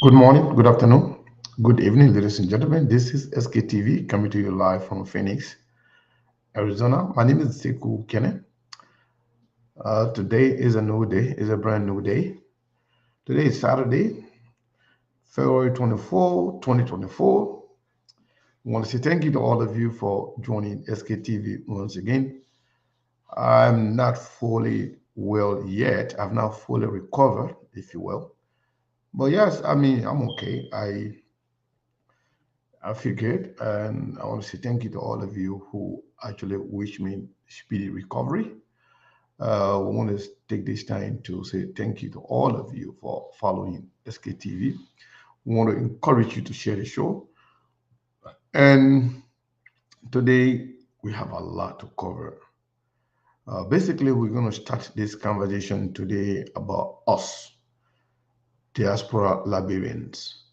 Good morning, good afternoon, good evening, ladies and gentlemen. This is SKTV coming to you live from Phoenix, Arizona. My name is Sekou Kene. Today is a new day, is a brand new day. Today is Saturday, February 24, 2024. I want to say thank you to all of you for joining SKTV once again. I'm not fully well yet. I've not fully recovered, if you will. But yes, I'm okay. I feel good, and I want to say thank you to all of you who actually wish me speedy recovery. We want to take this time to say thank you to all of you for following SKTV. We want to encourage you to share the show. And today we have a lot to cover. Basically, we're going to start this conversation today about us, diaspora Liberians.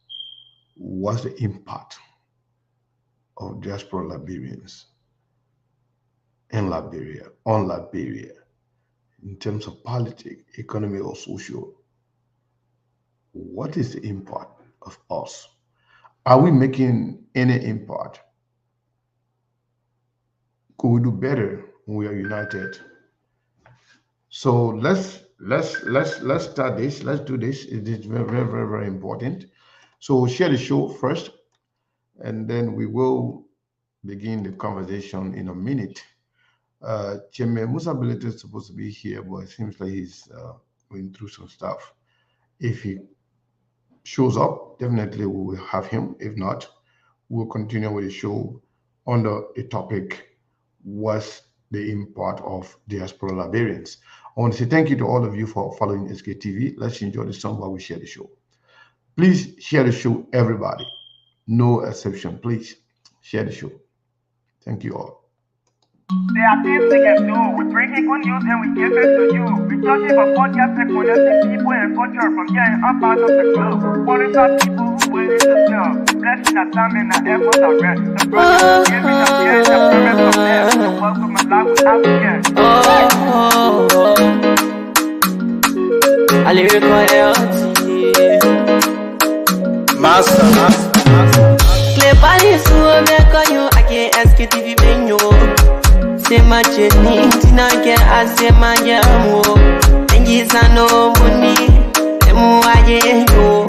What's the impact of diaspora Liberians in Liberia, on Liberia, in terms of politics, economy, or social? What is the impact of us? Are we making any impact? Could we do better when we are united? So let's start this. Let's do this. It is very important. So share the show first, and then we will begin the conversation in a minute. Cheme Musa Bilete is supposed to be here, but it seems like he's going through some stuff. If he shows up, definitely we will have him. If not, we'll continue with the show under a topic: what's the impact of diaspora Liberians? I want to say thank you to all of you for following SKTV. Let's enjoy the song while we share the show. Please share the show, everybody. No exception. Please share the show. Thank you all. There are things we can do. We bring in good news and we give it to you. We talking about podcast and connecting people and culture from here and up out of the globe. What is our people who willing to sell? Blessing our time and our efforts are rest. The brothers giving us the end of promise from them. So welcome my life without again. I lyrical health. Master. Le pali suo me kanyo ake SKTV benyo. Se macheni tina ke ase manjamu. Enji sano muni emu aye yo.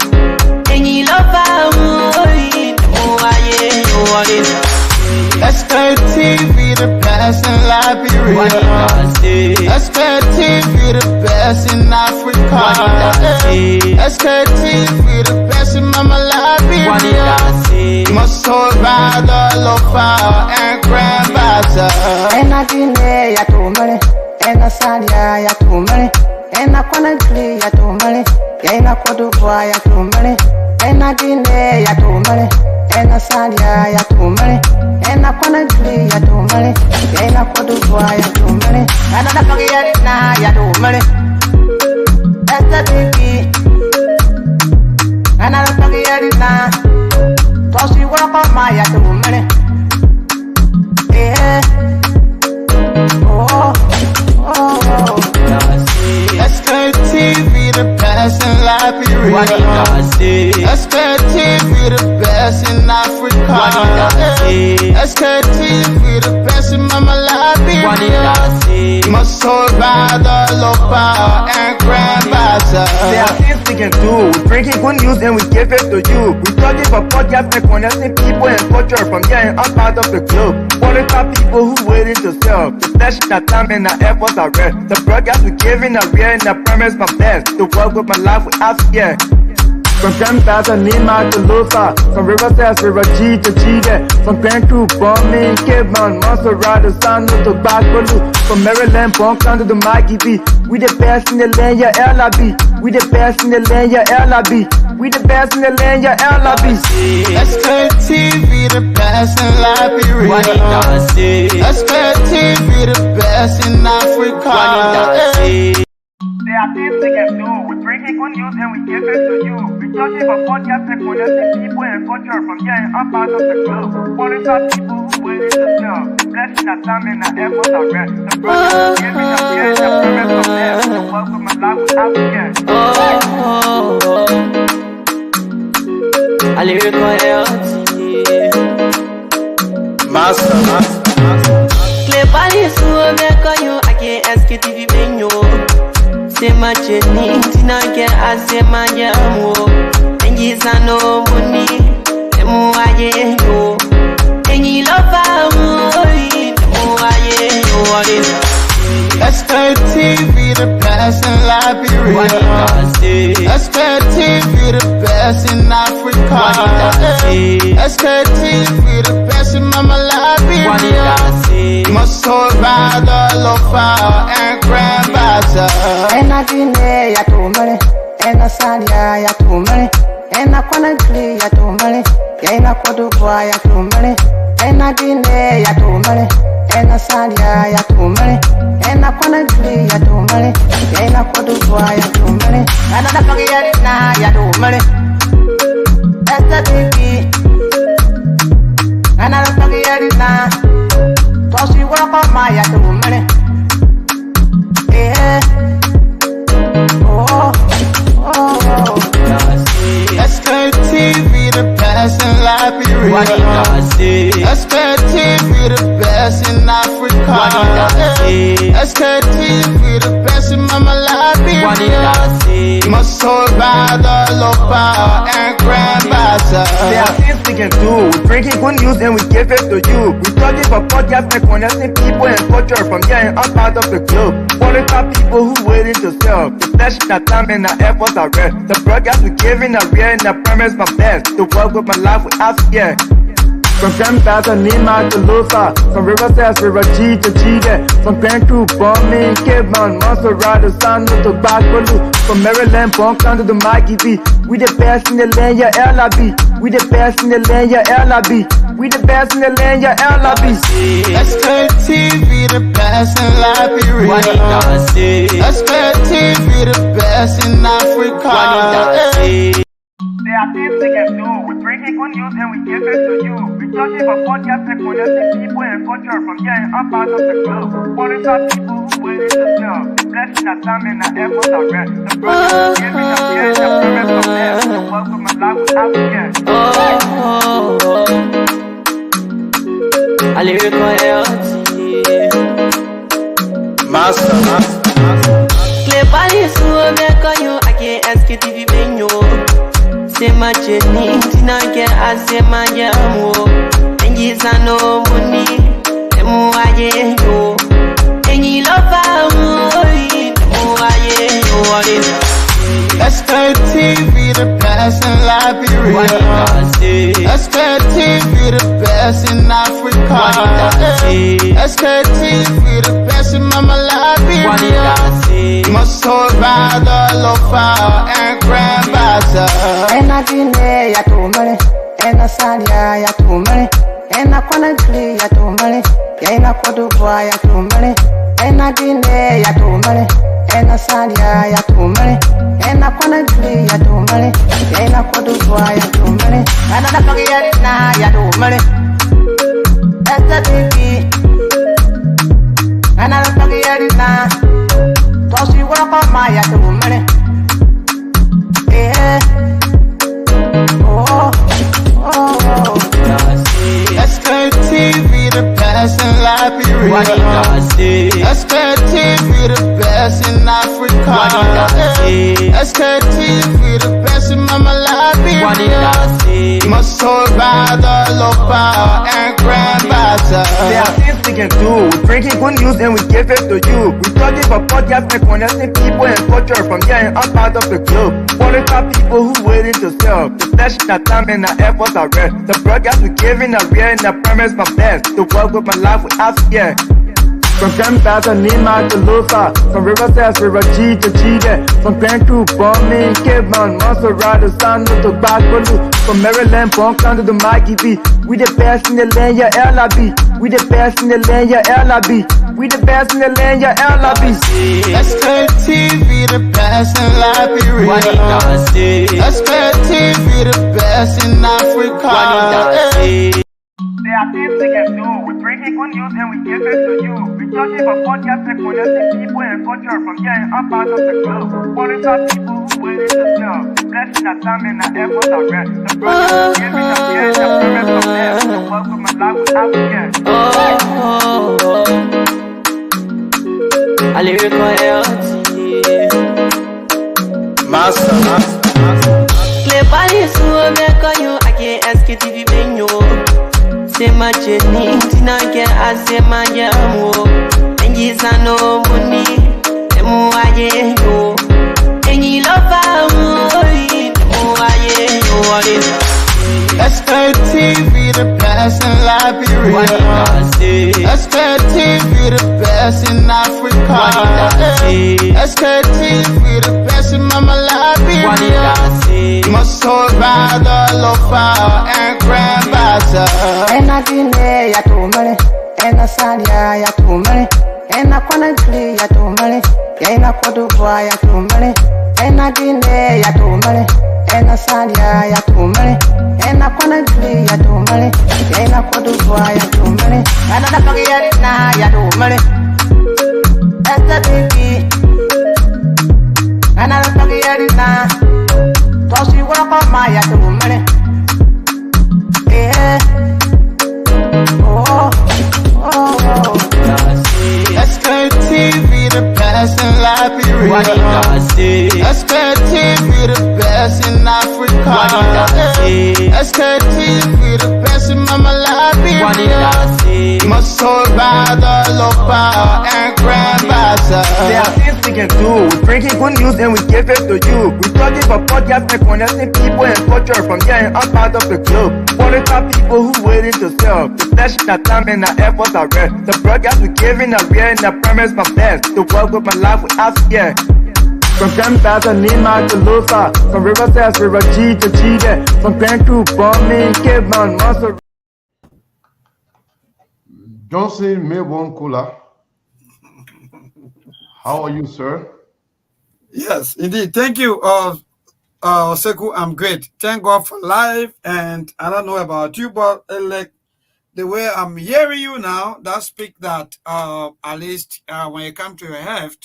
Enji lofa mui emu aye yo. SKTV the best in Liberia. SKTV the best in Africa. SKTV the best in Mama Liberia. Must hold by the lofa and grandfather. Ena dine ya tumale, ena salia ya tumale, ena konagli ya tumale, ena kodugwa ya tumale, ena dine ya tumale, ena salia ya tumale, ena konagli ya tumale, ena kodugwa ya tumale, ena napagiyari na ya tumale, esta tiki, ena napagiyari na, tosi wako ma ya tumale, SKTV the best in Liberia. SKTV the best in Africa. SKTV the best in Mama Liberia. Must hold by the lofa and grandfather. There are things we can do. We bring in good news and we give it to you. We talking about podcast and connecting people and culture from here and up out of the globe. What is our people who willing to sell? The flesh, our time and our efforts are rest. The broadcast we giving are real and I promise my best. To work with my life without fear. From grandfather Nima to Lufa, from River Sass, River G to Chile, from Grand Crew, Bombay, Cape Mount, Monserrat, Sano to Bacoloo, from Maryland, Bonk to the Mikey B. We the best in the land, yeah, LIB. We the best in the land, yeah, LIB. We the best in the land, yeah, LIB. SKTV the best in Liberia. SKTV the best in Africa. There are things we can do. We bring in good news and we give it to you. We talking about podcast and connecting people and culture from here and up out of the globe. What is our people who willing to sell? Blessing our time and our efforts are rest. The brothers giving us the end of promise from them. So welcome my life without again. a lyrical healthy. Master. Play body so make you I can't ask it if you been you. Say my chenny, tina get I say my yamu. And yes I know money, emu aye yo. And you love amoy, emu aye yo. What is that? SKTV the best in Liberia. SKTV the best in Africa. SKTV the best in Mama Liberia. Must hold by the lofa and grandbaza. Ena Guinea ya tumale, ena Sadia ya tumale, ena Conakry ya tumale, ena Cote d'Ivoire ya tumale, ena Guinea ya tumale, ena Sadia ya tumale, ena Conakry ya tumale, ena Cote d'Ivoire ya tumale, ena Liberian ya tumale, esta TV, ena Liberian, tosi wako maya tumale. SKTV the best in Liberia. SKTV the best in Africa. SKTV the best in Mama Liberia. Must hold by the lofa and grandbaza. There are things we can do. We bring in good news and we give it to you. We talking about podcast and connecting people and culture from here and out of the globe. Qualified people who waiting to serve. The flesh, the time, and the efforts are rare. The broadcast we giving a real and the promise my best. To work with my life without fear. From Grandfather Nima to Lufa, from River Sass, River G to Chide, from Penku, Bombay, Cape Mount, Montserrat, San to Bacalu, from Maryland, Bonk to the Mikey B. We the best in the land, yeah, LIB. We the best in the land, yeah, LIB. We the best in the land, yeah, LIB. SKTV the best in Liberia. SKTV the best in Africa. There are things we can do. We bring in good news and we give it to you. We talking about podcast and connecting people and culture from here and up out of the globe. Qualified people who waiting to serve. The blessing, the time, and the efforts are rare. The brothers giving up here and the promise from there. To work with my life without fear. A lyrical healthy. Master. Play body so make you I can't ask it if you been you. Say my chenny, tina get I say my yamu. And yes I know money, emu aye yo. And you love amoy, emu aye yo. What is that? SKTV the best in Liberia. SKTV the best in Africa. SKTV the best in Mama Liberia. Must hold by the lofa and grandbaza. Ena Guinea ya tumale, ena Sadia ya tumale, ena Conakry ya tumale, ena Cote d'Ivoire ya tumale, ena Guinea ya tumale, ena Sadia ya tumale, ena Conakry ya tumale, ena Cote d'Ivoire ya tumale, ena Liberian ya tumale, esta TV, ena Liberian, tosi wako maya tumale. SKTV the best in Liberia. SKTV the best in Africa. SKTV the best in Mama Liberia. Must hold by the lofa and grandbaza. There are things we can do. We bring in good news and we give it to you. We talking about podcast and connecting people and culture from here and out of the globe. Qualified people who waiting to serve. The flesh, the time, and the efforts are rare. The broadcast we giving a real and the promise my best. To work with my life without fear. From Grandfather Nima to Lufa, from River Sass, River G to Chide, from Penku, Bombay, Cape Mount, Montserrat, San to Bacalu, from Maryland, Bonk to the Mikey B. We the best in the land, yeah, LIB. We the best in the land, yeah, LIB. We the best in the land, yeah, LIB. SKTV the best in Liberia. SKTV the best in Africa. There are things we can do. We bring in good news and we give it to you. We talking about podcast and connecting people and culture from here and up out of the globe. Qualified people who waiting to sell. The blessing that time and the effort are rest. The project is giving us here the promise of them. The work with my life with African. I lyrical healthy. Master. Play Paris, who make you, I can't ask it if you been you. Say my chenny, Tina can ask my yamu. And yes, I know money, the more I know. And you love our money, the more I know what is that. SKTV the best in Liberia. SKTV the best in Africa. SKTV the best in Mama Liberia. Must hold by the lofa and grandbaza. Ena Guinea ya tumale, ena Salia ya tumale, ena Conakry ya tumale, ena Cote d'Ivoire ya tumale, ena Guinea ya tumale, ena Salia ya tumale, ena Conakry ya tumale, ena Cote d'Ivoire ya tumale, ena Liberian ya tumale, esta baby, ena Liberian, tosi wako maya tumale. SKTV the best in Liberia. SKTV the best in Africa. SKTV the best in Mama Liberia. Must hold by the lofa and grandbaza. There are things we can do. We bring in good news and we give it to you. We talking about podcast and connecting people and culture from here and up out of the globe. Qualified people who waiting to sell. The blessing that time and the efforts are rest. The broadcast we giving a real and the promise my best. To work with my life with us, yeah. From Grandfather Nima to Lufa, from Riverside, River G to Chide, from Grand Crew, Bombing, Kidman, Monster. Johnson Melbourne Kula. How are you, sir? Yes, indeed. Thank you, Seku. I'm great. Thank God for life. And I don't know about you, but like the way I'm hearing you now, that speak that at least when you come to your health,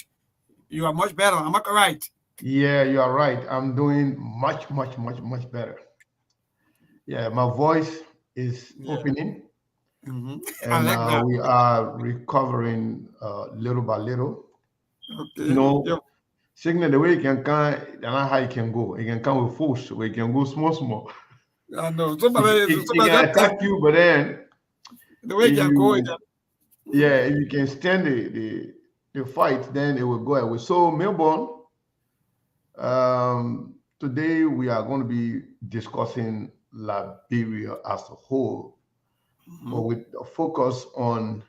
you are much better. Am I correct? Yeah, you are right. I'm doing much better. Yeah, my voice is opening, I and like that. we are recovering little by little. Okay. You know, Yep. signal the way you can come, and not how you can go. You can come with force, where you can go small. I know. It Somebody can just attack you, but then the way you if can go, you, yeah, if you can stand the fight, then it will go away. So Melbourne, today we are going to be discussing Liberia as a whole, but with a focus on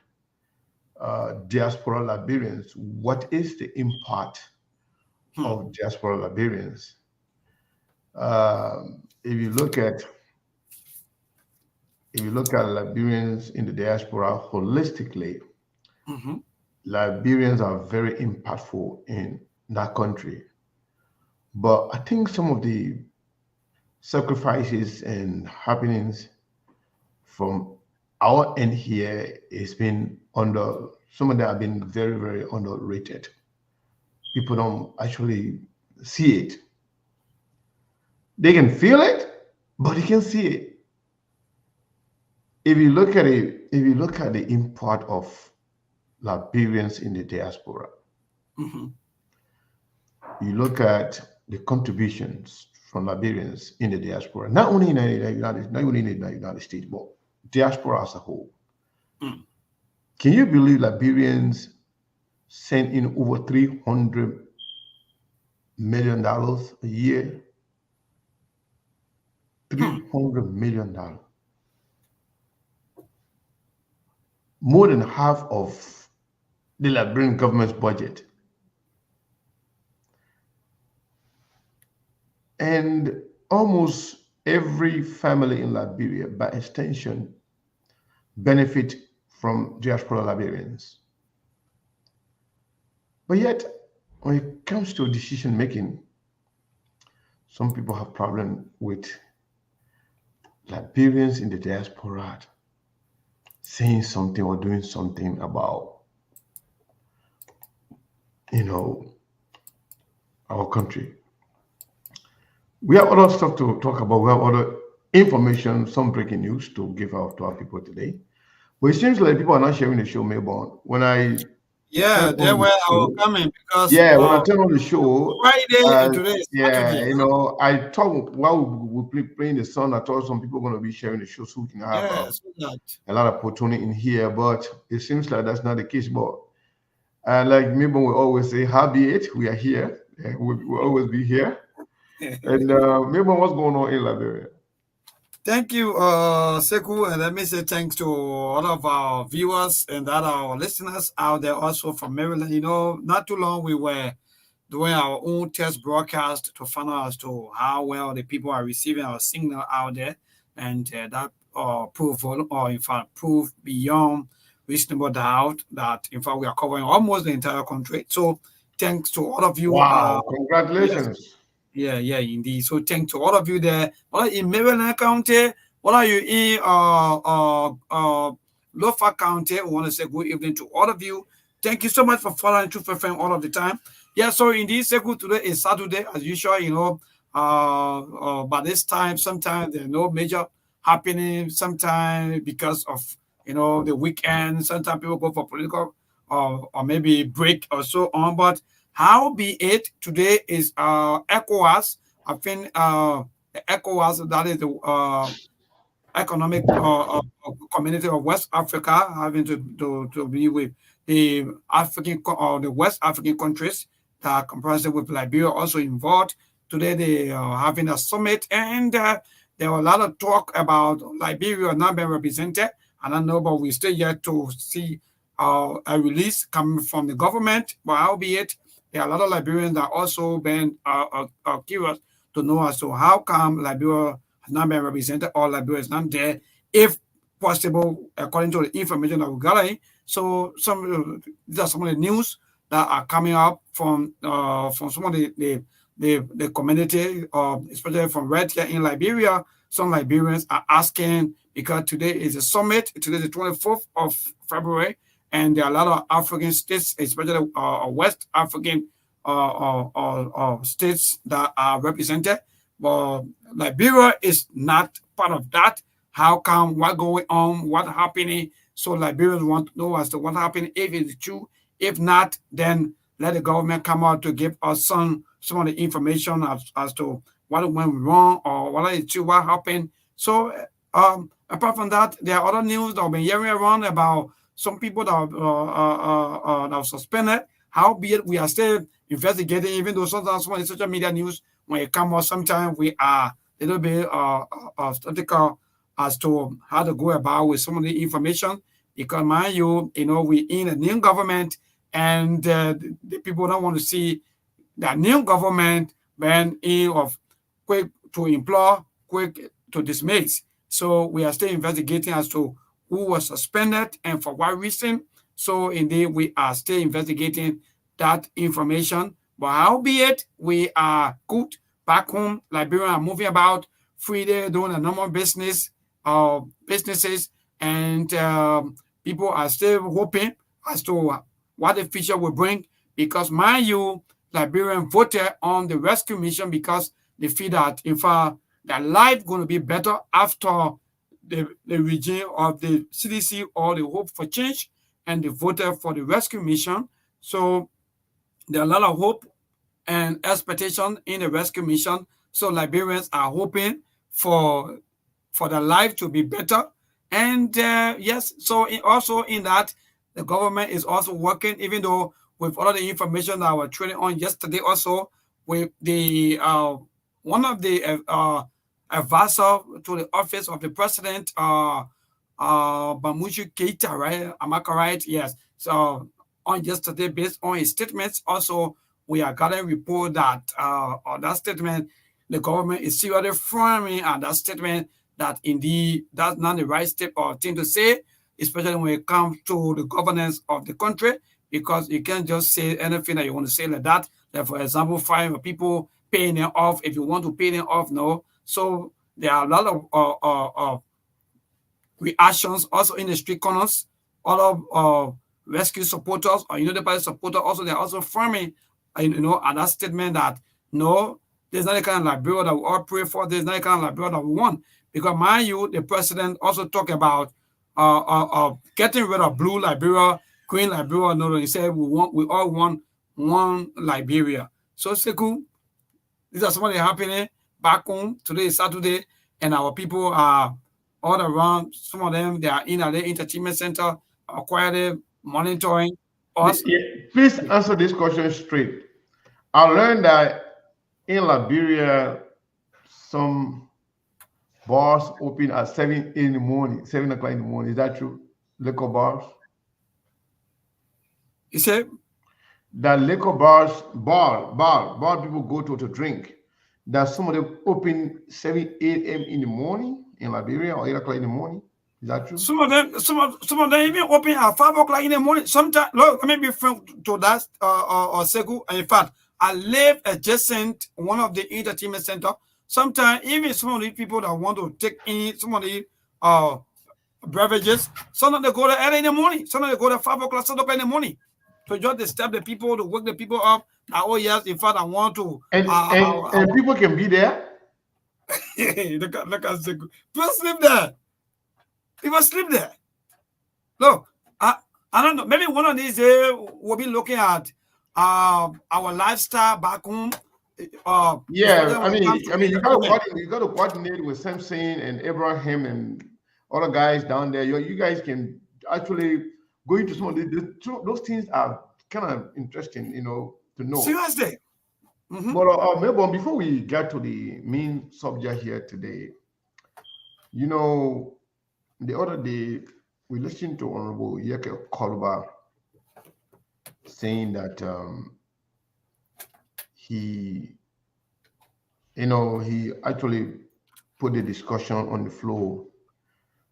diaspora Liberians. What is the impact of diaspora Liberians? If you look at Liberians in the diaspora holistically, Liberians are very impactful in that country. But I think some of the sacrifices and happenings from our end here has been some of them have been very underrated. People don't actually see it. They can feel it, but they can see it. If you look at it, if you look at the impact of Liberians in the diaspora, you look at the contributions from Liberians in the diaspora, not only in the United States, but diaspora as a whole. Can you believe Liberians send in over $300 million a year? $300 million. More than half of the Liberian government's budget. And almost every family in Liberia, by extension, benefit from diaspora Liberians. But yet, when it comes to decision making, some people have problem with Liberians in the diaspora saying something or doing something about, you know, our country. We have other stuff to talk about. We have other information, some breaking news to give out to our people today. But it seems like people are not sharing the show, Melbourne. When I turn Yeah, there on the were our show, coming because yeah, when I turn on the show, Friday and today is yeah, Saturday. I thought while we playing the song, I thought some people are going to be sharing the show so we can have Yes, so that. a lot of opportunity in here, but it seems like that's not the case. But like maybe we always say, howbeit, we are here. We'll always be here. And maybe what's going on in Liberia? Thank you, Seku, and let me say thanks to all of our viewers and that our listeners out there also from Maryland. You know, not too long we were doing our own test broadcast to find out as to how well the people are receiving our signal out there, and that proved, or in fact, proved beyond reasonable doubt that in fact we are covering almost the entire country. So, thanks to all of you. Wow, Yes. congratulations. Yeah, yeah, indeed. So thanks to all of you there. What are in Maryland County? What are you in Lofa County? I want to say good evening to all of you. Thank you so much for following Truth FM all of the time. Yeah, so indeed, Seku, today is Saturday, as usual, you know. By this time, sometimes there's no major happening, sometimes because of the weekend, sometimes people go for political or maybe break or so on. But how be it, today is ECOWAS. I think the ECOWAS, that is the economic community of West Africa, having to be with the the West African countries that are comprised with Liberia also involved. Today they are having a summit, and there were a lot of talk about Liberia not being represented. I don't know, but we still yet to see a release coming from the government. But albeit there are a lot of Liberians that also been curious to know as to how come Liberia has not been represented or Liberia is not there, if possible, according to the information that we're gathering. So these are some of the news that are coming up from some of the community, especially from right here in Liberia. Some Liberians are asking because today is a summit. Today is the 24th of February, and there are a lot of African states, especially West African states that are represented. But Liberia is not part of that. How come? What going on? What happening? So Liberians want to know as to what happened. If it's true, if not, then let the government come out to give us some of the information as to what went wrong or what is true, what happened. So apart from that, there are other news that have been hearing around about some people that are suspended. Howbeit, we are still investigating, even though sometimes some of the social media news, when it comes out, sometimes we are a little bit skeptical as to how to go about with some of the information. Because, mind you, we in a new government, and the people don't want to see that new government being in of quick to implore, quick to dismiss. So we are still investigating as to who was suspended and for what reason. So indeed, we are still investigating that information. But howbeit, we are good back home. Liberia are moving about freely, doing a normal businesses, and people are still hoping as to what the future will bring. Because, mind you, Liberian voted on the rescue mission because they feel that, in fact, their life going to be better after the regime of the CDC or the Hope for Change, and they voted for the rescue mission. So there are a lot of hope and expectation in the rescue mission. So Liberians are hoping for their life to be better. And yes, so also in that, the government is also working, even though with all of the information that I was trading on yesterday, also with the one of the advisor to the office of the president, Bamuju Keita, right? Am I correct? Yes. So on yesterday, based on his statements, also we are gathering report that on that statement, the government is seriously frowning at that statement, that indeed that's not the right step or thing to say, especially when it comes to the governance of the country, because you can't just say anything that you want to say like that. Like, for example, fine people paying them off if you want to pay them off, no. So there are a lot of reactions also in the street corners. Other rescue supporters or United Party supporters also, they're also forming, at that statement that no, there's not a kind of Liberia that we all pray for. There's not a kind of Liberia that we want. Because mind you, the president also talked about getting rid of blue Liberia, green Liberia. No, he said we all want one Liberia. So Sekou, these are some of the happening back home. Today is Saturday, and our people are all around. Some of them, they are in the entertainment center, quietly monitoring us. Yeah, please answer this question straight. I learned that in Liberia, some bars open at 7 in the morning, 7 o'clock in the morning. Is that true? Liquor bars? You said? That liquor bars, bar people go to drink. That some of them open 7, 8 a.m. in the morning in Liberia or 8 o'clock in the morning. Is that true? Some of them even open at 5 o'clock in the morning. Sometimes, look, let me be frank to that, Sekou. In fact, I live adjacent one of the entertainment center. Sometimes even some of these people that want to take in some of the beverages, some of them go there early in the morning. Some of them go there 5 o'clock, 6 o'clock in the morning to just disturb the people, to wake the people up. Now, oh yes, in fact, I want to. And people can be there. Look at Sekou. People sleep there. People sleep there. Look, I don't know. Maybe one of these days we'll be looking at our lifestyle back home. Yeah, I mean, you got to coordinate with Samson and Abraham and other guys down there. You guys can actually go into some of those things are kind of interesting, to know. Seriously. Mm-hmm. But Melbourne, before we get to the main subject here today, the other day we listened to Honorable Yeke Kolba saying that he actually put the discussion on the floor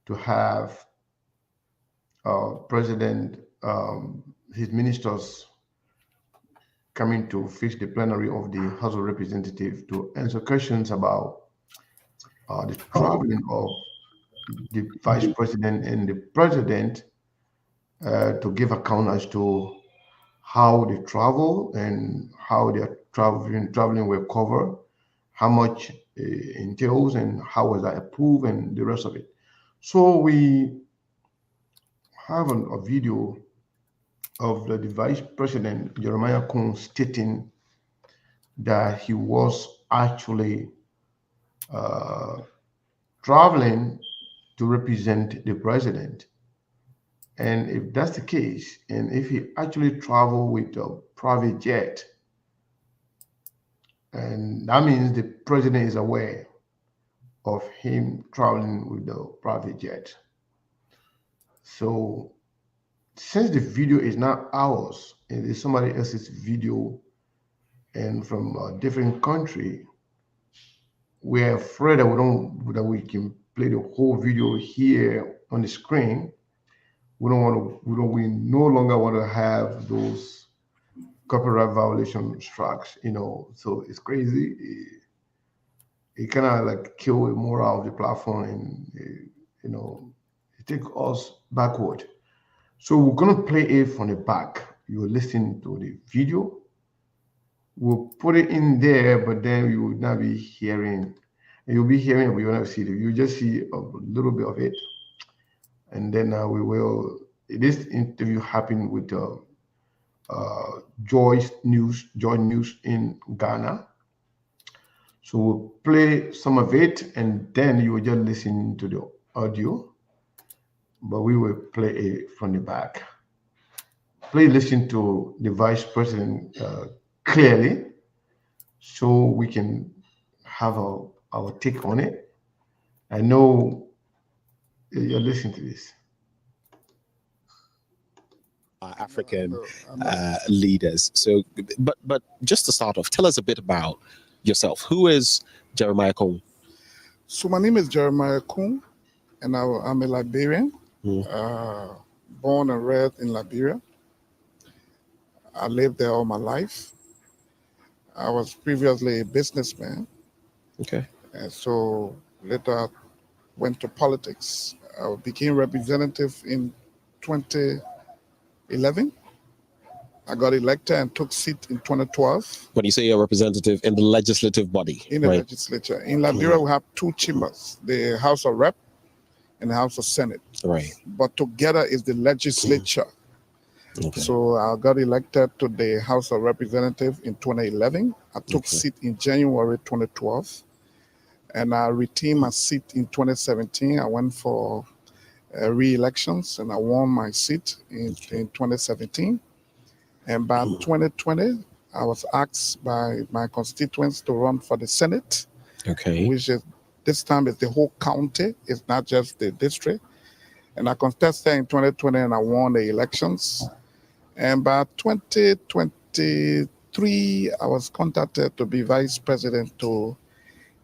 to have President, his ministers coming to fix the plenary of the House of Representatives to answer questions about the traveling of the vice president and the president, to give account as to how they travel and how their traveling will cover, how much it entails, and how was that approved, and the rest of it. So we have a video of the vice president Jeremiah Kuhn stating that he was actually traveling to represent the president. And if that's the case, and if he actually traveled with a private jet, and that means the president is aware of him traveling with the private jet. So since the video is not ours, it is somebody else's video and from a different country, we're afraid that we can play the whole video here on the screen. We no longer want to have those copyright violation strikes, so it's crazy. It kind of like kill the morale of the platform, and it takes us backward. So we're gonna play it from the back. You're listening to the video. We'll put it in there, but then you will not be hearing, and you'll be hearing it, but you'll not see it. You just see a little bit of it. And then this interview happened with Joy News in Ghana. So we'll play some of it, and then you will just listen to the audio, but we will play it from the back. Please listen to the vice president clearly, so we can have our take on it. I know you're listening to this. African leaders. So, but just to start off, tell us a bit about yourself. Who is Jeremiah Kuhn? So my name is Jeremiah Kuhn, and I'm a Liberian, born and raised in Liberia. I lived there all my life. I was previously a businessman. Okay. And so later went to politics I became representative in 2011. I got elected and took seat in 2012. When you say you're representative in the legislative body, in the right? legislature. In Liberia, we have two chambers, the House of Rep and the House of Senate. Right. But together is the legislature. Okay. So I got elected to the House of Representatives in 2011. I took seat in January 2012. And I retained my seat in 2017. I went for re-elections and I won my seat in 2017. And by 2020, I was asked by my constituents to run for the Senate, which is this time is the whole county. It's not just the district. And I contested in 2020 and I won the elections. And by 2023, I was contacted to be vice president to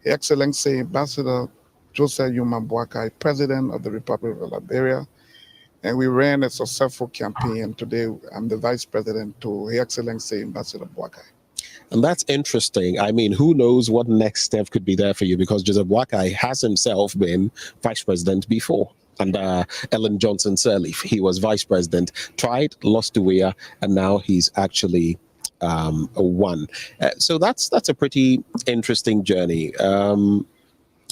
His Excellency Ambassador Joseph Yuma Boakai, President of the Republic of Liberia. And we ran a successful campaign. And today I'm the vice president to His Excellency Ambassador Boakai. And that's interesting. I mean, who knows what next step could be there for you, because Joseph Boakai has himself been vice president before. And Ellen Johnson Sirleaf, he was vice president, tried, lost to Weah, and now he's actually won. So that's a pretty interesting journey.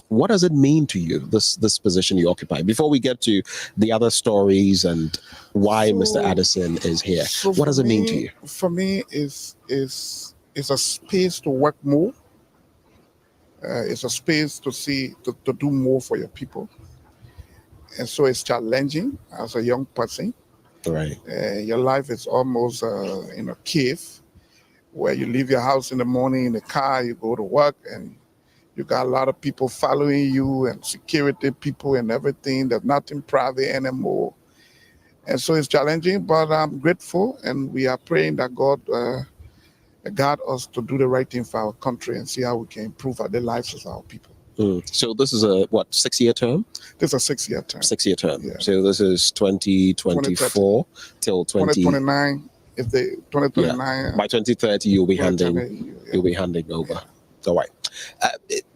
What does it mean to you, this position you occupy? Before we get to the other stories and why Mr. Addison is here, what does it mean to you? For me, it's a space to work more. It's a space to do more for your people. And so it's challenging as a young person. Right. Your life is almost in a cave where you leave your house in the morning in the car, you go to work, and you got a lot of people following you and security people and everything. There's nothing private anymore. And so it's challenging, but I'm grateful, and we are praying that God guide us to do the right thing for our country and see how we can improve the lives of our people. So this is a, 6-year term? This is a 6-year term. 6-year term. Yeah. So this is 2024 till 2029. If they 2029, by 2030, you'll be handing over. Yeah. All right.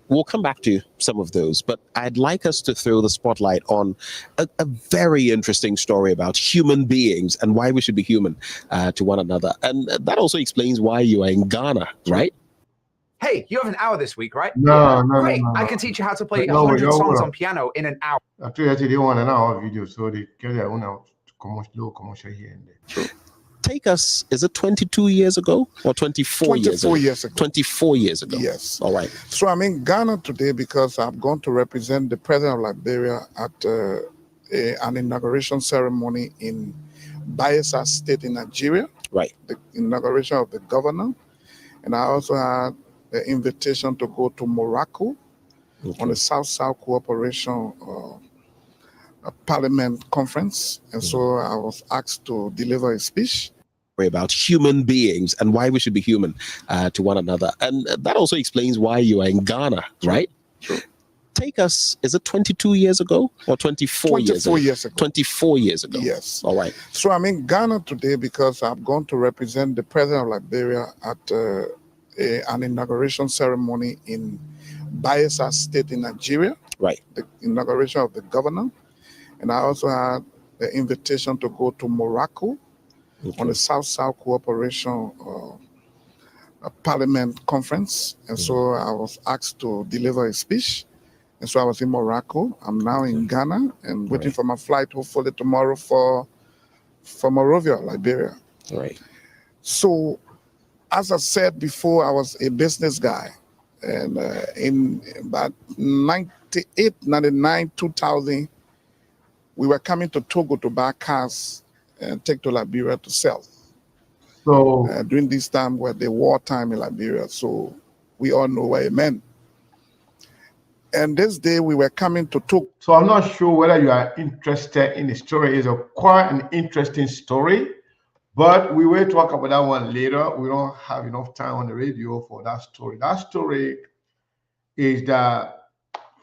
We'll come back to some of those, but I'd like us to throw the spotlight on a very interesting story about human beings and why we should be human to one another. And that also explains why you are in Ghana, right? Hey, you have an hour this week, right? No. I can teach you how to play 100 songs on piano in an hour. Actually, they want an hour video, so they carry out commercial here and there. Take us, is it 22 years ago or 24 years ago? 24 years ago. Yes. All right. So I'm in Ghana today because I'm going to represent the president of Liberia at an inauguration ceremony in Bayelsa State in Nigeria. Right. The inauguration of the governor. And I also had the invitation to go to Morocco on the South-South Cooperation Parliament Conference. And so I was asked to deliver a speech about human beings and why we should be human to one another. And that also explains why you are in Ghana, right? True. Take us, is it 22 years ago or 24 years ago? 24 years ago. Yes. All right. So I'm in Ghana today because I'm going to represent the president of Liberia at an inauguration ceremony in Bayelsa State in Nigeria. Right. The inauguration of the governor. And I also had the invitation to go to Morocco on the South-South Cooperation Parliament Conference. And so I was asked to deliver a speech. And so I was in Morocco. I'm now in Ghana and waiting for my flight, hopefully tomorrow for Monrovia, Liberia. Right. So, as I said before, I was a business guy. And in about 98, 99, 2000, we were coming to Togo to buy cars and take to Liberia to sell. So during this time where the wartime in Liberia, so we all know what it meant. And this day we were coming to Togo. So I'm not sure whether you are interested in the story. It's quite an interesting story, but we will talk about that one later. We don't have enough time on the radio for that story. That story is that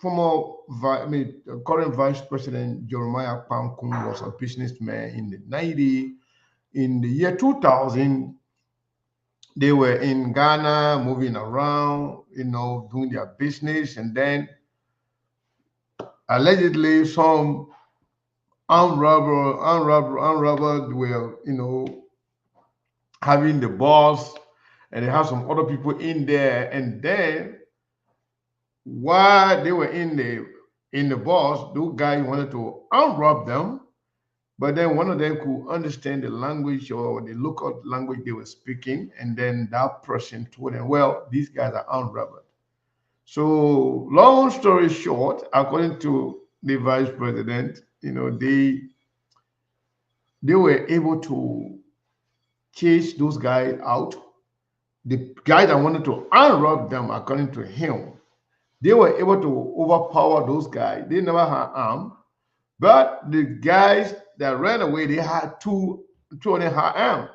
current Vice President Jeremiah Kpankun was a businessman in the 90s. In the year 2000, they were in Ghana, moving around, doing their business. And then allegedly some armed robbers were, you know, having the boss, and they have some other people in there. And then while they were in the boss, those guys wanted to unrob them, but then one of them could understand the language or the local language they were speaking, and then that person told them, well, these guys are armed robbers. So long story short, according to the vice president, you know, they were able to chase those guys out. The guy that wanted to unrob them, according to him, they were able to overpower those guys. They never had arms, but the guys that ran away, they had two of them had arms.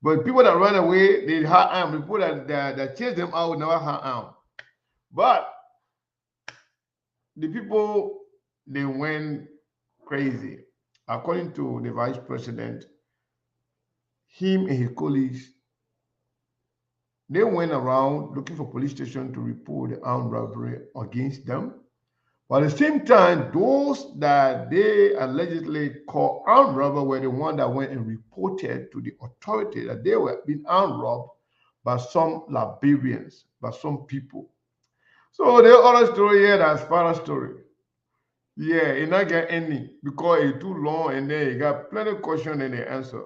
But people that ran away, they had arms. The people that chased them out never had arms. But the people, they went crazy. According to the vice president, him and his colleagues, they went around looking for police station to report the armed robbery against them. But at the same time, those that they allegedly called armed robbers were the ones that went and reported to the authority that they were being armed robbed by some Liberians, by some people. So the other story here, that's part of story. Yeah, it not get any because it's too long, and then you got plenty of questions and the answer.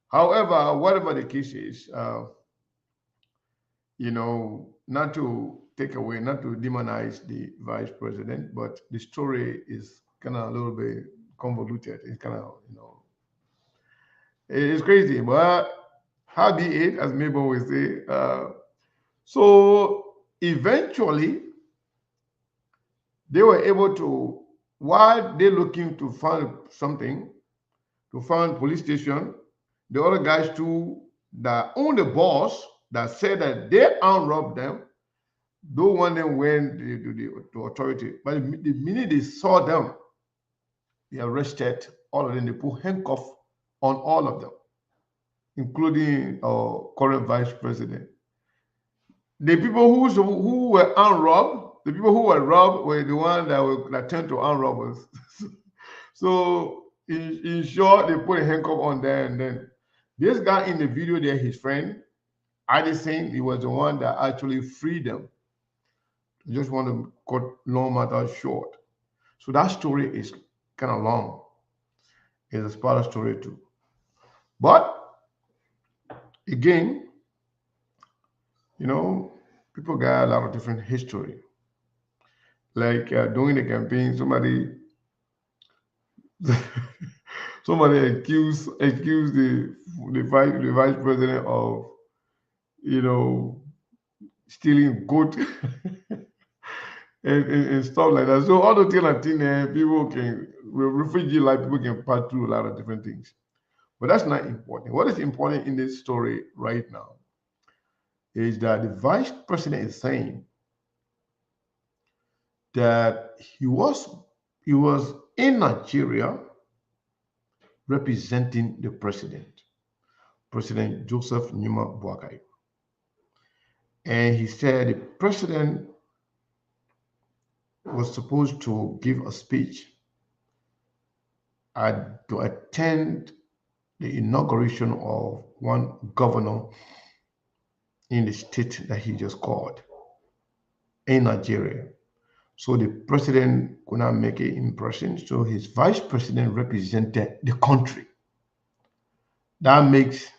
However, whatever the case is, you know, not to take away, not to demonize the vice president, but the story is kind of a little bit convoluted. It's kind of, you know, it's crazy, but how be it, as Mabel will say. So eventually, they were able to, while they're looking to find something, to find police station, the other guys too that own the boss that said that they unrobbed them, don't want them went to the authority. But the minute they saw them, they arrested all of them. They put handcuffs on all of them, including current vice president. The people who were unrobbed, the people who were robbed were the ones that turned to unrobbers. So in short, they put a handcuff on there, and then this guy in the video there, his friend, Addison, he was the one that actually freed them. I just want to cut long matter short. So that story is kind of long. It's a Sparta story too. But again, you know, people got a lot of different history. Like during the campaign, somebody accused the vice president of, you know, stealing goat and stuff like that. So all the things people can, refugee life, people can pass through a lot of different things. But that's not important. What is important in this story right now is that the vice president is saying that he was in Nigeria representing the president, President Joseph Numa Boakai. And he said the president was supposed to give a speech to attend the inauguration of one governor in the state that he just called in Nigeria. So the president could not make an impression, so his vice president represented the country. That makes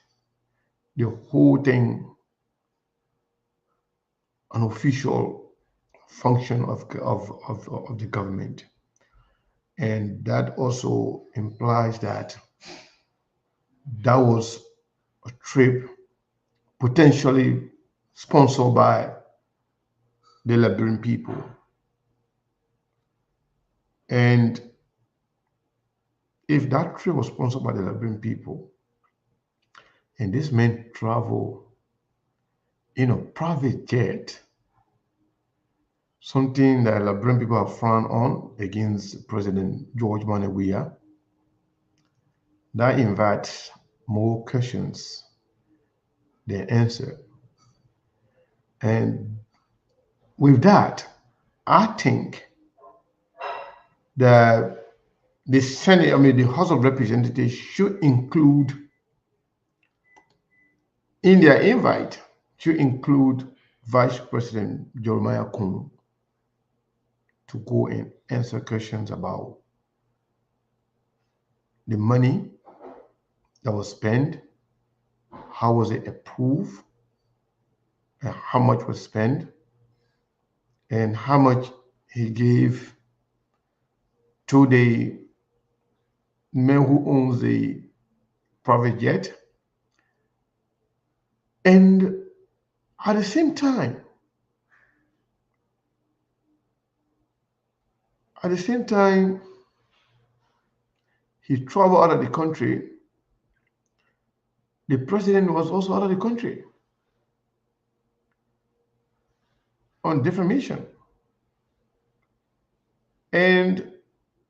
the whole thing an official function of the government. And that also implies that that was a trip potentially sponsored by the Liberian people. And if that trip was sponsored by the Liberian people, and this man travel in a private jet, something that Liberian people have frowned on against President George Weah, that invites more questions than answer. And with that, I think that the Senate, the House of Representatives should include in their invite, should include Vice President Jeremiah Kun to go and answer questions about the money that was spent, how was it approved, and how much was spent, and how much he gave to the man who owns the private jet. And at the same time, he traveled out of the country. The president was also out of the country on different mission. And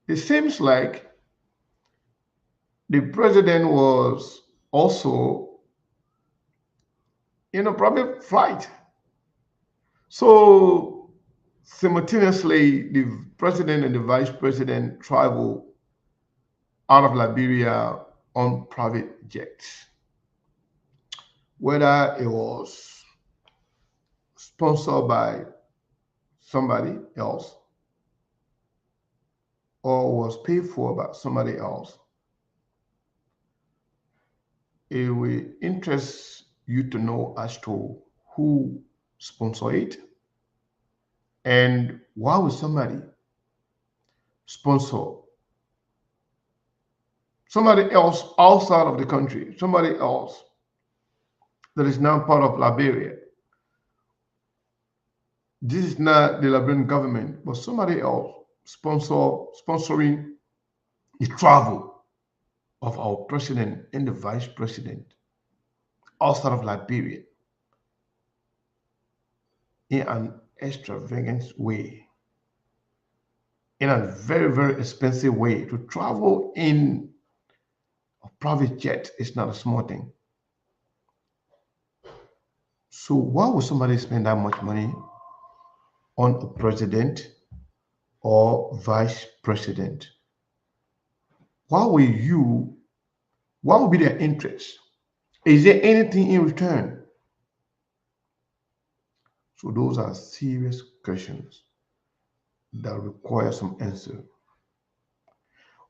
it seems like the president was also in a private flight. So simultaneously, the president and the vice president traveled out of Liberia on private jets. Whether it was sponsored by somebody else or was paid for by somebody else, it will interest you to know as to who sponsored it and why would somebody sponsor somebody else outside of the country, somebody else that is now part of Liberia. This is not the Liberian government, but somebody else sponsoring the travel of our president and the vice president outside of Liberia in an extravagant way, in a very, very expensive way. To travel in a private jet is not a small thing. So why would somebody spend that much money on a president or vice president? What would be their interest? Is there anything in return? So those are serious questions that require some answer.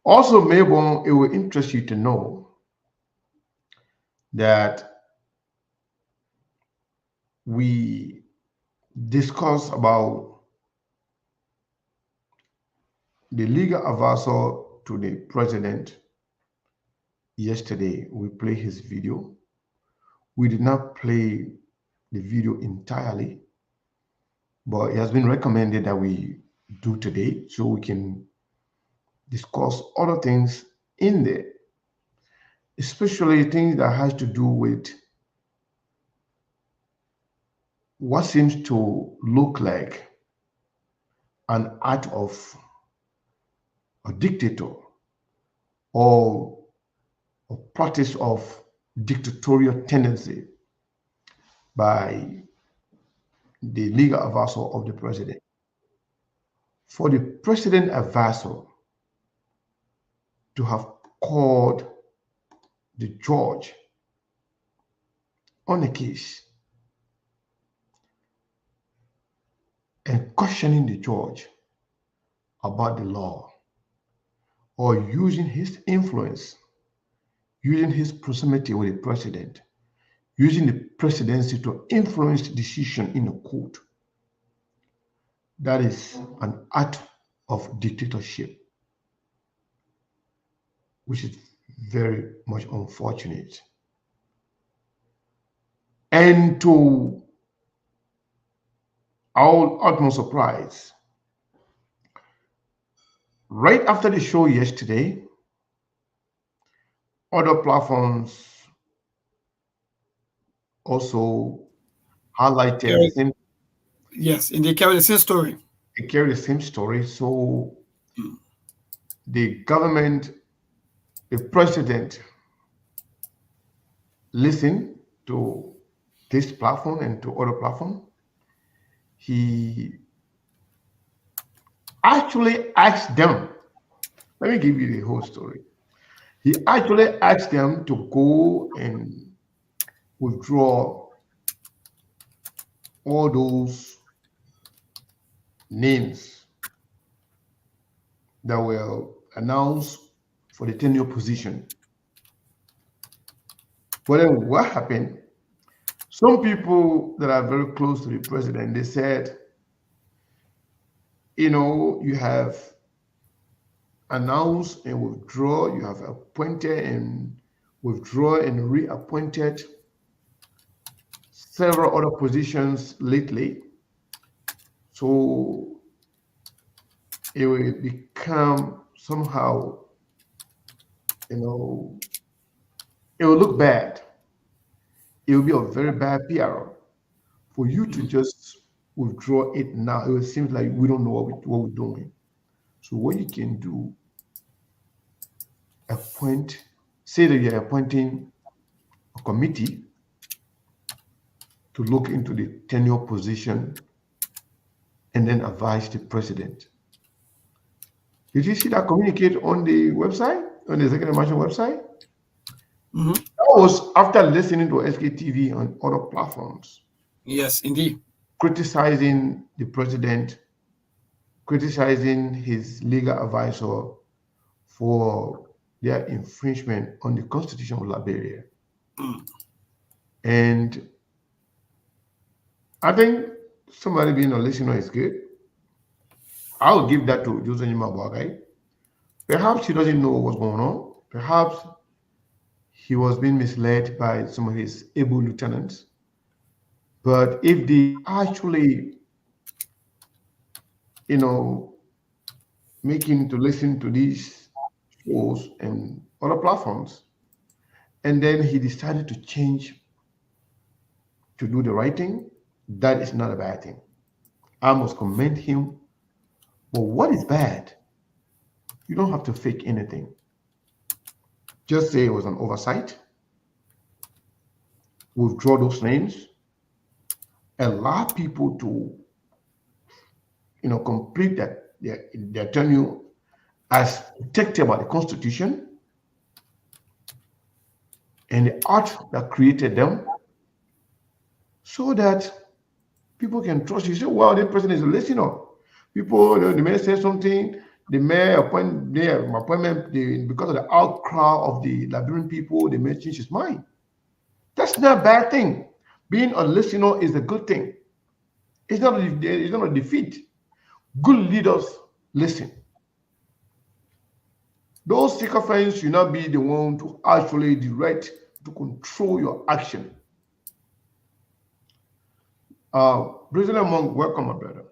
Also, Melbourne, it will interest you to know that we discussed about the legal advisor to the president yesterday. We played his video. We did not play the video entirely, but it has been recommended that we do today so we can discuss other things in there, especially things that has to do with what seems to look like an act of a dictator or a practice of dictatorial tendency by the legal advisor of the president. For the president advisor to have called the judge on a case and questioning the judge about the law, or using his influence, using his proximity with the president, using the presidency to influence the decision in a court, that is an act of dictatorship, which is very much unfortunate. And to our utmost surprise, right after the show yesterday, other platforms also highlighted the same. Yes, and they carry the same story. They carry the same story. So the government, the president, listened to this platform and to other platforms. He actually asked them, Let me give you the whole story. He actually asked them to go and withdraw all those names that were announced for the tenure position. But then what happened? Some people that are very close to the president, they said, you have announced and withdraw, you have appointed and withdraw and reappointed several other positions lately. So it will become somehow, it will look bad. It will be a very bad PR for you to just withdraw it now. It seems like we don't know what we're doing. So what you can do, say that you're appointing a committee to look into the tenure position and then advise the president. Did you see that communicate on the website, on the executive mansion website? Mm-hmm. That was after listening to SKTV on other platforms. Yes, indeed. Criticizing the president, criticizing his legal advisor for their infringement on the Constitution of Liberia. Mm. And I think somebody being a listener is good. I'll give that to Joseph Nyimabuagai. Perhaps he doesn't know what's going on. Perhaps he was being misled by some of his able lieutenants. But if they actually, make him to listen to these shows and other platforms, and then he decided to change to do the right thing, that is not a bad thing. I must commend him. But what is bad? You don't have to fake anything. Just say it was an oversight. Withdraw those names. Allow people to, complete their tenure as protected by the Constitution and the art that created them, so that people can trust you. Say, well, the president is a listener. People, they may say something, they may appoint their appointment because of the outcry of the Liberian people, they may change his mind. That's not a bad thing. Being a listener is a good thing. It's not a defeat. Good leaders listen. Those sycophants should not be the one to actually direct, to control your action. President Monk, welcome, my brother.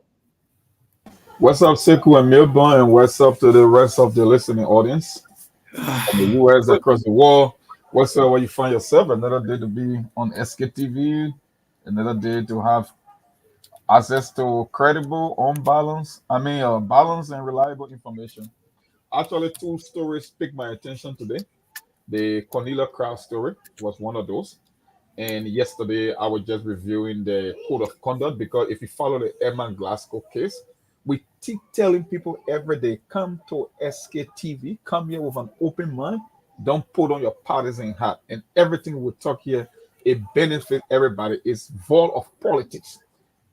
What's up, Sekou and Melbourne, and what's up to the rest of the listening audience from the US across the world? What's up where you find yourself? Another day to be on SKTV, another day to have access to credible, balanced and reliable information. Actually, two stories piqued my attention today. The Cornelia Crow story was one of those. And yesterday, I was just reviewing the code of conduct, because if you follow the Edmund Glasgow case, we keep telling people every day, come to SKTV, come here with an open mind, don't put on your partisan hat. And everything we talk here, it benefits everybody. It's void of politics.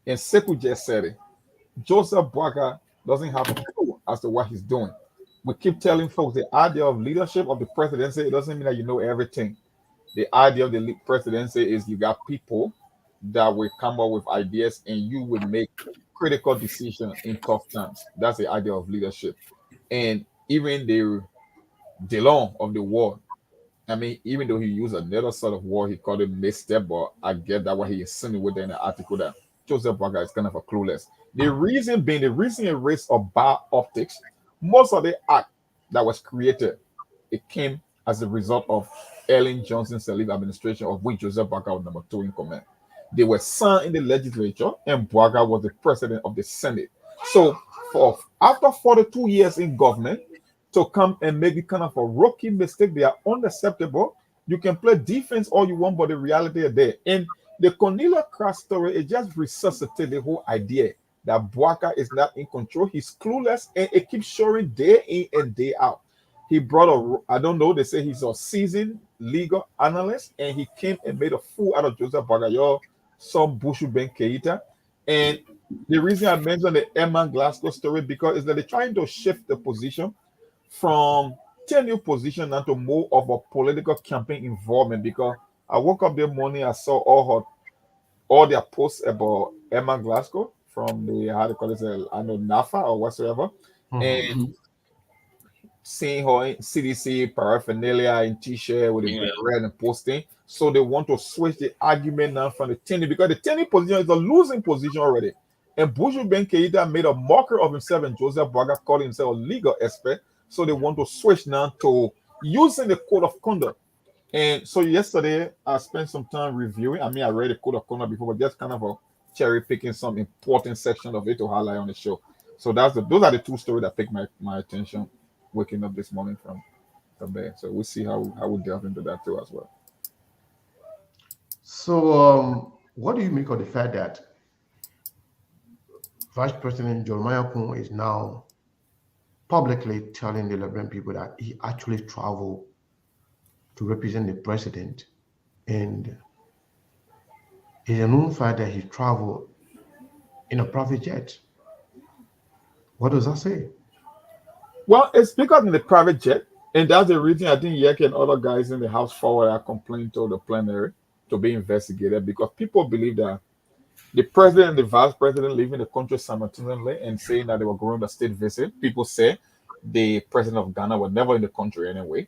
And Sekou just said it. Joseph Boakai doesn't have a clue as to what he's doing. We keep telling folks the idea of leadership of the presidency, it doesn't mean that you know everything. The idea of the presidency is you got people that will come up with ideas and you will make critical decisions in tough times. That's the idea of leadership. And even the DeLong of the war, even though he used another sort of word, he called it misstep, but I get that what he insinuated in the article that Joseph Boakai is kind of a clueless. The reason it raised a bad optics, most of the act that was created, it came as a result of Ellen Johnson Sirleaf administration, of which Joseph Boakai was number 2 in command. They were signed in the legislature, and Boakai was the president of the Senate. So, after 42 years in government, to come and make it kind of a rookie mistake, they are unacceptable. You can play defense all you want, but the reality is there. And the Cornelia Crow story, it just resuscitated the whole idea that Boakai is not in control. He's clueless, and it keeps showing day in and day out. He brought I don't know, they say he's a seasoned legal analyst, and he came and made a fool out of Joseph Bagayo, some Bushu Ben Keita. And the reason I mentioned the Eman Glasgow story because is that they're trying to shift the position from tenure position now to more of a political campaign involvement. Because I woke up that morning, I saw all their posts about Eman Glasgow from the how they call it, I know NAFA or whatsoever, and seeing her in CDC paraphernalia in t-shirt with a big red and posting. So they want to switch the argument now from the tenure because the tenure position is a losing position already. And Buju Ben Keita made a mocker of himself, and Joseph Baga called himself a legal expert. So they want to switch now to using the code of conduct. And so yesterday I spent some time reviewing. I mean, I read the code of conduct before, but just kind of a cherry picking some important section of it to highlight on the show. So those are the two stories that picked my attention waking up this morning from bed. So we'll see how we delve into that too as well. So what do you make of the fact that Vice President Jeremiah Kun is now publicly telling the Liberian people that he actually traveled to represent the president, and it's a known fact that he traveled in a private jet? What does that say? Well, it's because in the private jet, and that's the reason I think Yek and other guys in the House forward are complaining to the plenary to be investigated, because people believe that the president and the vice president leaving the country simultaneously and saying that they were going on a state visit. People say the president of Ghana was never in the country anyway.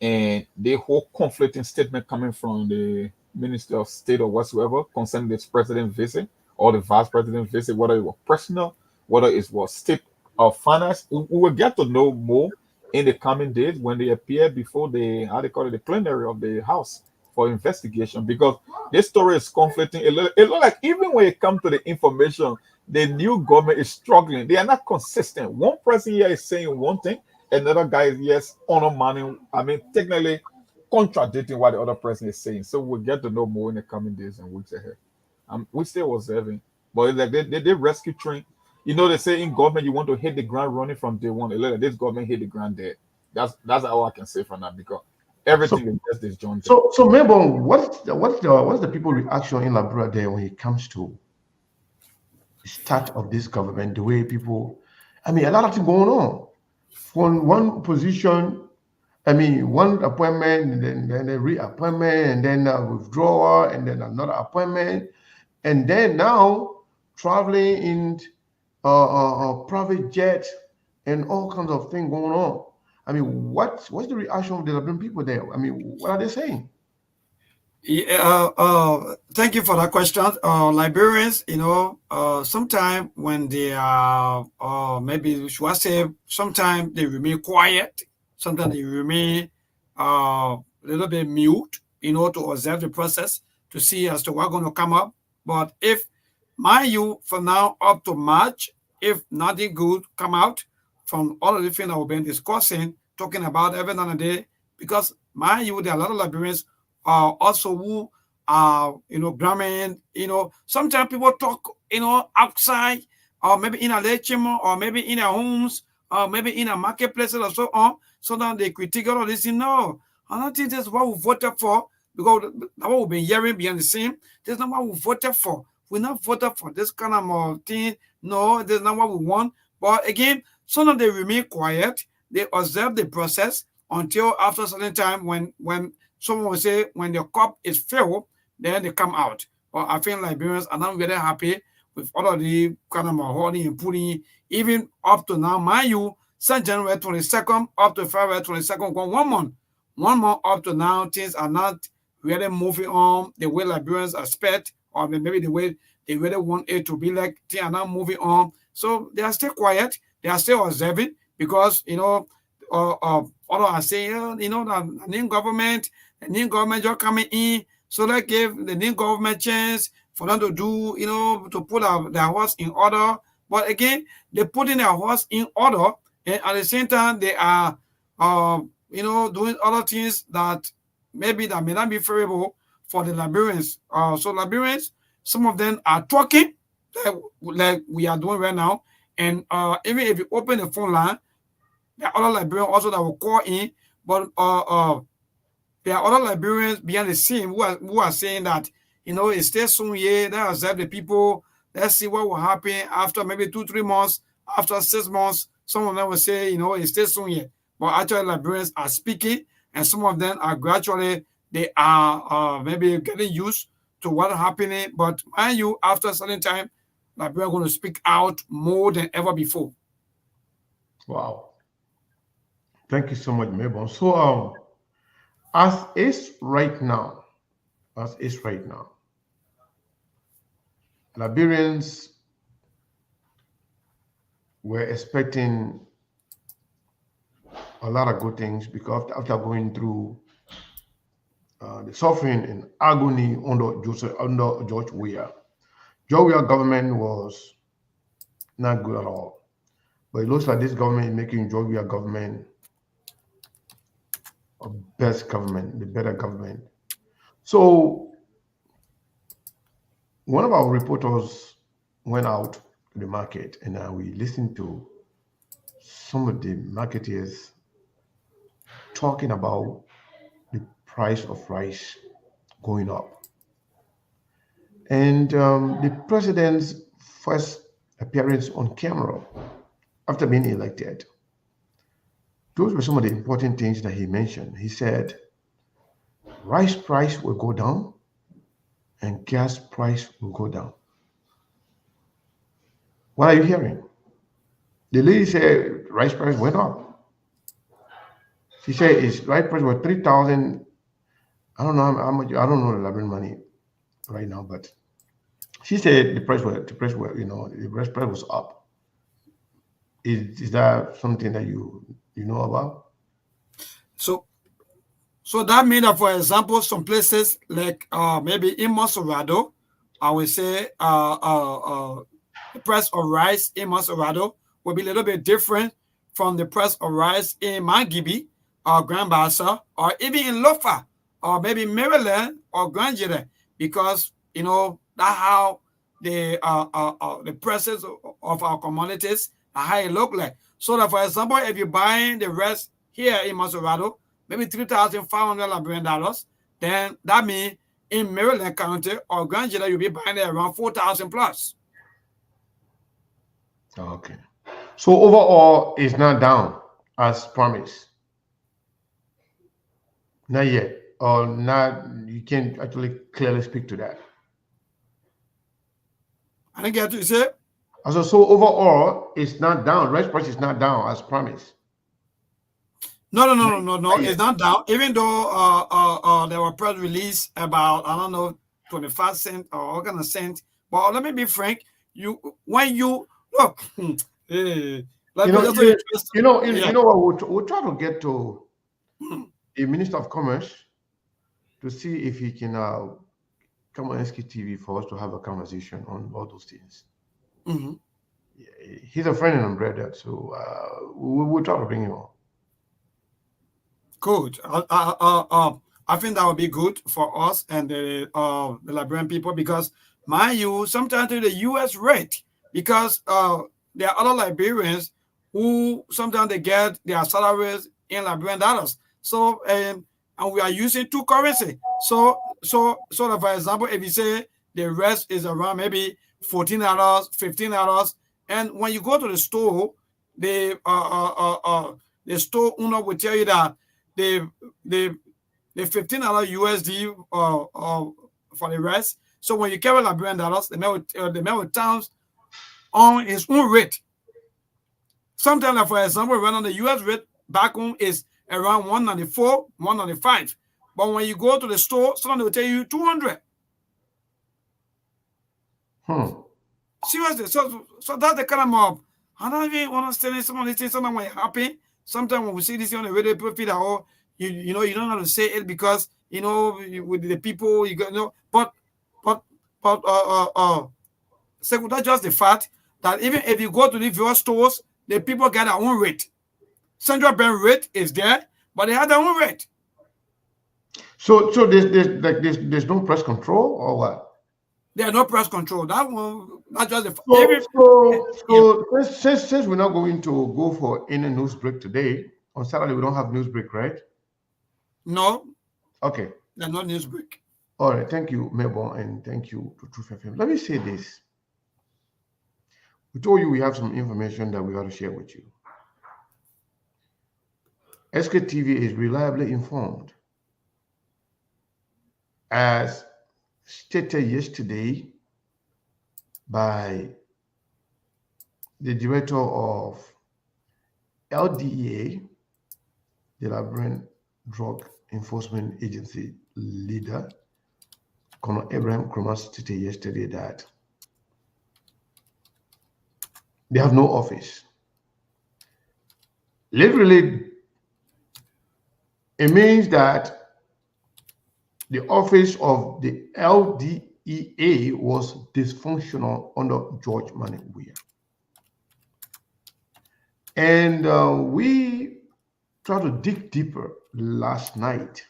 And the whole conflicting statement coming from the Minister of State or whatsoever concerning this president visit or the vice president visit, whether it was personal, whether it was state of finance. We will get to know more in the coming days when they appear before the plenary of the House for investigation, because this story is conflicting. It looks like even when it comes to the information, the new government is struggling. They are not consistent. One person here is saying one thing, another guy is yes undermining. I mean, technically contradicting what the other person is saying. So we'll get to know more in the coming days and weeks ahead. We still observing, but it's like they rescue train. You know, they say in government you want to hit the ground running from day one. Like this government hit the ground dead. That's all I can say from that, because everything is just this John. So Mabon, what's the people reaction in Liberia there when it comes to the start of this government? The way people, I mean, a lot of things going on. From one position, I mean, one appointment, and then a reappointment, and then a withdrawal, and then another appointment, and then now traveling in a private jet and all kinds of things going on. I mean, what's the reaction of the Liberian people there? I mean, what are they saying? Thank you for that question. Liberians, sometimes when they are, maybe should I say, sometimes they remain quiet. Sometimes they remain a little bit mute, to observe the process to see as to what's going to come up. But if, mind you, from now up to March, if nothing good come out from all of the things that we've been discussing, talking about every now and then, because mind you, there are a lot of Liberians also who are, grammar, sometimes people talk, outside, or maybe in a lecture, or maybe in their homes, or maybe in a marketplace or so on. So now they critique all of this. No, I don't think that's what we voted for, because that's what we've been hearing behind the scene. That's not what we voted for. We're not voted for this kind of thing. No, that's not what we want. But again, sometimes they remain quiet. They observe the process until after a certain time when someone will say when the cup is filled, then they come out. But I feel Liberians are not very happy with all of the kind of holding and putting, even up to now, mind you, since January 22nd up to February 22nd, 1 month up to now, things are not really moving on the way Liberians expect, or maybe the way they really want it to be. Like, they are not moving on. So they are still quiet. They are still observing, because, all are saying, the new government just coming in. So they give the new government chance for them to do, to put their house in order. But again, they put in their house in order, and at the same time, they are, doing other things that may not be favorable for the Liberians. So Liberians, some of them are talking like we are doing right now. And even if you open the phone line, There are other Liberians also that will call in, but there are other Liberians behind the scene who are saying that, you know, it stays soon here, let's observe the people, let's see what will happen after maybe 2-3 months, after 6 months. Some of them will say, you know, it stays soon here. But actually, Liberians are speaking, and some of them are gradually, they are maybe getting used to what's happening. But mind you, after a certain time, Liberians are going to speak out more than ever before. Wow. Thank you so much, Mabel. So, as is right now, Liberians were expecting a lot of good things because after going through the suffering and agony under George Weah. George Weah government was not good at all. But it looks like this government is making George Weah government a best government, the better government. So one of our reporters went out to the market, and we listened to some of the marketers talking about the price of rice going up. And the president's first appearance on camera after being elected, those were some of the important things that he mentioned. He said, rice price will go down and gas price will go down. What are you hearing? The lady said rice price went up. She said his rice price was 3,000. I don't know how much. I don't know the Liberian money right now, but she said the price was up. Is that something that you know about? So that means that, for example, some places like maybe in Monserrado, I would say the price of rice in Monserrado will be a little bit different from the price of rice in Mangibi or Grand Bassa, or even in Lofa, or maybe Maryland or Grand Jere, because, you know, that's how the prices of our commodities are how it look like. So that, for example, if you're buying the rice here in Monserrado, maybe $3,500 Liberian dollars, then that means in Maryland County or Grand Jere, you'll be buying it around 4,000 plus. Okay. So overall, it's not down as promised. Not yet. Or not, you can't actually clearly speak to that. I didn't get to say. So overall, it's not down. Rice price is not down as promised. No. It's not down. Even though there were press release about, I don't know, 25 cents or what kind of cent. But let me be frank. When you look, you know what? We'll try to get to the Minister of Commerce to see if he can come on SKTV for us to have a conversation on all those things. Mm-hmm. Yeah, he's a friend and a brother, so we'll try to bring him on. Good. I think that would be good for us and the Liberian people, because, mind you, sometimes the U.S. rate, because there are other Liberians who sometimes they get their salaries in Liberian dollars. So and we are using two currency. So that, for example, if you say the rest is around maybe $14, $15, and when you go to the store, the store owner will tell you that the $15 USD for the rest. So when you carry Liberian dollars, the mail times on its own rate. Sometimes, like, for example, right on the US rate back home is around 194, 195. But when you go to the store, someone will tell you 200. Seriously, so that's the kind of I don't even understand some of these things. Sometimes when it happen, sometimes when we see this on the radio, people feel that, you know, you don't have to say it because, you know, with the people, you got, you know, but so that's just the fact that even if you go to the various stores, the people get their own rate. Central bank rate is there, but they have their own rate. So there's no press control or what? There are no press control. That one, not just the. Since we're not going to go for any news break today, on Saturday we don't have news break, right? No. Okay. There's no news break. All right. Thank you, Melbourne, and thank you to Truth FM. Let me say this. We told you we have some information that we got to share with you. SKTV is reliably informed. As stated yesterday by the director of LDEA, the Liberian Drug Enforcement Agency leader, Colonel Abraham Kromas, stated yesterday that they have no office. Literally, it means that the office of the LDEA was dysfunctional under George Manning Weah. And we tried to dig deeper last night.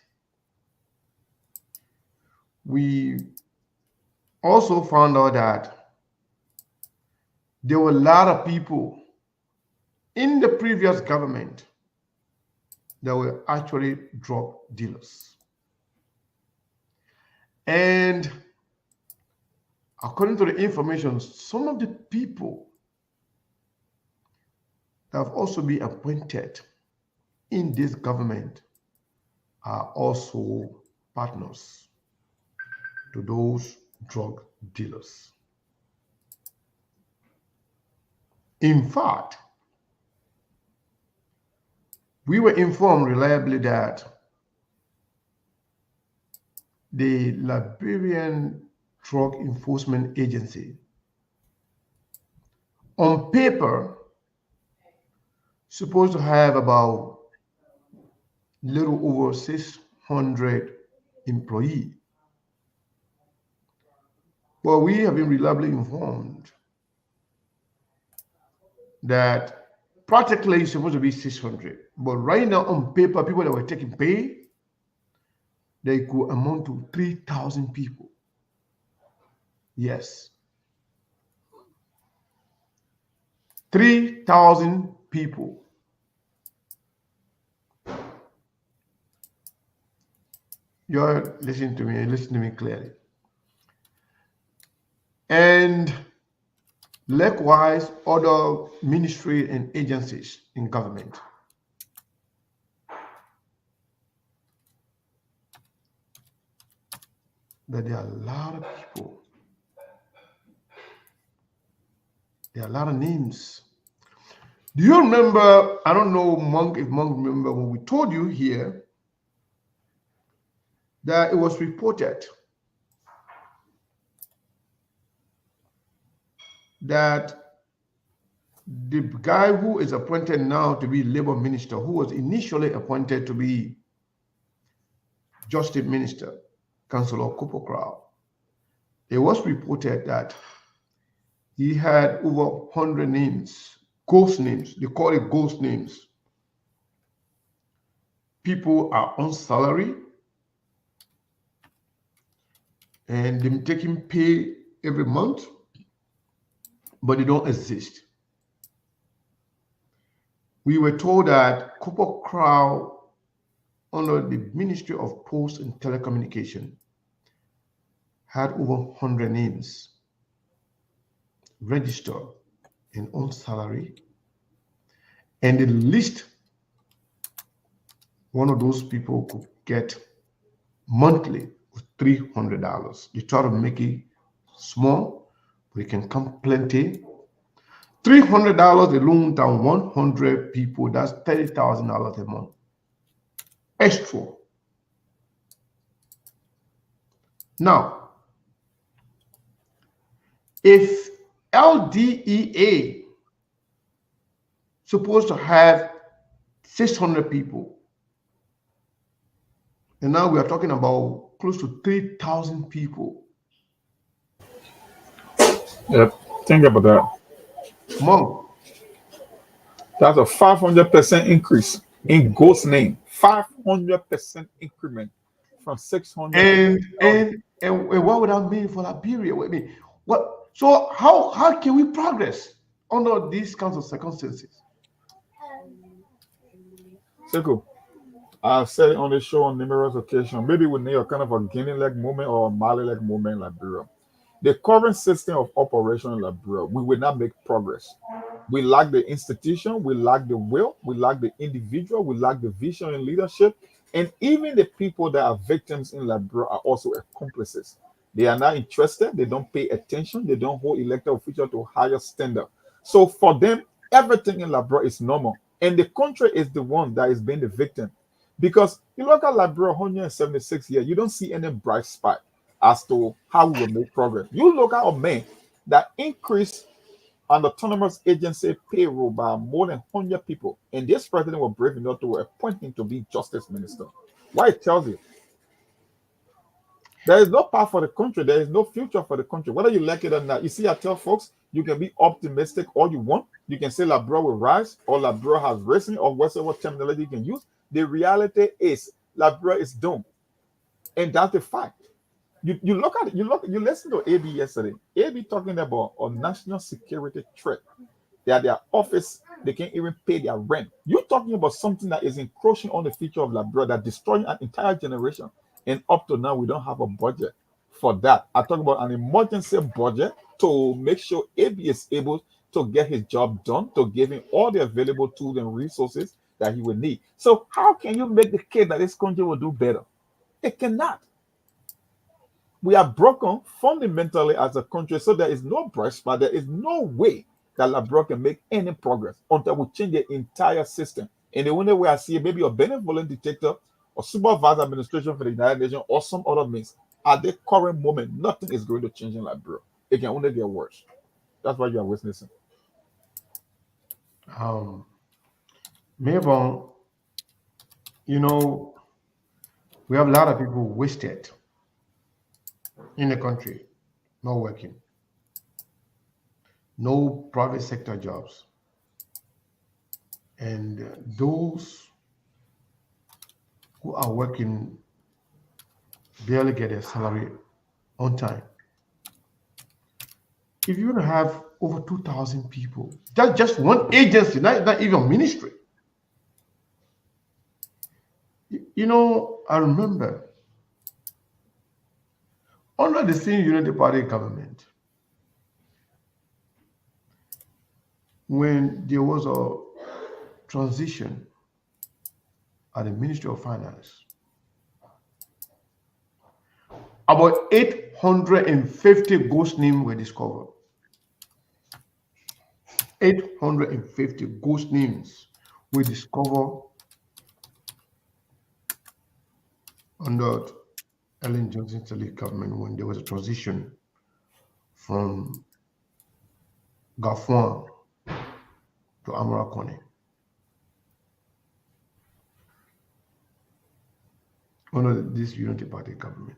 We also found out that there were a lot of people in the previous government that were actually drug dealers. And according to the information, some of the people that have also been appointed in this government are also partners to those drug dealers. In fact, we were informed reliably that the Liberian Drug Enforcement Agency, on paper, supposed to have about little over 600 employees. But we have been reliably informed that practically it's supposed to be 600. But right now on paper, people that were taking pay, they could amount to 3,000 people. Yes. 3,000 people. You're listening to me, listen to me clearly. And likewise, other ministry and agencies in government. That there are a lot of people. There are a lot of names. Do you remember, I don't know, Monk, if Monk remember when we told you here that it was reported that the guy who is appointed now to be Labor Minister, who was initially appointed to be Justice Minister, Councillor Kupokraw, it was reported that he had over 100 names, ghost names. They call it ghost names. People are on salary and they're taking pay every month, but they don't exist. We were told that Kupokraw, under the Ministry of Post and Telecommunication, had over 100 names registered and on salary, and the least one of those people could get monthly was $300. They try to make it small, but it can come plenty. $300 alone down 100 people, that's $30,000 a month. Extra. Now, if LDEA supposed to have 600 people, and now we are talking about close to 3,000 people. Yep, think about that. Monk. That's a 500% increase in ghost name. 500% increment from 600. And what would that mean for Liberia? I mean, what? So how can we progress under these kinds of circumstances? Sekou, I've said it on the show on numerous occasions. Maybe we need a kind of a Guinea-like movement or a Mali-like movement in Liberia. The current system of operation in Liberia, we will not make progress. We lack the institution, we lack the will, we lack the individual, we lack the vision and leadership. And even the people that are victims in Liberia are also accomplices. They are not interested, they don't pay attention, they don't hold elected officials to higher standard. So for them, everything in Liberia is normal. And the country is the one that is being the victim. Because you look at Liberia 176 years, you don't see any bright spot as to how we will make progress. You look at a man that increased an autonomous agency payroll by more than 100 people, and this president was brave enough to appoint him to be justice minister. Why it tells you there is no path for the country, there is no future for the country, whether you like it or not. You see, I tell folks, you can be optimistic all you want. You can say Liberia will rise, or Liberia has risen, or whatever terminology you can use. The reality is Liberia is doomed, and that's the fact. You look at it, you listen to AB yesterday. AB talking about a national security threat. They are their office, they can't even pay their rent. You're talking about something that is encroaching on the future of Liberia, that destroying an entire generation. And up to now, we don't have a budget for that. I talk about an emergency budget to make sure AB is able to get his job done, to give him all the available tools and resources that he will need. So how can you make the case that this country will do better? It cannot. We are broken fundamentally as a country, so there is no bright spot. There is no way that Liberia can make any progress until we change the entire system. And the only way I see it, maybe a benevolent dictator or supervised administration for the United Nations or some other means. At the current moment, nothing is going to change in Liberia. It can only get worse. That's what you are witnessing. Maybe, you know, we have a lot of people wasted in the country, not working, no private sector jobs, and those who are working barely get their salary on time. If you want to have over 2,000 people, that's just one agency, not even ministry. You know, I remember under the same Unity Party government, when there was a transition at the Ministry of Finance, about 850 ghost names were discovered. 850 ghost names were discovered under Ellen Johnson's government when there was a transition from Gafwan to Amara Kone. Under this Unity Party government.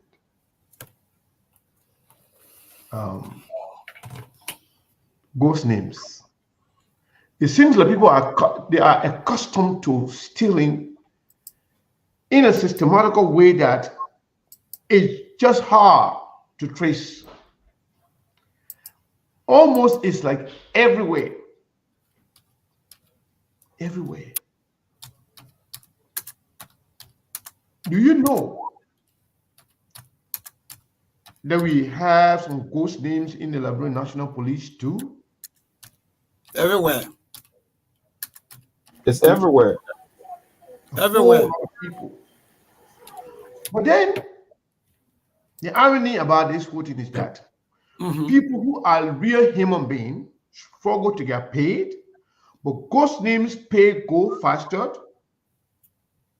Ghost names. It seems like people are accustomed to stealing in a systematical way that it's just hard to trace. Almost it's like everywhere. Everywhere. Do you know that we have some ghost names in the Liberian National Police too? Everywhere. It's everywhere. Everywhere. People. But then the irony about this whole thing is that people who are real human beings struggle to get paid, but ghost names pay go faster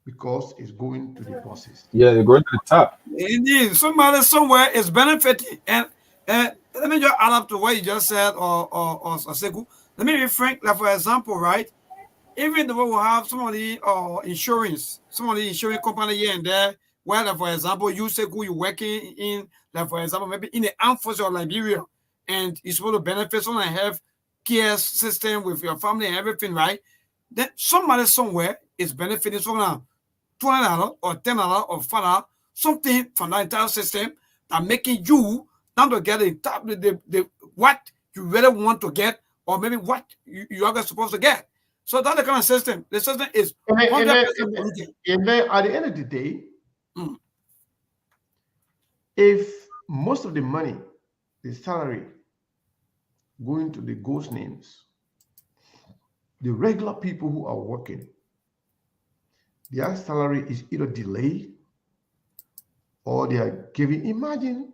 because it's going to the bosses. Yeah, they're going to the top. Indeed, somebody somewhere is benefiting. And let me just add up to what you just said, or Sekou. Let me be frank. Like for example, right? Even though we have somebody insurance company here and there, where, like, for example, you Sekou, you're working in, like for example, maybe in the armed forces of Liberia, and you're supposed to benefit from a health care system with your family and everything, right? Then somebody somewhere is benefiting from $20 or $10 or $5, something from that entire system. that making you not to get in top the what you really want to get, or maybe what you are supposed to get. So that's the kind of system. The system is 100% polluted. And then at the end of the day, if most of the money, the salary, going to the ghost names, the regular people who are working, their salary is either delayed or they are giving. Imagine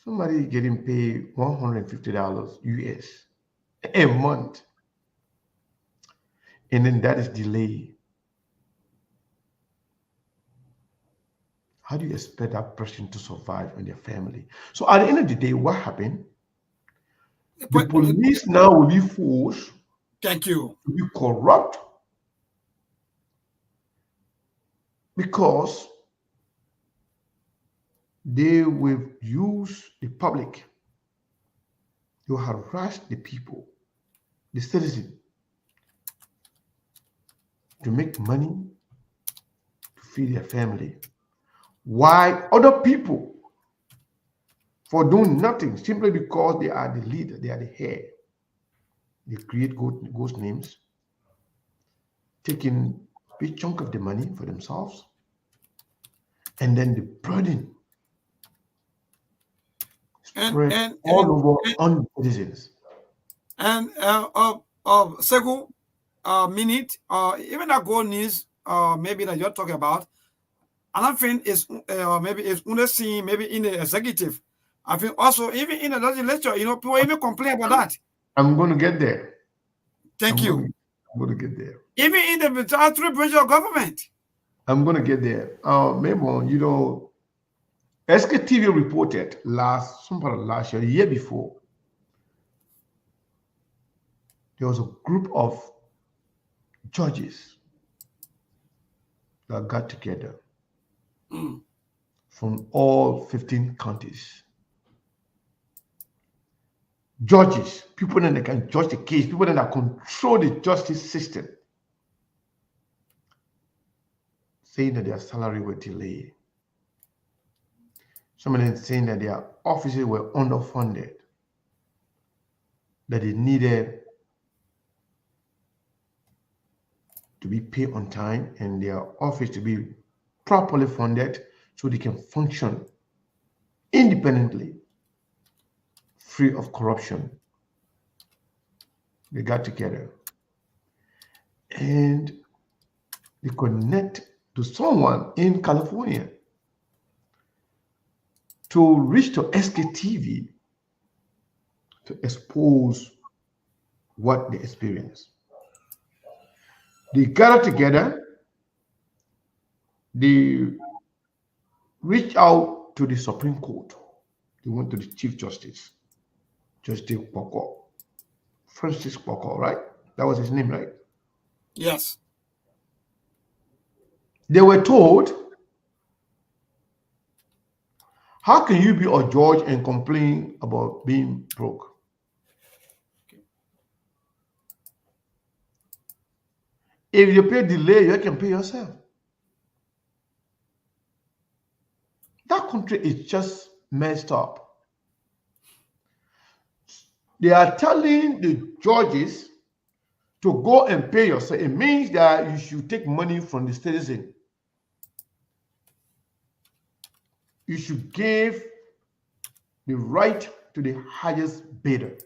somebody getting paid $150 US a month, and then that is delayed. How do you expect that person to survive and their family? So at the end of the day, what happened? The police now will be forced to be corrupt because they will use the public to harass the people, the citizen, to make money to feed their family. Why other people, for doing nothing, simply because they are the leader, they are the head, they create ghost names, taking a big chunk of the money for themselves, and then the burden spread all over on citizens. And second minute, even that gold news, maybe that you're talking about, another thing is maybe it's only seen maybe in the executive. I think also even in the legislature, people even complain about that. I'm going to get there. Thank you. I'm going to get there. Even in the three branches of government. I'm going to get there. Maybe SKTV reported last year, the year before, there was a group of judges that got together from all 15 counties. Judges, people that can judge the case, people that control the justice system, saying that their salary were delayed. Some of them saying that their offices were underfunded, that they needed to be paid on time and their office to be properly funded so they can function independently, free of corruption. They got together and they connect to someone in California to reach to SKTV to expose what they experience. They gather together, they reach out to the Supreme Court. They went to the Chief Justice, Justice Boko, Francis Boko, right? That was his name, right? Yes. They were told, how can you be a judge and complain about being broke? If you pay delay, you can pay yourself. That country is just messed up. They are telling the judges to go and pay yourself. It means that you should take money from the citizen. You should give the right to the highest bidder.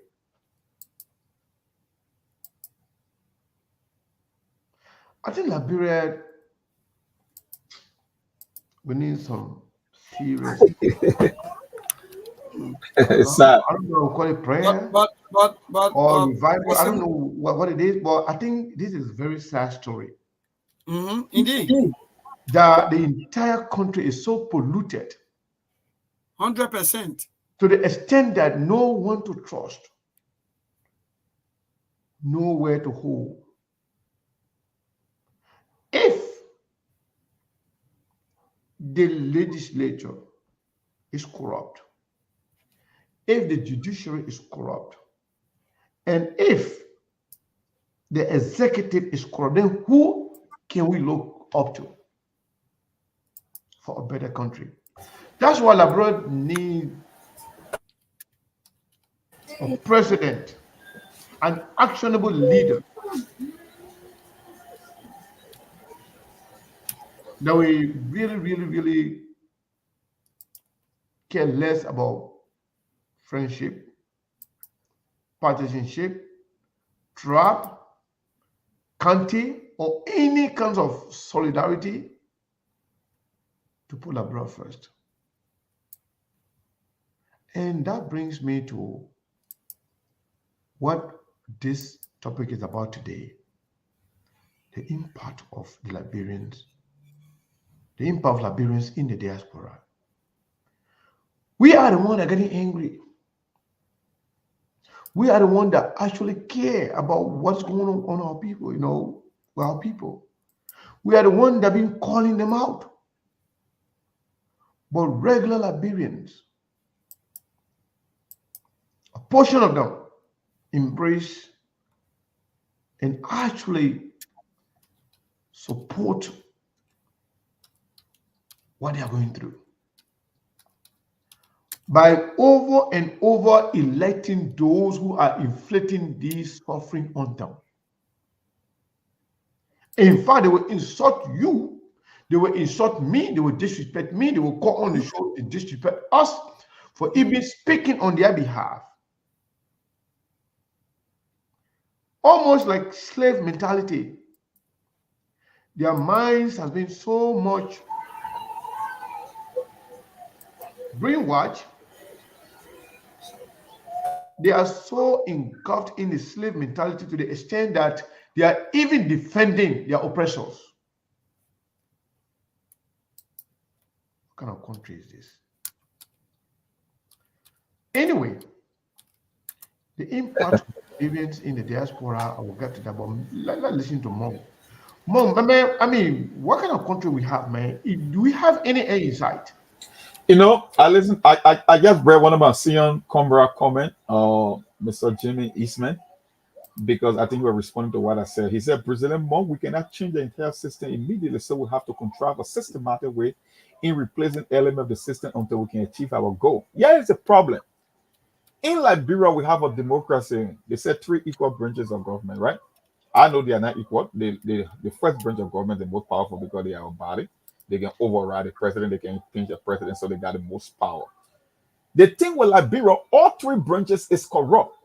I think Liberia, we need some serious. It's sad. I don't know, call it prayer, but or revival. I don't know what it is, but I think this is a very sad story. Indeed. That the entire country is so polluted. 100%. To the extent that no one to trust, nowhere to hold. If the legislature is corrupt, if the judiciary is corrupt, and if the executive is corrupt, then who can we look up to for a better country? That's why Liberia need a president, an actionable leader that we really care less about friendship, partisanship, tribe, county, or any kinds of solidarity, to put Liberia first. And that brings me to what this topic is about today: the impact of the Liberians, the impact of Liberians in the diaspora. We are the ones that are getting angry. We are the ones that actually care about what's going on our people, with our people. We are the ones that have been calling them out. But regular Liberians, a portion of them, embrace and actually support what they are going through by over and over electing those who are inflicting this suffering on them. In fact, they will insult you, they will insult me, they will disrespect me, they will call on the show and disrespect us for even speaking on their behalf. Almost like slave mentality. Their minds has been so much brainwashed. They are so engulfed in the slave mentality to the extent that they are even defending their oppressors. What kind of country is this? Anyway, the impact of Liberians in the diaspora, I will get to that, but let's listen to Mom. Mom, I mean, what kind of country we have, man? Do we have any insight? I just read one of my Sion Combra comment, Mr. Jimmy Eastman, because I think we're responding to what I said. He said, Brazilian Mom, we cannot change the entire system immediately, so we have to contrive a systematic way in replacing elements of the system until we can achieve our goal. Yeah, it's a problem. In Liberia, we have a democracy. They said 3 equal branches of government, right? I know they are not equal. The first branch of government is the most powerful because they are a body. They can override the president. They can change the president, so they got the most power. The thing with Liberia, all 3 branches is corrupt.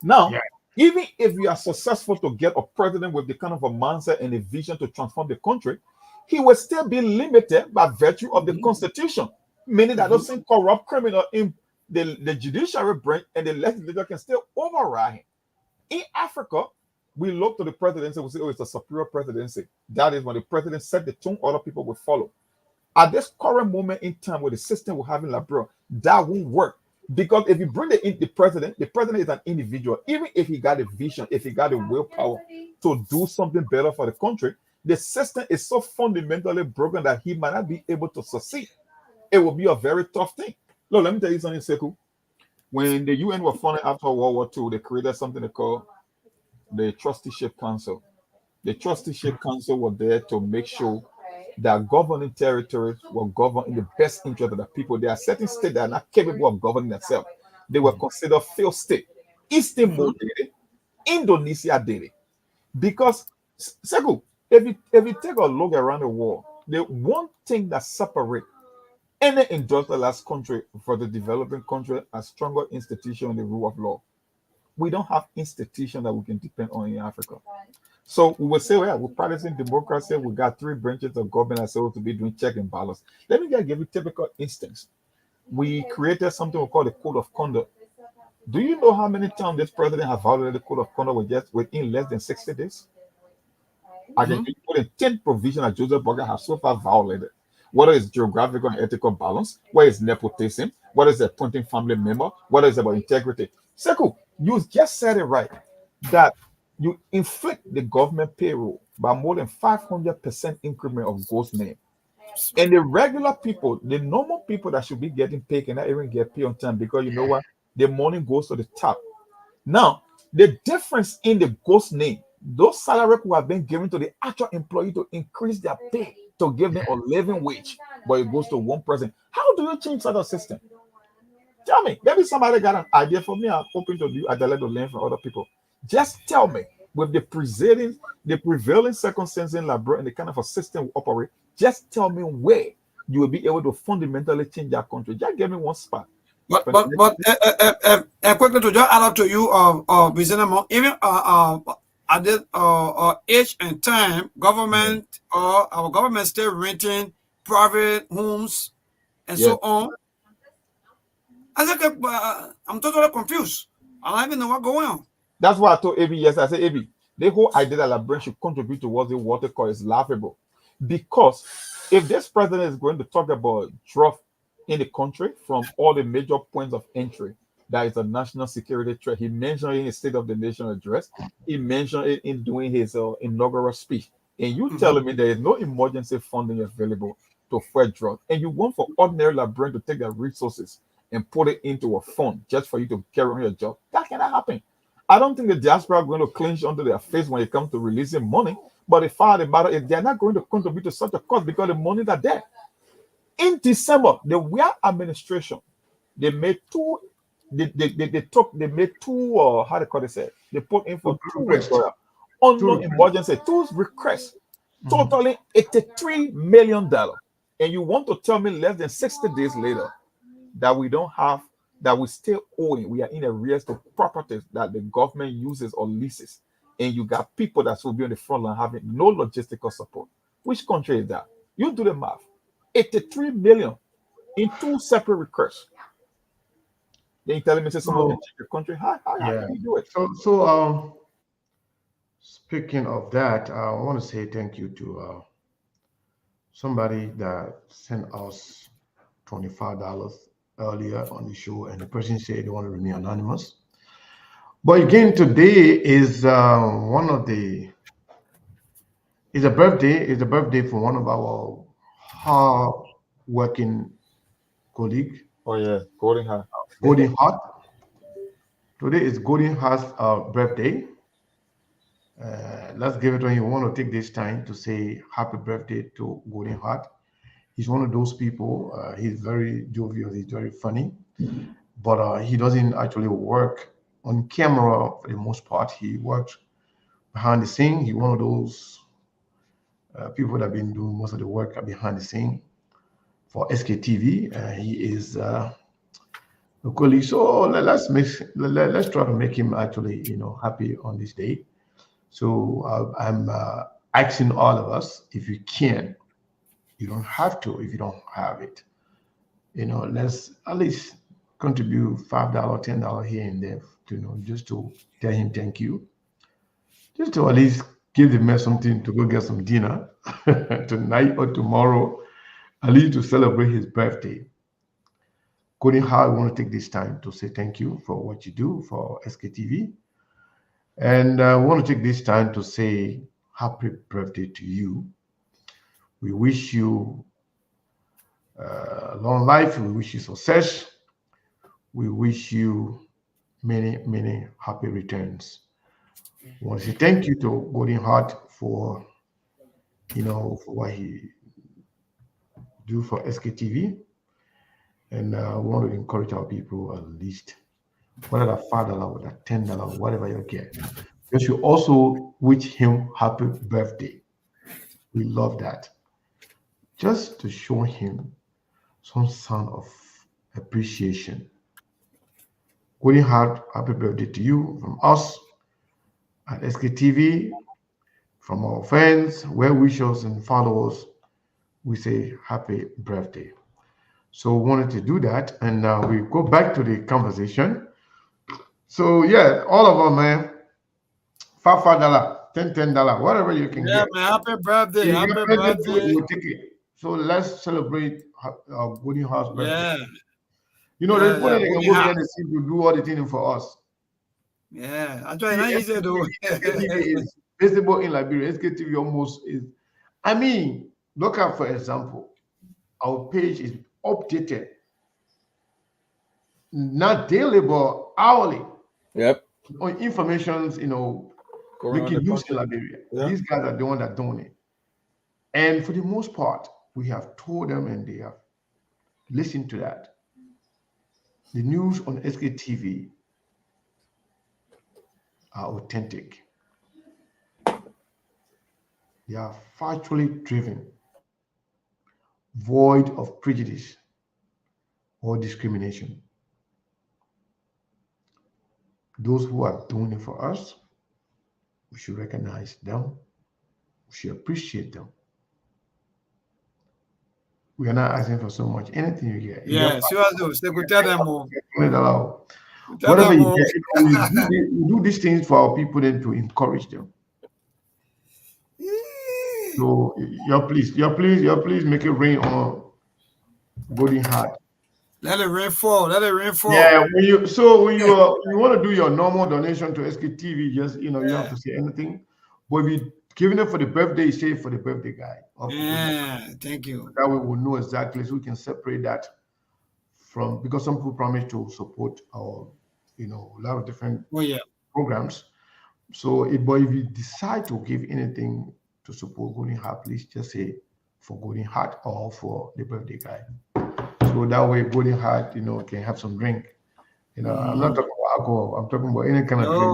Now, even if you are successful to get a president with the kind of a mindset and a vision to transform the country, he will still be limited by virtue of the constitution, meaning that those same corrupt criminal in the judiciary branch and the legislature can still override him. In Africa, we look to the presidency, we say, oh, it's a superior presidency. That is when the president set the tone, other people will follow. At this current moment in time with the system we have in Liberia, that won't work. Because if you bring the president is an individual. Even if he got a vision, if he got a willpower to do something better for the country, the system is so fundamentally broken that he might not be able to succeed. It will be a very tough thing. Look, let me tell you something, Sekou. When the UN was founded after World War II, they created something they call the Trusteeship Council. The Trusteeship Council was there to make sure that governing territories were governed in the best interest of the people. There are certain states that are not capable of governing themselves. They were considered failed state. East Timor did it. Indonesia did it. Because, Sekou, if you take a look around the world, the one thing that separates any industrialized country for the developing country a stronger institution in the rule of law. We don't have institutions that we can depend on in Africa. So we will say, well, we're practicing democracy. We got 3 branches of government that's supposed to be doing check and balance. Let me just give you a typical instance. We created something we call the Code of Conduct. Do you know how many times this president has violated the Code of Conduct within less than 60 days? I can put in 10 provisions that Joseph Burger has so far violated. Whether it's geographical and ethical balance, whether it's nepotism, whether it's appointing family member, whether it's about integrity. Sekou, you just said it right, that you inflict the government payroll by more than 500% increment of ghost name. And the regular people, the normal people that should be getting paid cannot even get paid on time because you know what? The money goes to the top. Now, the difference in the ghost name, those salaries who have been given to the actual employee to increase their pay to give them a living wage, but it goes to one person. How do you change such a system? Tell me. Maybe somebody got an idea for me. I'm hoping to do. I'd like to learn from other people. Just tell me, with the prevailing circumstances in Liberia and the kind of a system we operate, just tell me where you will be able to fundamentally change that country. Just give me one spot. But quickly to just add up to you, even at this age and time, government or our government still renting private homes and so on. I think I'm totally confused. I don't even know what's going on. That's why I told AB yes. I said AB, the whole idea that Liberian should contribute towards the water core is laughable, because if this president is going to talk about drought in the country from all the major points of entry, that is a national security threat. He mentioned it in his State of the Nation address. He mentioned it in doing his inaugural speech. And you telling me there is no emergency funding available to fight drought, and you want for ordinary Liberian to take their resources and put it into a fund just for you to carry on your job? That cannot happen. I don't think the diaspora are going to clinch onto their face when it comes to releasing money. But the fact of the matter is they're not going to contribute to such a cause because the money are there. In December, the Weah administration, they made two, they made two, how they call it, they put in for two requests, emergency, two requests, totaling $83 million. And you want to tell me less than 60 days later that we don't have, that we still owing, we are in arrears to properties that the government uses or leases, and you got people that will be on the front line having no logistical support. Which country is that? You do the math. 83 million in two separate requests. Then telling me someone can check the country. How can you do it? So speaking of that, I want to say thank you to somebody that sent us $25 earlier on the show, and the person said they want to remain anonymous. But again, today is it's a birthday for one of our hard-working colleague. Oh yeah, Golden Heart. Golden Heart. Today is Golden Heart's birthday. Let's give it to him. We want to take this time to say happy birthday to Golden Heart. He's one of those people. He's very jovial. He's very funny, but he doesn't actually work on camera for the most part. He works behind the scene. He's one of those people that have been doing most of the work behind the scene for SKTV. He is a colleague. So let's try to make him actually, happy on this day. So I'm asking all of us, if you can, you don't have to if you don't have it. Let's at least contribute $5, $10 here and there, just to tell him thank you. Just to at least give the man something to go get some dinner tonight or tomorrow, at least to celebrate his birthday. Golden Heart, I want to take this time to say thank you for what you do for SKTV. And I want to take this time to say happy birthday to you. We wish you long life. We wish you success. We wish you many, many happy returns. I want to say thank you to Golden Heart for, for what he do for SKTV. And I want to encourage our people at least, whether that $5 or that $10, whatever you get. You should also wish him happy birthday. We love that. Just to show him some sign of appreciation. Golden Heart, happy birthday to you from us at SKTV, from our friends, well-wishers and followers. We say happy birthday. So we wanted to do that, and now we go back to the conversation. So yeah, all of them, man, $5, $10, whatever you can get. Yeah, man, happy birthday, happy birthday. We'll take it. So let's celebrate Golden Heart's birthday. Yeah. There's people that can go behind the scene to do all the things for us. Yeah, I'm trying not easy though. SKTV is visible in Liberia. SKTV almost is. I mean, look at, for example, our page is updated, not daily, but hourly. Yep. On informations, we can use in Liberia. Yep. These guys are the ones that doing it. And for the most part, we have told them and they have listened to that. The news on SKTV are authentic. They are factually driven, void of prejudice or discrimination. Those who are doing it for us, we should recognize them. We should appreciate them. We are not asking for so much. Anything you get. Yes, you are those. They could tell them more. Whatever you get, we do these things for our people then to encourage them. So please make it rain on Golden Heart. Let it rain fall. Let it rain fall. Yeah, when you want to do your normal donation to SKTV, just you don't have to say anything. But if you giving it for the birthday, say for the birthday guy. Yeah, thank you. That way we'll know exactly, so we can separate that from, because some people promise to support our, a lot of different programs. So, but if you decide to give anything to support Golden Heart, please just say for Golden Heart or for the birthday guy. So that way Golden Heart, can have some drink. I'm not talking about alcohol. I'm talking about any kind of drink.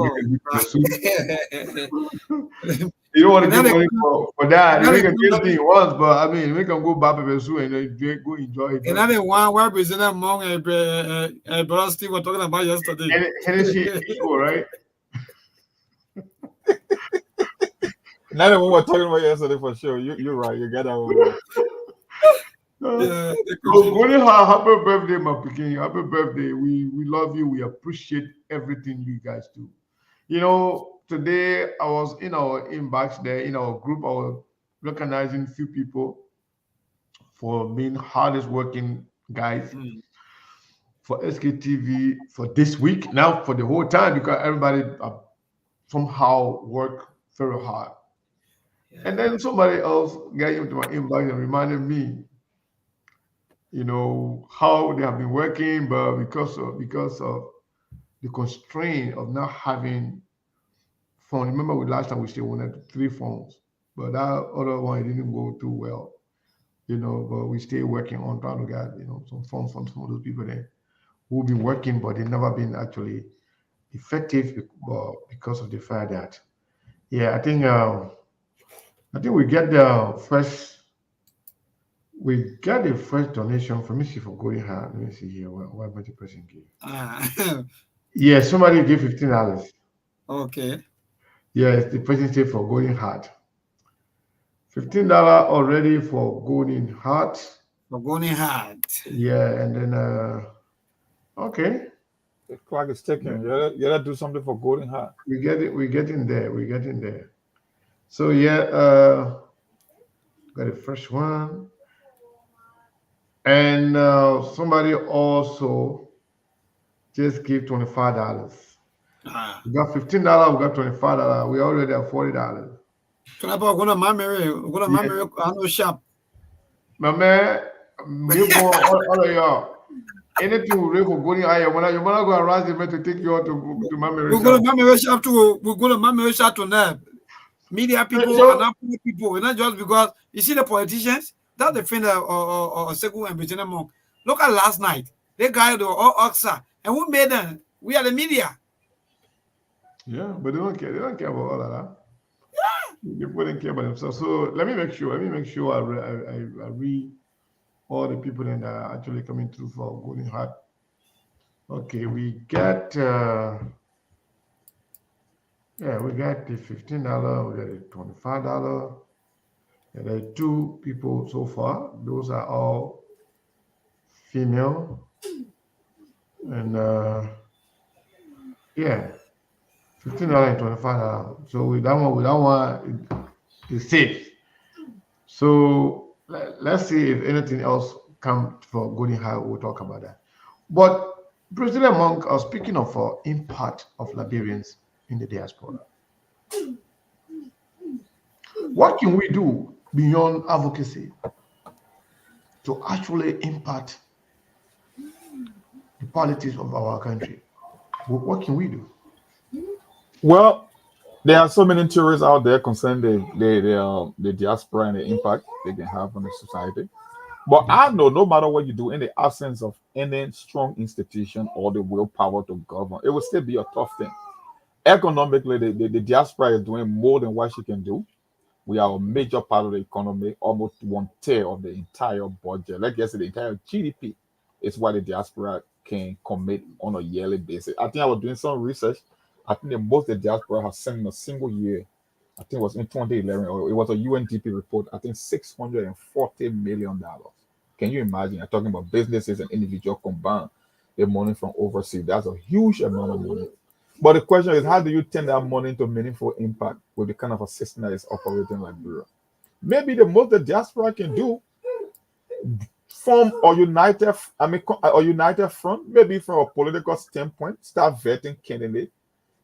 You don't want to give money for that. You make a good thing once, but I mean, we can go back to Venezuela and go enjoy it. Another one where President Mong and Brother Steve were talking about yesterday. Hennessy, right? Another one we were talking about yesterday for sure. You're right. You got that one. Golden Heart, happy birthday, my Peking. Happy birthday. We love you. We appreciate everything you guys do. Today I was in our inbox there, in our group. I was recognizing a few people for being hardest working guys for SKTV for this week, now for the whole time, because everybody somehow work very hard. And then somebody else got into my inbox and reminded me, how they have been working, but because of the constraint of not having phone. Remember, last time we still wanted 3 phones, but that other one didn't go too well, but we stay working on trying to get, some phones from some of those people there who've been working, but they've never been actually effective because of the fact that, I think we get the first donation from, let me see, for Golden Heart. Let me see here what the person gave. Yeah, somebody gave $15. Okay. Yes, the person said for Golden Heart. $15 already for Golden Heart. For Golden Heart. Yeah, and then okay. The clock is ticking. You gotta do something for Golden Heart. We're getting there. So got the first one. And somebody also just gave $25. We got $15, we got $25, we already have $40. Shop. My man, all of y'all. Anything we read for Golden Eye, when you're gonna go and ask the man to take you out to Mammy. We're going to Mammy shop too. We're going to Mammy shop to now. Media people and not people, not just because you see the politicians. That's the thing that Sekou and President Mong. Look at last night. They got all Oxa. And who made them? We are the media. Yeah, but they don't care. They don't care about all of that. Yeah. People don't care about themselves. So let me make sure I read all the people that are actually coming through for Golden Heart. Okay, we got we got the $15, we got the $25. And there are 2 people so far. Those are all female. And $15 and $25. So with that one is safe. So let's see if anything else comes for Golden Heart. We'll talk about that. But President Monk, speaking of impart of Liberians in the diaspora, what can we do beyond advocacy to actually impart the politics of our country? What can we do? Well, There are so many theories out there concerning the diaspora and the impact they can have on the society. But I know no matter what you do, in the absence of any strong institution or the willpower to govern, it will still be a tough thing. Economically, the diaspora is doing more than what she can do. We are a major part of the economy, almost 1/3 of the entire budget. Like I said, the entire GDP is what the diaspora can commit on a yearly basis. I think I was doing some research. I think that most of the diaspora have sent in a single year. I think it was in 2011, or it was a UNDP report. I think $640 million. Can you imagine? I'm talking about businesses and individuals combined the money from overseas. That's a huge amount of money. But the question is, how do you turn that money into meaningful impact with the kind of a system that is operating like Liberia? Maybe the most the diaspora can do, form a united front, maybe from a political standpoint, start vetting candidates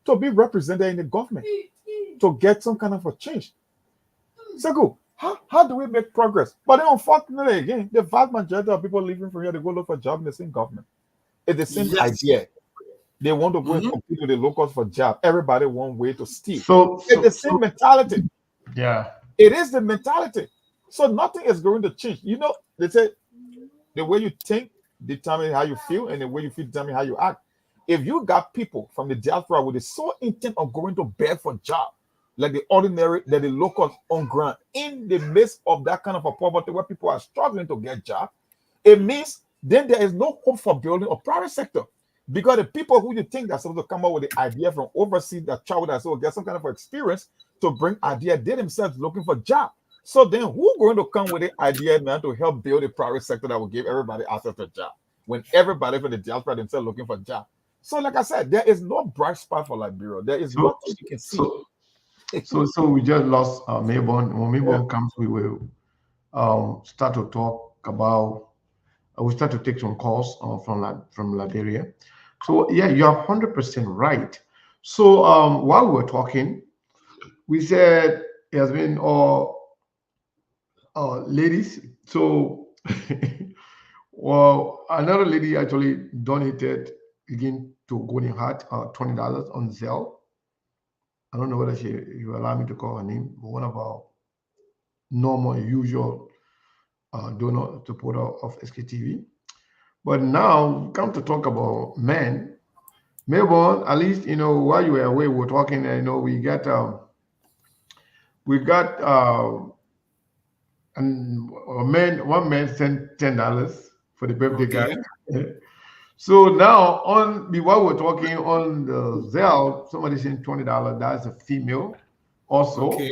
to be represented in the government, to get some kind of a change. So good. How do we make progress? But then unfortunately, again, the vast majority of people leaving from here, they go look for a job in the same government. It's the same idea. They want to go and compete with the locals for job. Everybody one way to steal. It's the same mentality. Yeah. It is the mentality. So nothing is going to change. You know, they say the way you think determines how you feel, and the way you feel determines how you act. If you got people from the diaspora with the sole intent of going to beg for job, like the ordinary, that the locals on ground, in the midst of that kind of a poverty where people are struggling to get job, it means then there is no hope for building a private sector. Because the people who you think that's supposed to come up with the idea from overseas, that travel, that so get some kind of experience to bring idea, they themselves looking for job. So then who's going to come with the idea, man, to help build a private sector that will give everybody access to job when everybody from the diaspora themselves looking for job? So like I said, there is no bright spot for Liberia. There is nothing you can see. So we just lost Melbourne. When Melbourne comes, we will start to talk about. We start to take some calls from Liberia. So yeah, you're 100% right. So while we were talking, we said it has been all ladies. So well, another lady actually donated again to Golden Heart $20 on Zelle. I don't know whether you allow me to call her name, but one of our normal, usual donor supporter of SKTV. But now we come to talk about men. Melbourne, at least, you know, while you were away, we were talking, you know, we got one man sent $10 for the birthday guy. So now while we're talking on the Zelle, somebody sent $20. That's a female also. Okay.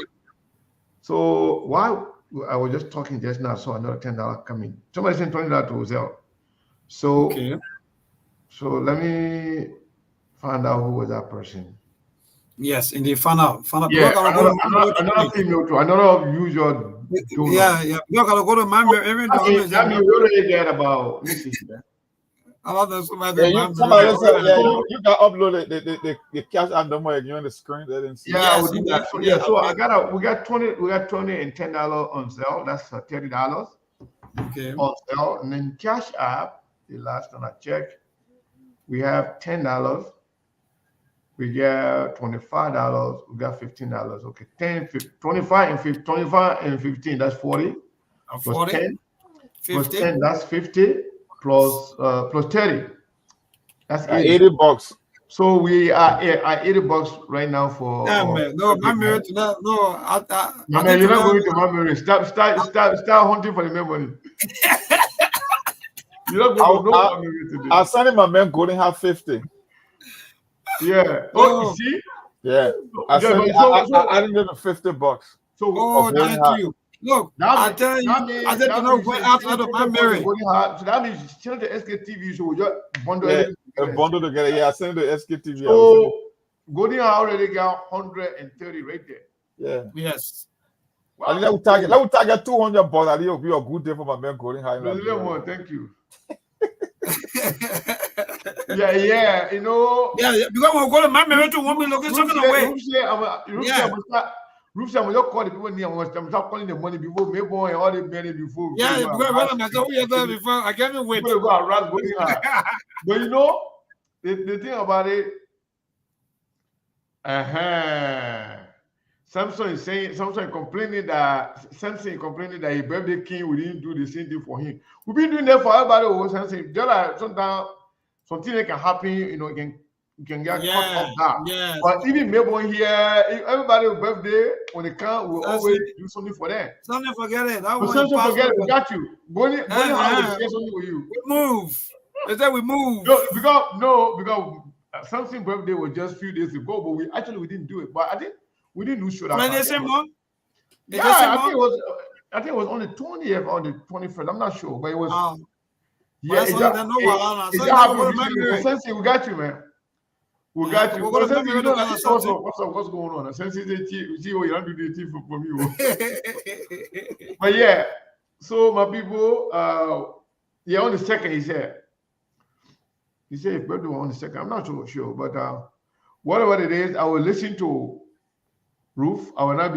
So while I was just talking just now, saw another $10 coming. Somebody sent $20 to Zelle. So so let me find out who was that person. Yes, indeed, find out. Yeah, another female too, another usual donor. Yeah. You're gonna go to my that means we already get about. Let me see. Somebody you can upload the cash and number again on the screen. They didn't see. Yeah, we'll do that. So yeah, so we got 20 and $10 on Zelle. That's $30. Okay. On Zelle, and then Cash App. The last time I checked, we have $10. We got $25. We got $15. Okay, 10, 25 and 15. That's 40. 40. 10, 50. Plus 10. That's 50. Plus 30. That's $80. So we are at $80 right now for. Yeah, man. No, my marriage. No. Man, you're not going to my marriage. Start hunting for the money. You're not going to my marriage today. I'll send my man Golden Heart 50. Yeah. Oh, you see? Yeah. I didn't get the $50. So thank you. Look, I tell you, I said to know going outside of my marriage. So that means change the SKTV show. Just bundle it. Bundle together. Yeah, I send the SKTV. So Golden already got 130 right there. Yeah. Yes. Wow. Let me target $200. I think it'll be a good day for my man Golden High. Thank you. Yeah, you know. Yeah, because we're going to my marriage to one location something away. Rufus, I'm just calling people near. I'm start calling the money before me boy all the money before. Yeah, because we have done before. I can't wait. Go around Golden High. But you know, the thing about it, Samson is saying, Samson complaining that his birthday king, we didn't do the same thing for him. We've been doing that for everybody. Samson, just like sometimes something that can happen, you can get caught off guard. Yes. But even Melbourne here, everybody's birthday, when they come, we'll always do something for them. Something forget it. That one Samson forget it. We got you. Bonnie how will share something with you. We move. They said we move. Because Samson's birthday was just a few days ago, but we didn't do it. But I think we didn't do show that. When they say month? Yeah, I think it was on the 20th or the 21st. I'm not sure, but it was. Yeah, we got you, man. We got you. What's going on? Since you don't do the thing for me. But yeah, so my people, on the second, he said if birthday on the second, I'm not so sure, but whatever it is, I will listen to Ruth. I will not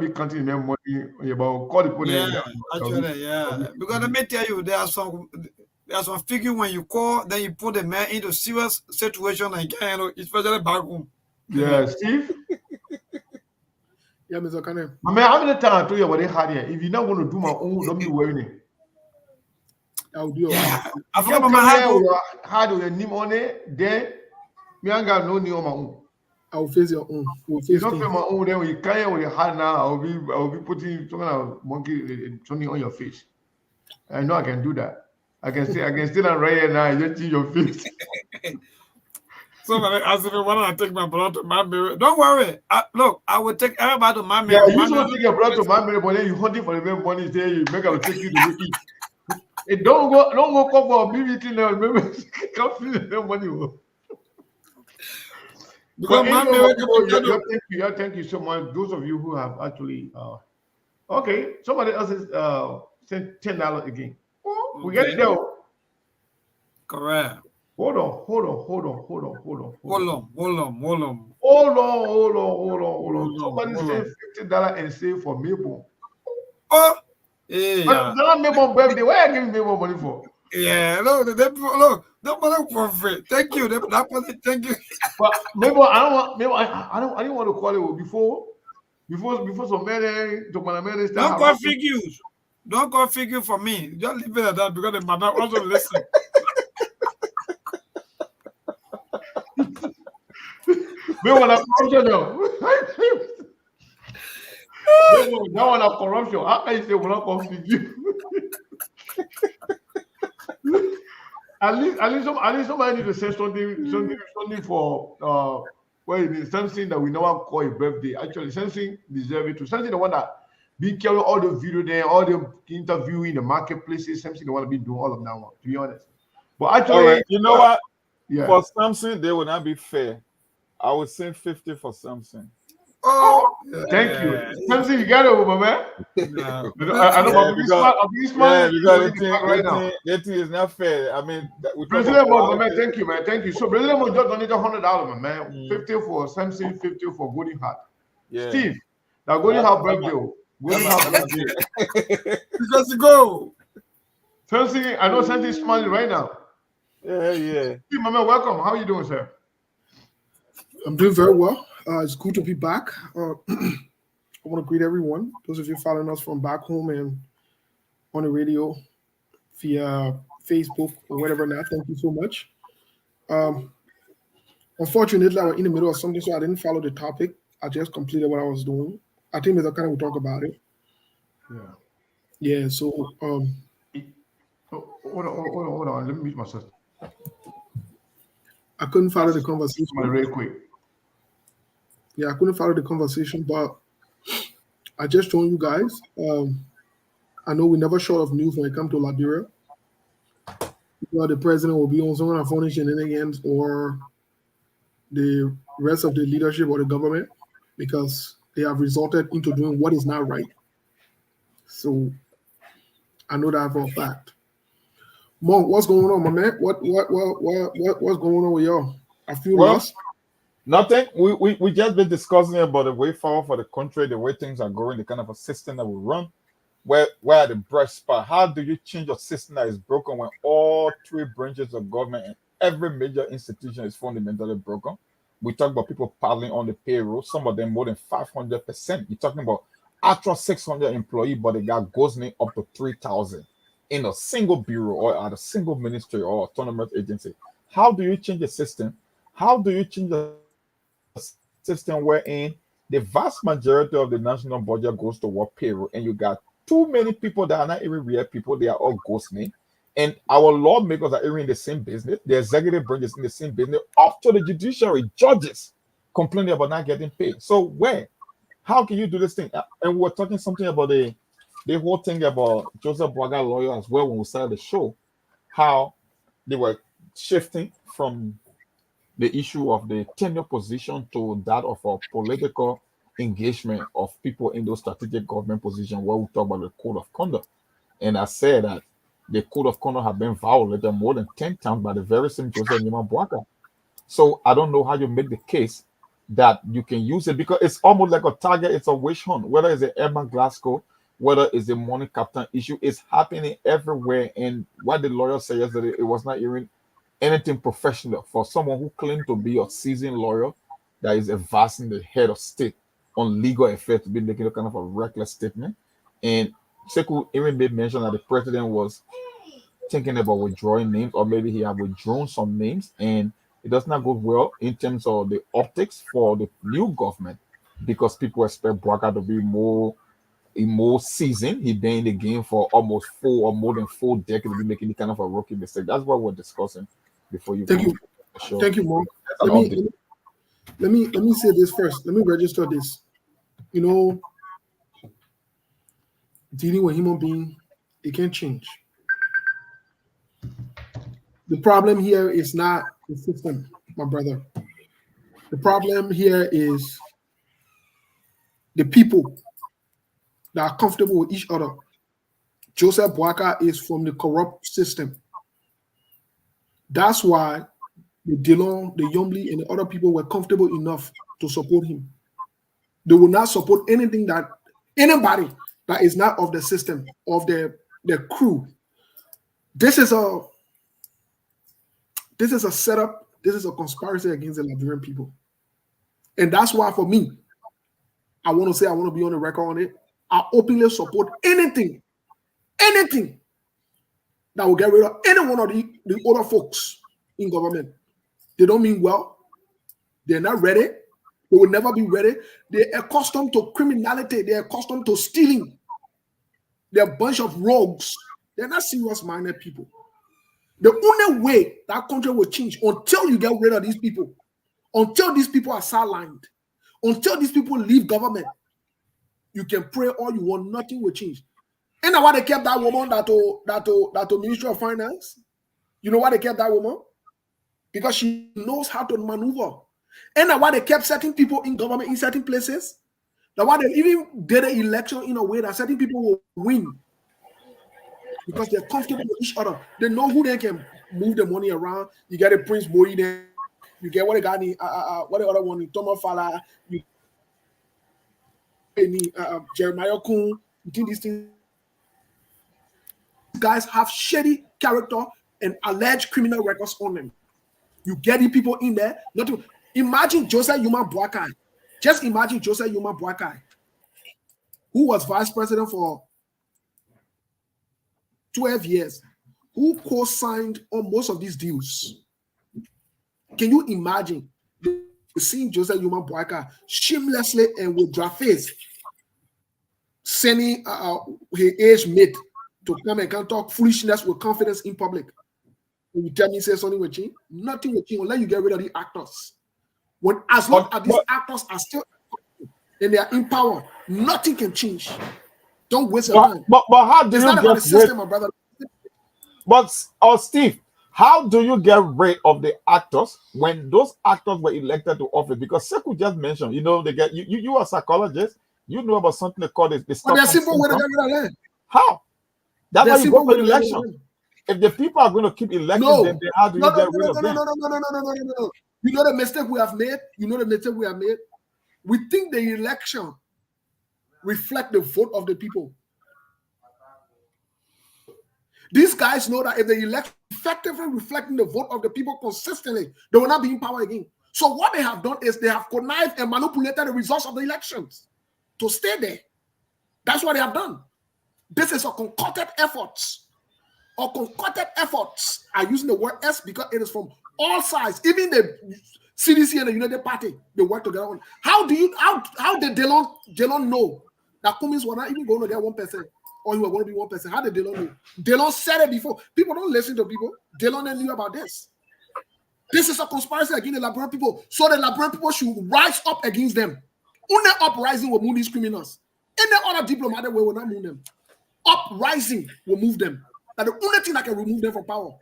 be counting them money about call the because let me tell you, there are some figure when you call, then you put the man into serious situation and especially back home. Yeah, Steve. Yeah, Mr. Kane. My man, how many times I told you about it hard here? If you're not going to do my own, don't be worrying. I'll do it. I forgot my hard with your name on it, then me ain't got no name on my own. I'll face your own. We'll face not my own. Then when you carry with your hand now, I'll be putting some kind of monkey something on your face. I know I can do that. I can still right here now. You just see your face. Somebody asked if I want to take my brother to my mirror. Don't worry. Look, I will take everybody to my mirror. Yeah, you want to take your brother to my mirror, but then you hunting for the main money. Say you make I take you to eat. It don't go come for a BBT now. Remember, can't feel the money. Because thank you so much. Those of you who have actually okay, somebody else is sent $10 again. We get it though. Correct. Hold on. Somebody sent $50 and save for Maple. Oh, yeah. But not Maple birthday. Why are you giving Maple money for? Yeah, look, that money for free. Thank you. That money, thank you. But Maple, I didn't want to call it before some men don't call figures. Don't call figure for me. Just leave it at that because the mother also listen. We want a corruption now. That one a corruption. How can you say we're not call figure? At least somebody need to say something for something that we never call a birthday. Actually, something deserve it to. Something the one that be carrying all the video there, all the interview in the marketplaces, something they want to be doing all of that one, to be honest. But actually, right. You know what? Yeah. For something, they will not be fair. I would say 50 for something. Oh, thank you. Something you got over, man. Yeah. I know I'm smart. Right now. That thing is not fair. I mean, President man, thank you, man. Thank you. So President Mo just donated $100, man. 50 for Samson, 50 for Golden Heart. Yeah. Steve, that Golden Heart birthday. Because you go. Samson, I know Samson is smiling right now. Yeah. Steve, my man, welcome. How are you doing, sir? I'm doing very well. It's good to be back. I want to greet everyone. Those of you following us from back home and on the radio via Facebook or whatever now, thank you so much. Unfortunately, I was in the middle of something, so I didn't follow the topic. I just completed what I was doing. I think Mr. Kane will talk about it. Yeah, so hold on. Let me mute myself. I couldn't follow the conversation. Real quick. Yeah, I couldn't follow the conversation, but I just told you guys. I know we never short of news when it comes to Liberia. The president will be on some kind of funny shenanigans or the rest of the leadership or the government because they have resorted into doing what is not right. So I know that for a fact. Monk, what's going on, my man? What's going on with y'all? I feel lost. Nothing. We just been discussing about the way forward for the country, the way things are going, the kind of a system that we run. Where are the bright spot? How do you change a system that is broken when all three branches of government and every major institution is fundamentally broken? We talk about people piling on the payroll, some of them more than 500%. You're talking about actual 600 employee, but they got ghosting up to 3,000 in a single bureau or at a single ministry or autonomous agency. How do you change the system? How do you change the system wherein the vast majority of the national budget goes to what payroll, and you got too many people that are not even real people, they are all ghosting. And our lawmakers are even in the same business, the executive branch is in the same business, up to the judiciary, judges complaining about not getting paid. So how can you do this thing? And we're talking something about the whole thing about Joseph Boaga lawyer as well when we started the show, how they were shifting from the issue of the tenure position to that of a political engagement of people in those strategic government positions where we talk about the code of conduct. And I said that the code of conduct have been violated more than 10 times by the very same Joseph Nima Boaga. So I don't know how you make the case that you can use it, because it's almost like a target, it's a witch hunt, whether it's the Edmund Glasgow, whether it's the money captain issue, it's happening everywhere. And what the lawyer said yesterday, it was not even anything professional for someone who claimed to be a seasoned lawyer that is advancing the head of state on legal affairs to be making a kind of a reckless statement. And Sekou even made mention that the president was thinking about withdrawing names, or maybe he had withdrawn some names, and it does not go well in terms of the optics for the new government, because people expect Boaga to be more seasoned. He's been in the game for almost more than 4 decades to be making any kind of a rookie mistake. That's what we're discussing before you. Thank you. Thank you, Mark. Let me say this first. Let me register this. You know, dealing with human being, it can change. The problem here is not the system, my brother. The problem here is the people that are comfortable with each other. Joseph Boaga is from the corrupt system. That's why the Dillon, the Yombly, and the other people were comfortable enough to support him. They will not support anybody that is not of the system, of their crew. This is a setup. This is a conspiracy against the Liberian people. And that's why, for me, I want to be on the record on it. I openly support anything that will get rid of any one of the other folks in government. They don't mean well. They're not ready. They will never be ready. They're accustomed to criminality. They're accustomed to stealing. They're a bunch of rogues. They're not serious-minded people. The only way that country will change, until you get rid of these people, until these people are sidelined, until these people leave government, you can pray all you want, nothing will change. And why they kept that woman that Ministry of Finance? You know why they kept that woman? Because she knows how to maneuver. And why they kept certain people in government in certain places? That's why they even did an election in a way that certain people will win. Because they're comfortable with each other. They know who they can move the money around. You get a Prince Boy there. You get what they got in, what the other one, Thomas Fala, you Jeremiah Kuhn, you think these things. Guys have shady character and alleged criminal records on them. You get the people in there. Imagine Joseph Nima Boaga. Just imagine Joseph Nima Boaga, who was vice president for 12 years, who co-signed on most of these deals. Can you imagine seeing Joseph Nima Boaga shamelessly and with dry face sending his age mate to come and can talk foolishness with confidence in public? When you tell me say something will change, nothing will change unless you get rid of the actors. As long as these actors are still and they are in power, nothing can change. Don't waste your time. But how do it's you not get about the system, my brother? But Steve, how do you get rid of the actors when those actors were elected to office? Because Sekou just mentioned, they get you are a psychologist, you know about something they call the But there's simple way to get rid of them. How? That's why you go for election. If the people are going to keep electing them, then how do you get rid of them? No. You know the mistake we have made? We think the election reflect the vote of the people. These guys know that if the election effectively reflecting the vote of the people consistently, they will not be in power again. So what they have done is they have connived and manipulated the results of the elections to stay there. That's what they have done. This is a concocted efforts. Or concocted efforts. I'm using the word S because it is from all sides. Even the CDC and the United Party, they work together on. How did Delon know that Cummings were not even going to get 1%? Or he was going to be 1%? How did Delon know? Delon said it before. People don't listen to people. Delon knew about this. This is a conspiracy against the Liberian people. So the Liberian people should rise up against them. Only uprising will move these criminals. Any other diplomatic way will not move them. Uprising will move them. That's the only thing that can remove them from power.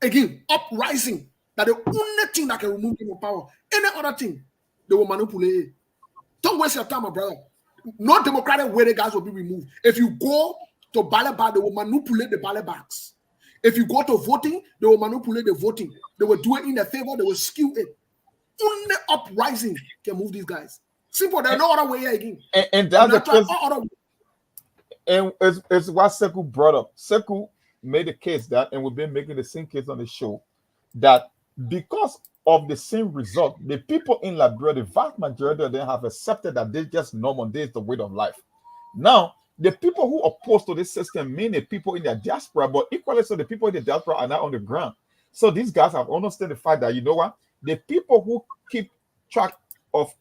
Again, uprising. That's the only thing that can remove them from power. Any other thing, they will manipulate. Don't waste your time, my brother. No democratic way the guys will be removed. If you go to ballot box, they will manipulate the ballot box. If you go to voting, they will manipulate the voting. They will do it in their favor. They will skew it. Only uprising can move these guys. Simple. There's no other way here again. And that's the case. And it's what Sekou brought up. Sekou made the case that, and we've been making the same case on the show, that because of the same result, the people in Liberia, the vast majority of them have accepted that they just normal, this is the way of life. Now, the people who oppose to this system mean the people in the diaspora, but equally so the people in the diaspora are not on the ground. So these guys have understood the fact that, you know what, the people who keep track of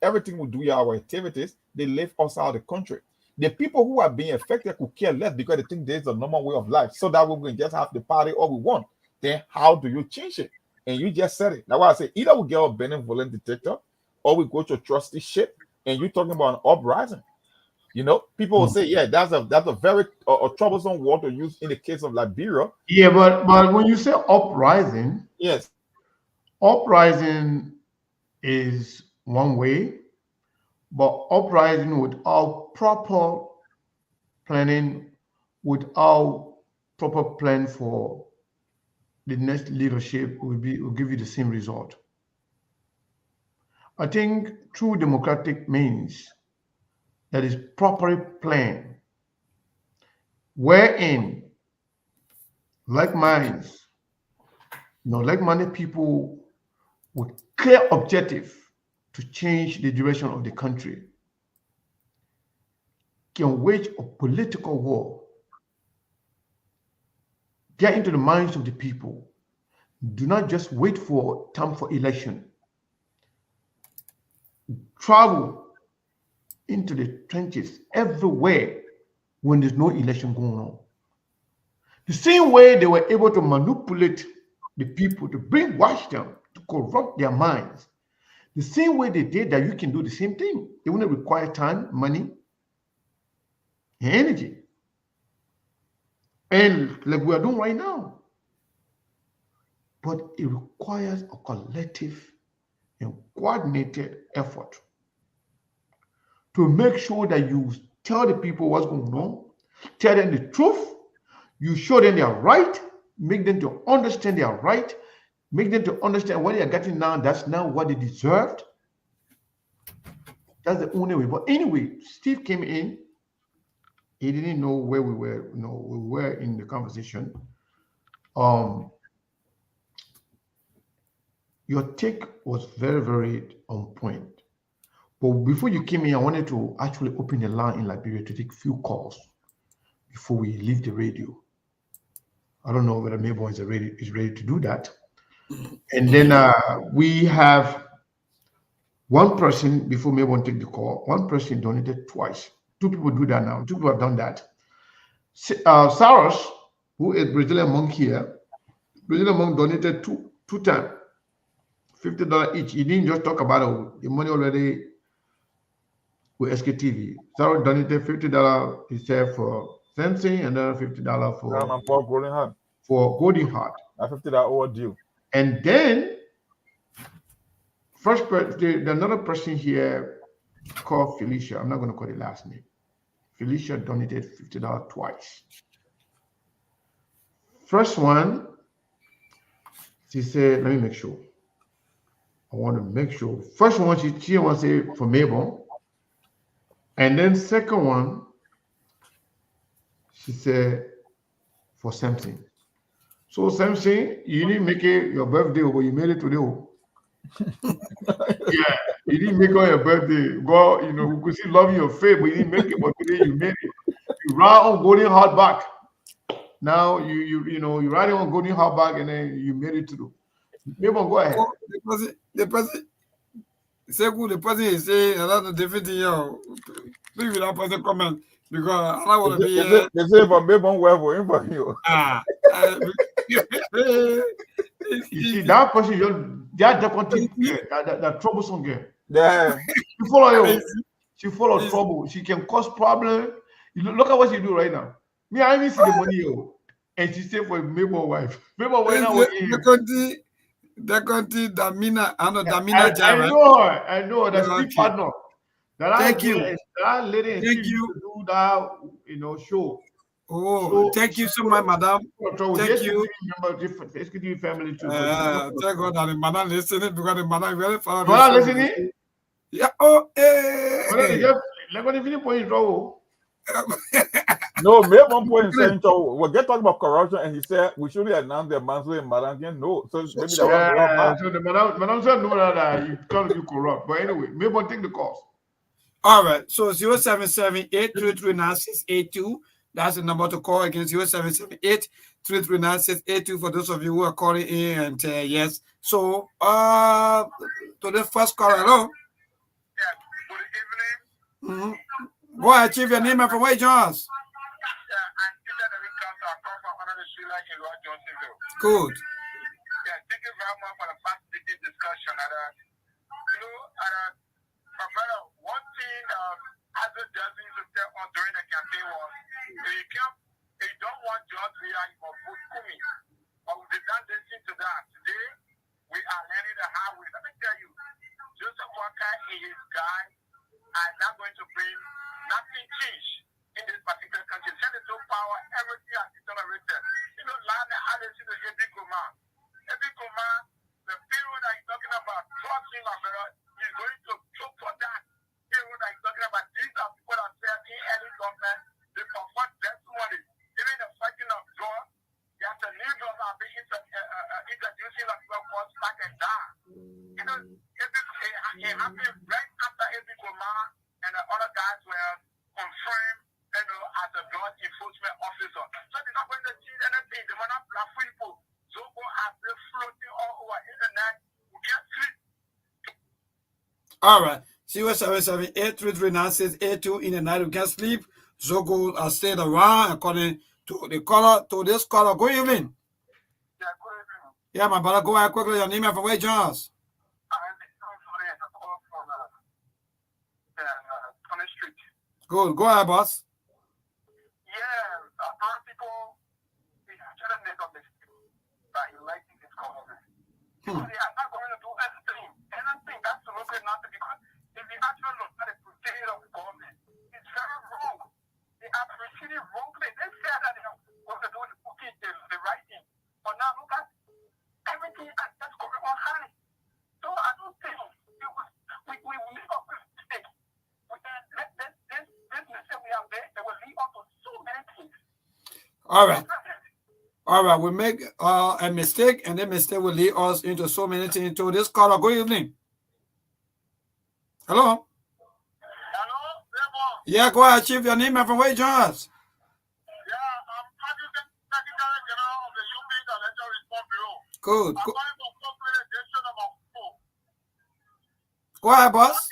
everything we do, our activities, they live outside the country. The people who are being affected could care less because they think there's a normal way of life. So that we can just have the party all we want. Then how do you change it? And you just said it. That's why I say either we get a benevolent dictator or we go to trusty shit. And you're talking about an uprising. You know, people will say, yeah, that's a very troublesome word to use in the case of Liberia. Yeah, but when you say uprising, yes, uprising is one way, but uprising without proper planning, without proper plan for the next leadership will give you the same result. I think through democratic means that is properly planned, wherein like minds, like-minded people with clear objective to change the direction of the country can wage a political war, get into the minds of the people. Do not just wait for time for election. Travel into the trenches everywhere when there's no election going on. The same way they were able to manipulate the people, to brainwash them, to corrupt their minds. The same way they did that, you can do the same thing. It wouldn't require time, money, and energy. And like we are doing right now. But it requires a collective and coordinated effort to make sure that you tell the people what's going on, tell them the truth, you show them they are right, make them to understand they are right, make them to understand what they are getting now, that's not what they deserved. That's the only way. But anyway, Steve came in. He didn't know where we were. We were in the conversation. Your take was very, very on point. But before you came in, I wanted to actually open the line in Liberia to take a few calls before we leave the radio. I don't know whether Mabel is ready to do that. And then we have one person, before Mabel take the call, one person donated twice. Two people do that now. Two people have done that. Saros, who is Brazilian monk here, Brazilian monk donated two times, $50 each. He didn't just talk about the money already with SKTV. Saros donated $50 he said for Samson, and then $50 for Golden Heart. $50 overdue. And then another person here called Felicia. I'm not going to call the last name. Felicia donated $50 twice. First one, she said, let me make sure. I want to make sure. First one, she wants to say for Mabel. And then second one, she said for Samson. So Samson, you didn't make it your birthday, but you made it today. Yeah, you didn't make on your birthday. God, you know, we could see love in your face, but you didn't make it. But today you made it. You ride on golden hardback. Now you know you riding on golden hardback, and then you made it through. Maybe go ahead. Oh, the person the person is saying a lot of different things. Please without person comment because I want to be here. They say for maybe one way for you. You see that person, that troublesome girl. Yeah. She follow you. She follow trouble. She can cause problem. You look at what she do right now. Me, I even see the money, and she stay for a Mabel wife. Mabel wife now working. The country, Damina, I know Damina. I know. That's the partner. Thank you. That lady, thank you. Do that, you know, show. Oh, thank you so much, madam. Thank you. SKTV family too. Thank God that the madam listening because the madam really follow this. Madam listening? Yeah. Oh, hey. Let me finish point trouble. No, maybe one point in saying so we'll get talking about corruption, and he said we should announce the monthly and madam can no. So maybe that so the madam said no that you can't be corrupt. But anyway, maybe I'll take the cost. All right. So 077-833-9682. That's the number to call again. 077-833-9682 for those of you who are calling in and yes. So to the first call, hello. Yeah, good evening. Go ahead, Chief, your name and from where you join us. Good. Yeah, thank you very much for the fascinating discussion. One thing as a judge used to tell us during the campaign was, if you don't want judge here, you must vote Kumi. But we did not listen to that. Today, we are learning the hard way. Let me tell you, Joseph Walker and his guy are not going to bring nothing change in this particular country. Senator power, everything has deteriorated. You know, Lana Alice is a big command. Every command, the payroll that he's talking about, trust him, my brother, he's going to choke for that payroll that he's talking about. These are people that serve in any government. They perform testimony. Even the fighting of drugs, there's a new drug that being introducing of people called Stack and Down. You know, it happened right after every command and the other guys were confirmed, you know, as a drug enforcement officer. So they're not going to change anything. They want to black people. Zogo has been floating all over the internet. We can't sleep. All right. 077-833-9682 in the night. We can't sleep. Zogo has stayed around according to the caller, to this caller. Good evening. Yeah, good evening. Yeah, my brother, go ahead quickly. Your name and from where you join us. Good. Go ahead, boss. Yeah, our people, they shouldn't make a mistake by electing this government. They are not going to do anything. Absolutely nothing. Because if you actually look at the procedure of the government, it's very wrong. They are proceeding wrongly. They said that they are going to do the right thing. But now look at everything that's going on high. So I don't think we make a mistake. All right. All right. We make a mistake, and that mistake will lead us into so many things. Into this caller. Good evening. Hello. Hello. Yeah, go ahead, Chief. Your name and from where you join us. Yeah, I'm Secretary General of the UP Election Response Bureau. Good. I'm calling for post-election number 4. Go ahead, boss.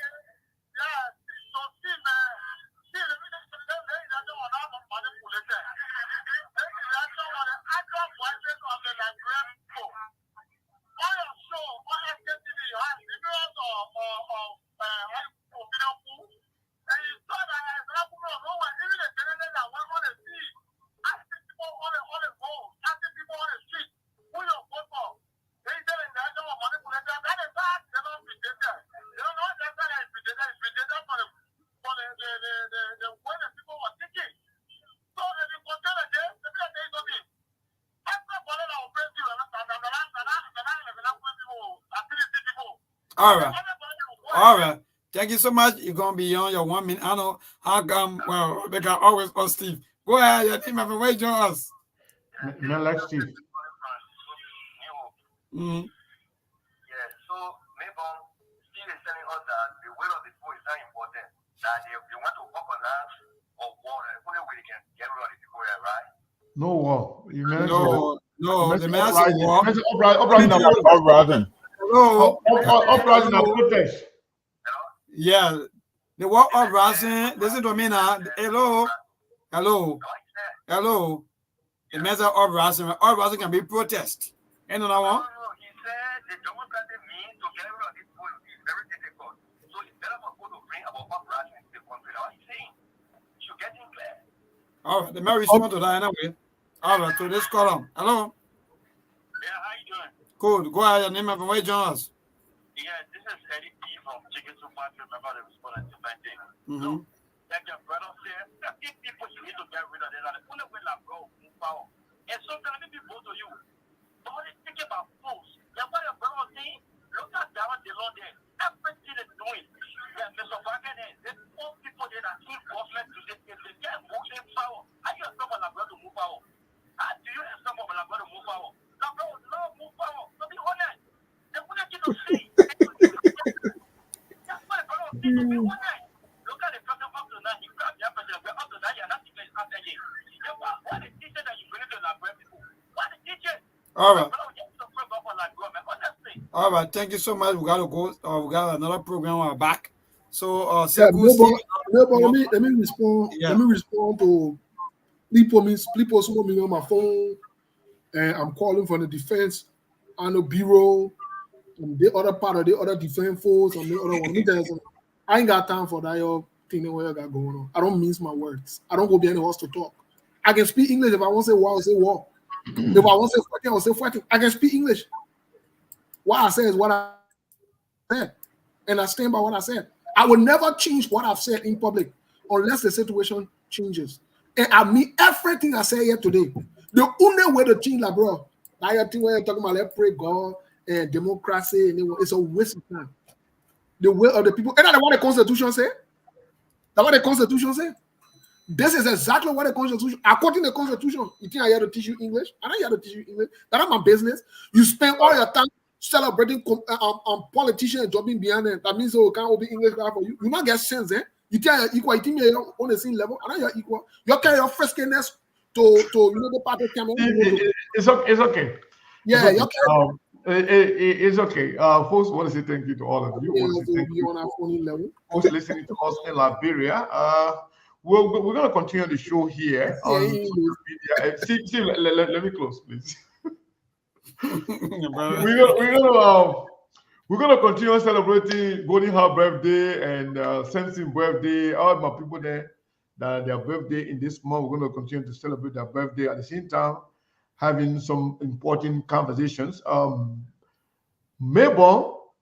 All right. All right. Thank you so much. You're going to be on your 1 minute. I know how come, well, they can always call Steve. Go ahead. Your team have a way join us. Not like Steve. Yeah, so of water. Only way they can get rid of the people there, right? No war. You mentioned the man said war. Uprising. Hello. Uprising and protest. Yeah, the war uprising. Listen to me now. Hello. The man said uprising. Uprising can be protest. And another one. He said the democratic means to get rid of this people is very difficult. So it's better for people to bring about uprising in the country. That's what he's saying. You're getting clear. All right, the man respond to that anyway. All right, to this column. Hello. Yeah, how you doing? Good. Go ahead. Your name and where you join us. Yeah, this is Eddie P from Chicken Soup Factory. Remember the response to my thing. Mm-hmm. Like your brother said, there are people you need to get rid of. They're the only way to go move power. And sometimes people go to you. Somebody think about fools. That's what your brother was saying. Look at that they long there. Everything they're doing. Yeah, Mr. Wagner, there's four people there that keep government to this. If they get moving power, how do you expect my brother to move power? How do you expect my brother to move power? My brother will not move power. To be honest, they wouldn't get to see. That's what the brother was saying. To be honest. Look at the person up to now. He grabbed the president. We're up to that. You're not even after him. What the teacher that you bring to the people? What the teacher? All right. All right. Thank you so much. We gotta go. We got another program on our back. So, let me respond. Yeah. Let me respond to people who me on my phone, and I'm calling from the defense and the bureau, and the other part of the other defense force, and the other one. I ain't got time for that thing that you got going on. I don't mince my words. I don't go behind the horse to talk. I can speak English. If I want to say war, I'll say war. If I want to say fighting, I'll say fighting. I can speak English. What I say is what I said, and I stand by what I said. I will never change what I've said in public unless the situation changes. And I mean everything I say here today. The only way to change, bro, I think when you're talking about let's pray God and democracy, and it's a waste of time. The will of the people. And that's what the Constitution say. That's what the Constitution say. This is exactly what the Constitution. According to the Constitution, you think I have to teach you English? I don't have to teach you English. That's not my business. You spend all your time celebrating politicians and jumping behind them. That means you can't be English for you. You not get sense, eh? You think you're equal. You think you're on the same level. I know you're equal. You carry your freshness to the party camera. It's okay. Yeah, it's okay. It's okay. First, I want to say thank you to all of you. Folks listening to us in Liberia. We're going to continue the show here on social media. See, let me close, please. We're gonna continue celebrating Golden Heart birthday and Sensing birthday. All my people there that their birthday in this month. We're gonna continue to celebrate their birthday at the same time, having some important conversations. Mabel,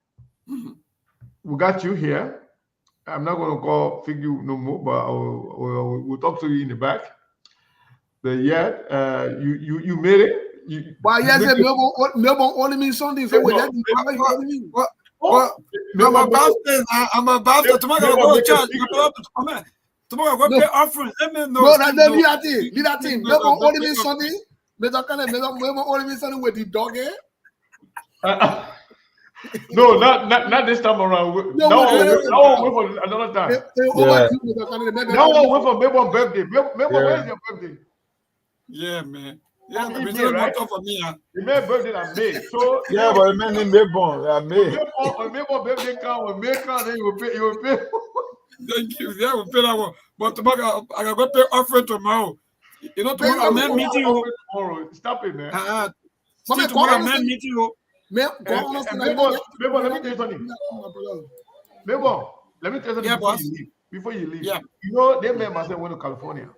we got you here. I'm not gonna call figure no more, but we'll talk to you in the back. But yeah, you made it. Why yes, Melbourne only means something. So what? I'm about to tomorrow go to church. Tomorrow go pay offering. Let me know. No, leave that thing. Melbourne only means something. Melbourne only means something with the dog. No, not this time around. No, wait for another time. No, wait for Melbourne birthday. Melbourne, where is your birthday? Yeah, man. Yeah, right? For me, the May birthday in May. So yeah, but man in Melbourne, May. When Melbourne birthday come, when May come, then you will pay. Thank you. Yeah, we'll pay that one. But tomorrow I gotta go pay offering tomorrow. You know, tomorrow I'm meeting you. Tomorrow, stop it, man. Tomorrow I'm meeting you. Melbourne, let me tell you something. Melbourne, let me tell you something before you leave. Yeah. You know, they made myself went to California.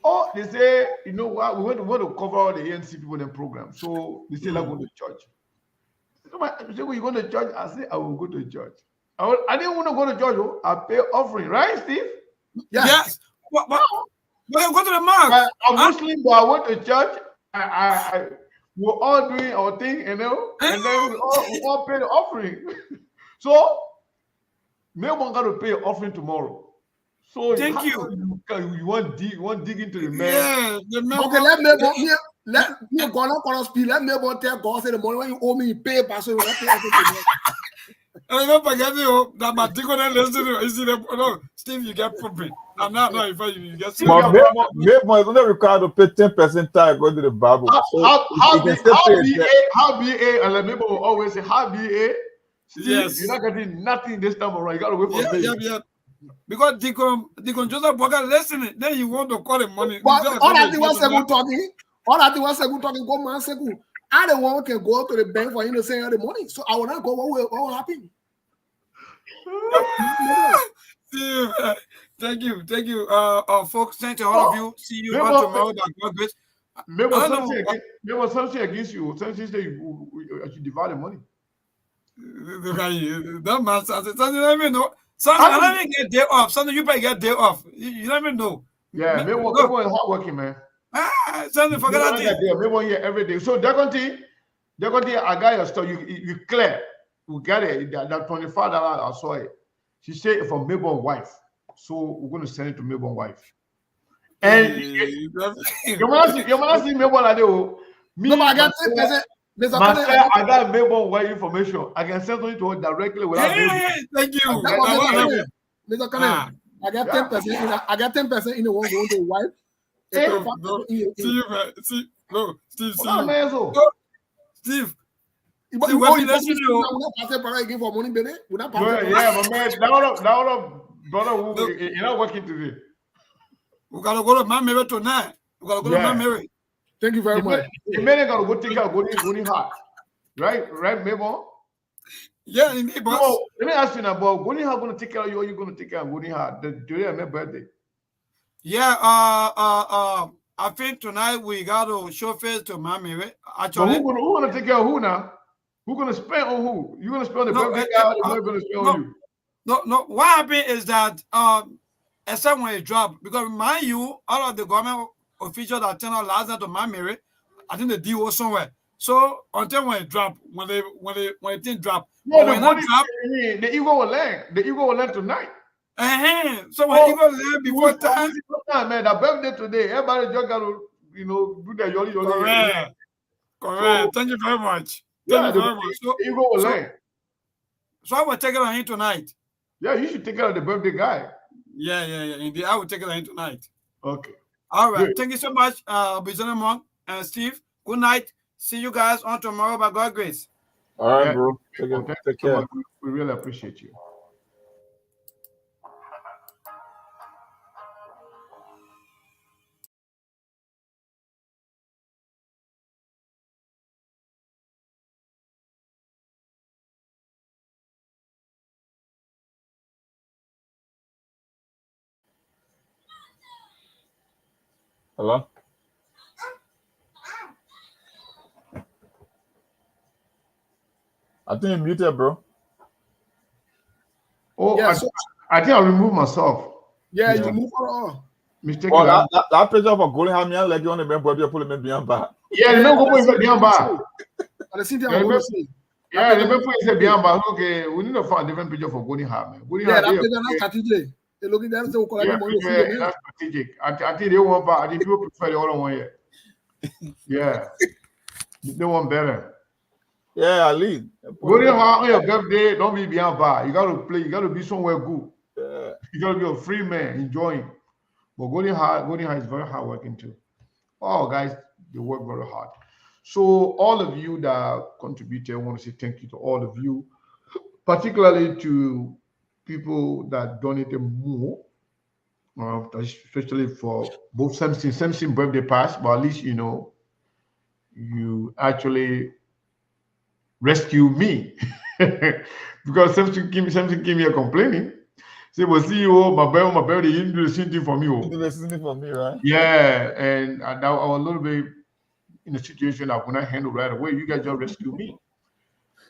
Oh, they say, you know what? We want to cover all the ANC people in the program. So they say, let's go to church. I say, well, you going to church? I say, I will go to church. I didn't want to go to church. I pay offering, right, Steve? Yes. What? Go to the mosque. I'm Muslim, but I went to church. We're all doing our thing, you know, and then we all pay the offering. So, Melbourne got to pay an offering tomorrow. So thank you. You want dig into the man. Yeah, okay, let me go on speed. Let me tell God say the money when you owe me, you pay. So I don't forget you that my deacon listen to is it no Steve you get pumping. And now if you get But maybe is only required to pay 10% tax going to the Bible. How BA and the people will always say how BA. Steve, yes. You're not getting nothing this time around. You gotta wait for me. Yeah. Because Deacon Joseph Walker listening, then you want to call him money. But all that thing was Segu talking. All that thing was Segu talking. Go man Segu. I the one can go to the bank for him to send the money. So I will not go. What will happen? Steve, thank you. Folks, thank you all of you. See you on tomorrow. God bless. Maybe something against you. Something say you should divide the money. That man says something. Let me know. Something I don't even get day off. Something you better get day off. You never know. Yeah, maybe is hardworking, man. Something forget that thing. Maybe 1 year every day. So they're going to I got your stuff. You clear. We got it. That $25 I saw it. She said from Melbourne wife. So we're going to send it to Melbourne wife. And you want to see Melbourne like that? Me, no, I got I got Melbourne wife information. I can send it to her directly without thank you. Mr. Cannon, I got 10%. I got 10% in the one going to wife. Steve. Steve. But you want to listen to again for money, baby? Yeah, but man, now brother, you're not working today. We gotta go to my Mary tonight. We gotta go to my Mary. Thank you very much. The man gotta go take care of going hard. Right, Mabel? Yeah, indeed, boss. So, let me ask you now, about going hard gonna take care of you, or you gonna take care of going hard? Today my birthday. Yeah, I think tonight we got to show face to my Mary. Actually, who gonna take care of who now? Who gonna spend on who? You gonna spend on the birthday guy, or the gonna spend on you? No. What happened is that except when it dropped, because mind you, all of the government officials that turned out last night to my Mary, I think the deal was somewhere. So until when it dropped, when it didn't drop, the ego will learn. The ego will learn tonight. So when ego learn before time, man, the birthday today, everybody just got to do their yoli. Correct. So, thank you very much. Thank you very much. So, ego will learn. So I will take it on him tonight. Yeah, you should take care of the birthday guy. Yeah. Indeed, I will take it on him tonight. Okay. All right. Good. Thank you so much, Bijan Monk and Steve. Good night. See you guys on tomorrow by God's grace. All right, bro. Take care. We really appreciate you. Hello? I think you're muted, bro. Oh, yeah, I think I'll remove myself. Yeah, you move her on. Mistaken. That picture of a goalie had me like you on the member of your pull behind back. Yeah, remember put it behind back. Yeah, remember put it behind back. Okay, we need to find a different picture for Goni Ham. Yeah, that picture is strategic. They're looking at the yeah, that's strategic. I think they want back. I think people prefer the other one here. Yeah. They want better. Yeah, I lead. Goni Ham on your birthday, don't be behind bar. You gotta play, you gotta be somewhere good. Yeah. You gotta be a free man, enjoying. But Goni Ham is very hard working too. Oh, guys, they work very hard. So all of you that contributed, I want to say thank you to all of you, particularly to people that donated more, especially for both Samson birthday pass, but at least you actually rescue me because Samson came here complaining. Say, well, CEO, my birthday, you didn't do the same thing for me. You did the same thing for me, right? Yeah, and I was a little bit in a situation that when I handle right away, you guys just rescue me.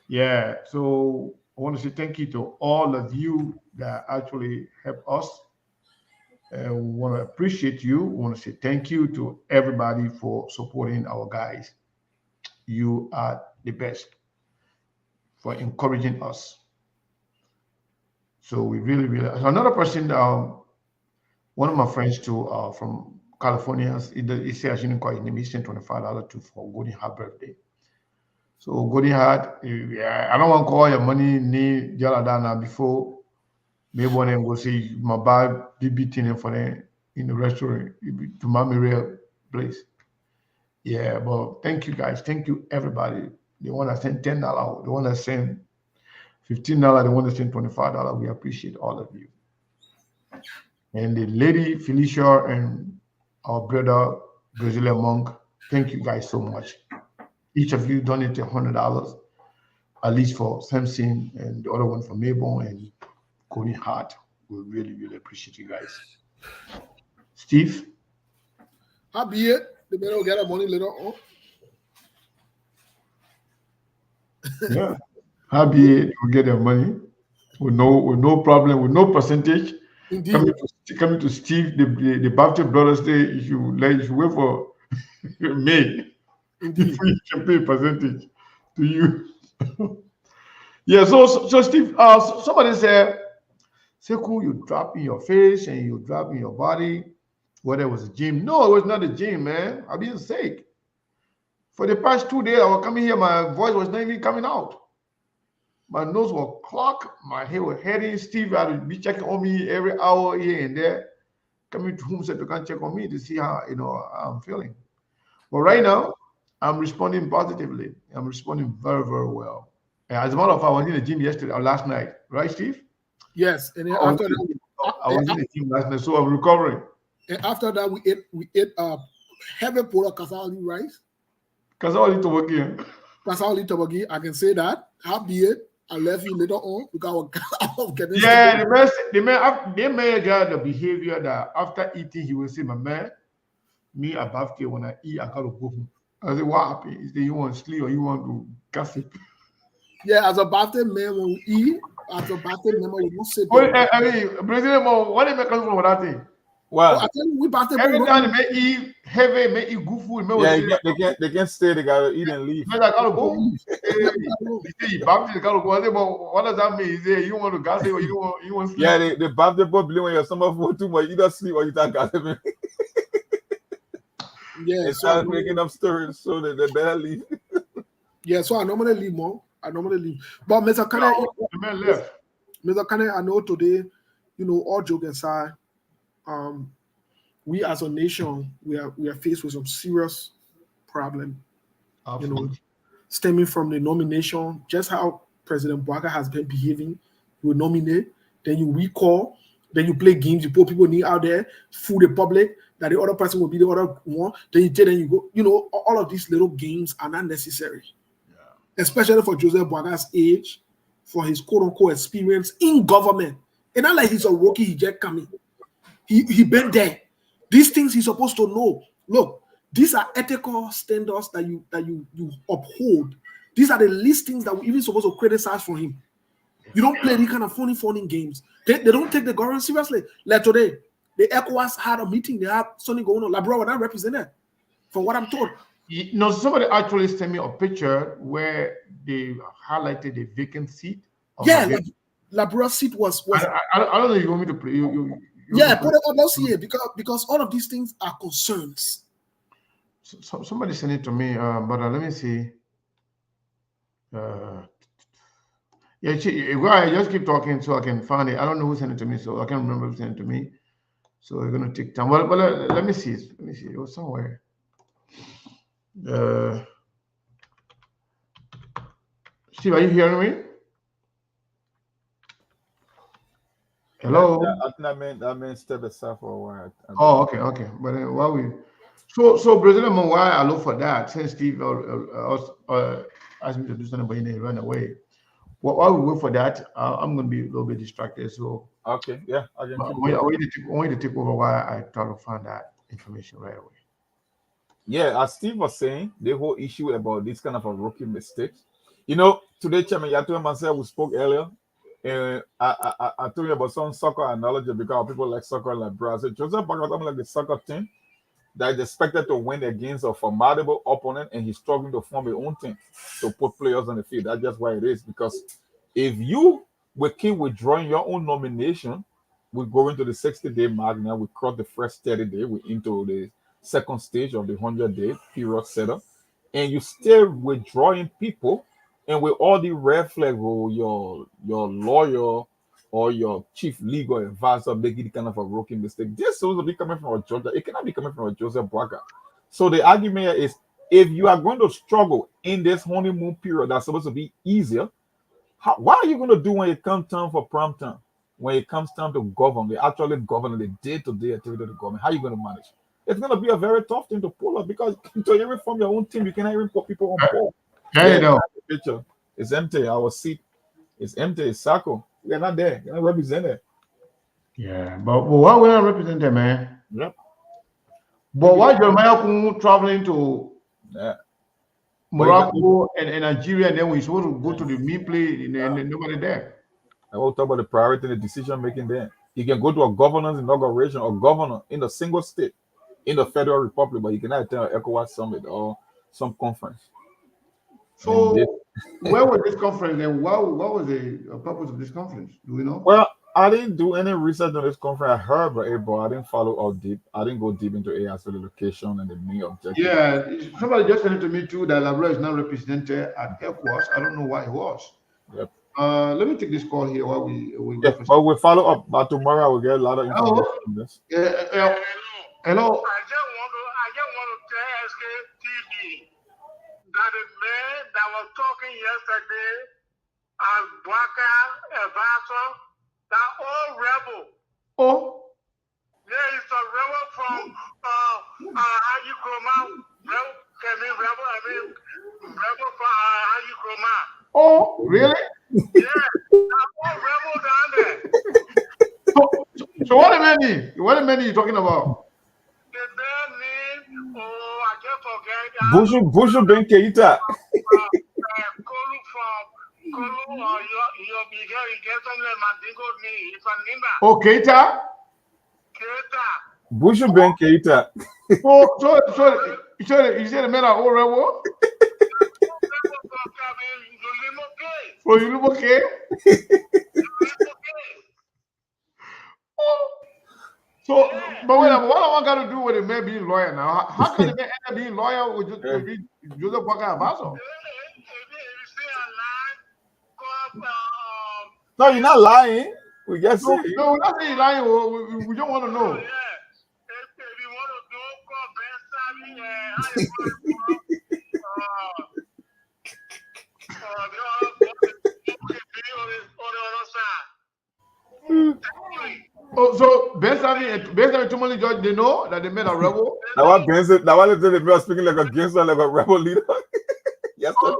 Yeah, so I want to say thank you to all of you that actually help us. We want to appreciate you. We want to say thank you to everybody for supporting our guys. You are the best for encouraging us. So we really, another person, one of my friends too, from California, he said I shouldn't call his name. He sent $25 for Golden Heart birthday. So Golden Heart, I don't want to call your money ni Jaladana before maybe one and go see my bad BB thing for them in the restaurant to Mommy Real place. Yeah, but thank you guys. Thank you everybody. They want to send $10. They want to send $15. They want to send $25. We appreciate all of you. And the lady Felicia and our brother Brazilian Monk, thank you guys so much. Each of you donated $100, at least for Samson and the other one for Mabel and Cody Hart. We really, really appreciate you guys. Steve? How be it? They better get our money later on. Yeah. How be it? We get their money with no problem, with no percentage. Indeed. Coming to Steve, the Baptist brothers say if you wait for May, indeed, you can pay percentage to you. Yeah, so Steve, somebody said, Sekou, you drop in your face and you drop in your body, whether it was a gym. No, it was not a gym, man. I've been sick. For the past 2 days, I was coming here, my voice was not even coming out. My nose was clogged, my hair was hurting. Steve had to be checking on me every hour here and there. Coming to home said to come check on me to see how I'm feeling. But right now, I'm responding positively. I'm responding very, very well. And as a matter of fact, I was in the gym yesterday or last night, right, Steve? Yes, and then I was in the gym last night, so I'm recovering. And after that, we ate heavy pot of cassava rice. Cassava toboggi. Cassava toboggi. I can say that. How be it? I left you later on because I was getting. Yeah, the man got the behavior that after eating, he will say, "My man, me above here when I eat, I gotta go home." I said, "What happened? Is that you want to sleep or you want to gossip?" Yeah, as a birthday man, when we eat, as a birthday member, we don't sit there. I mean, Brazilian, what did you come from that thing? Well, I tell you, we birthday every time they may eat heavy, may eat good food. Yeah, they can't stay. They gotta eat and leave. They gotta go. They say, "Baptist, gotta go." I say, "But what does that mean? Is it you want to gossip or you want to sleep?" Yeah, the Baptist boy believe when you're summer food too much, you either sleep or you start gossiping. Yeah, they start making up stories so that they better leave. Yeah, so I normally leave more. But Mr. Kane, Mr. Kane, I know today, all joke aside, we as a nation, we are faced with some serious problem. Stemming from the nomination, just how President Bouaka has been behaving. You nominate, then you recall, then you play games, you put people out there, fool the public that the other person will be the other one. Then you go, all of these little games are not necessary. Especially for Joseph Bouaga's age, for his quote-unquote experience in government. It's not like he's a rookie, he just coming. He been there. These things he's supposed to know. Look, these are ethical standards that you uphold. These are the least things that we even supposed to criticize for him. You don't play these kind of funny games. They don't take the government seriously. Like today, the ECOWAS had a meeting. They had something going on. Labrador was not represented, from what I'm told. Somebody actually sent me a picture where they highlighted the vacant seat. Yeah, Labrador seat was. I don't know if you want me to play. Yeah, put it on. Let's see it because all of these things are concerns. So somebody sent it to me, but let me see. Yeah, go ahead, just keep talking so I can find it. I don't know who sent it to me, so I can't remember who sent it to me. So it's gonna take time. Well, let me see. It was somewhere. Steve, are you hearing me? Hello. Yeah, that meant step aside for a while. Oh, okay. But while we, so Brazilian, why I look for that? Since Steve asked me to do something, but he didn't run away. While we wait for that, I'm going to be a little bit distracted. So okay, yeah, I want you to take over while I try to find that information right away. Yeah, as Steve was saying, the whole issue about this kind of a rookie mistake. Today, Chairman Yato and myself, we spoke earlier. And I told you about some soccer analogy because people like soccer like Brazil. Joseph Bouaka, like the soccer team that is expected to win against a formidable opponent, and he's struggling to form his own team to put players on the field. That's just why it is. Because if you will keep withdrawing your own nomination, we go into the 60-day mark now. We cross the first 30 day. We're into the second stage of the 100-day period setup. and you still withdrawing people, and with all the red flag, your lawyer or your chief legal advisor making kind of a rookie mistake. This is supposed to be coming from a Georgia. It cannot be coming from a Joseph Boakai. So the argument is, if you are going to struggle in this honeymoon period that's supposed to be easier, what are you going to do when it comes time for prime time? When it comes time to govern, they actually govern the day-to-day activity of the government. How are you going to manage? It's going to be a very tough thing to pull up, because to even form your own team, you cannot even put people on board. Yeah, you know. The picture is empty. Our seat is empty. It's circle. They're not there. They're not represented. Yeah, but why we're not represented, man? Yep. But why Jeremiah Kun traveling to Yeah. Morocco and Nigeria, and then we're supposed to go to the meat play and nobody there? I will talk about the priority and the decision making there. You can go to a governor's inauguration or governor in a single state in the Federal Republic, but you cannot attend an ECOWAS summit or some conference. So, where was this conference and what was the purpose of this conference? Do we know? Well, I didn't do any research on this conference. I heard about it, but I didn't follow all deep. I didn't go deep into it as to the location and the main objective. Yeah, somebody just said to me too that Liberia is not represented at ECOWAS. I don't know why it was. Yep. Let me take this call here while we yeah, but we'll follow up. But tomorrow I will get a lot of information on this. Hello. I just want to tell SK TV that the man that was talking yesterday as Boakai advisor, that old rebel. Oh. Yeah, he's a rebel from Ayukroma. Rebel from Ayukroma. Oh, really? Yeah, that old rebel down there. So what the man? What the man are you talking about? The man name, I just forget. Bushu Ben Keita. Kolu from Kolu, or you get something like Mandingo name. It's a Nimba. Oh, Keita? Keita. Bushu Ben Keita. So you said the men are all rebel? Oh, you look okay? So, but wait, what I got to do with the man being lawyer now? How can the man end up being lawyer with Joseph Boakai Abaso? No, you're not lying. We get no, we're not saying lying. We don't want to know. Oh, so Ben Sami Tumoli George, they know that they made a rebel? Now what Ben said, now what they were speaking like a gangster, like a rebel leader. Yes, sir. Yeah,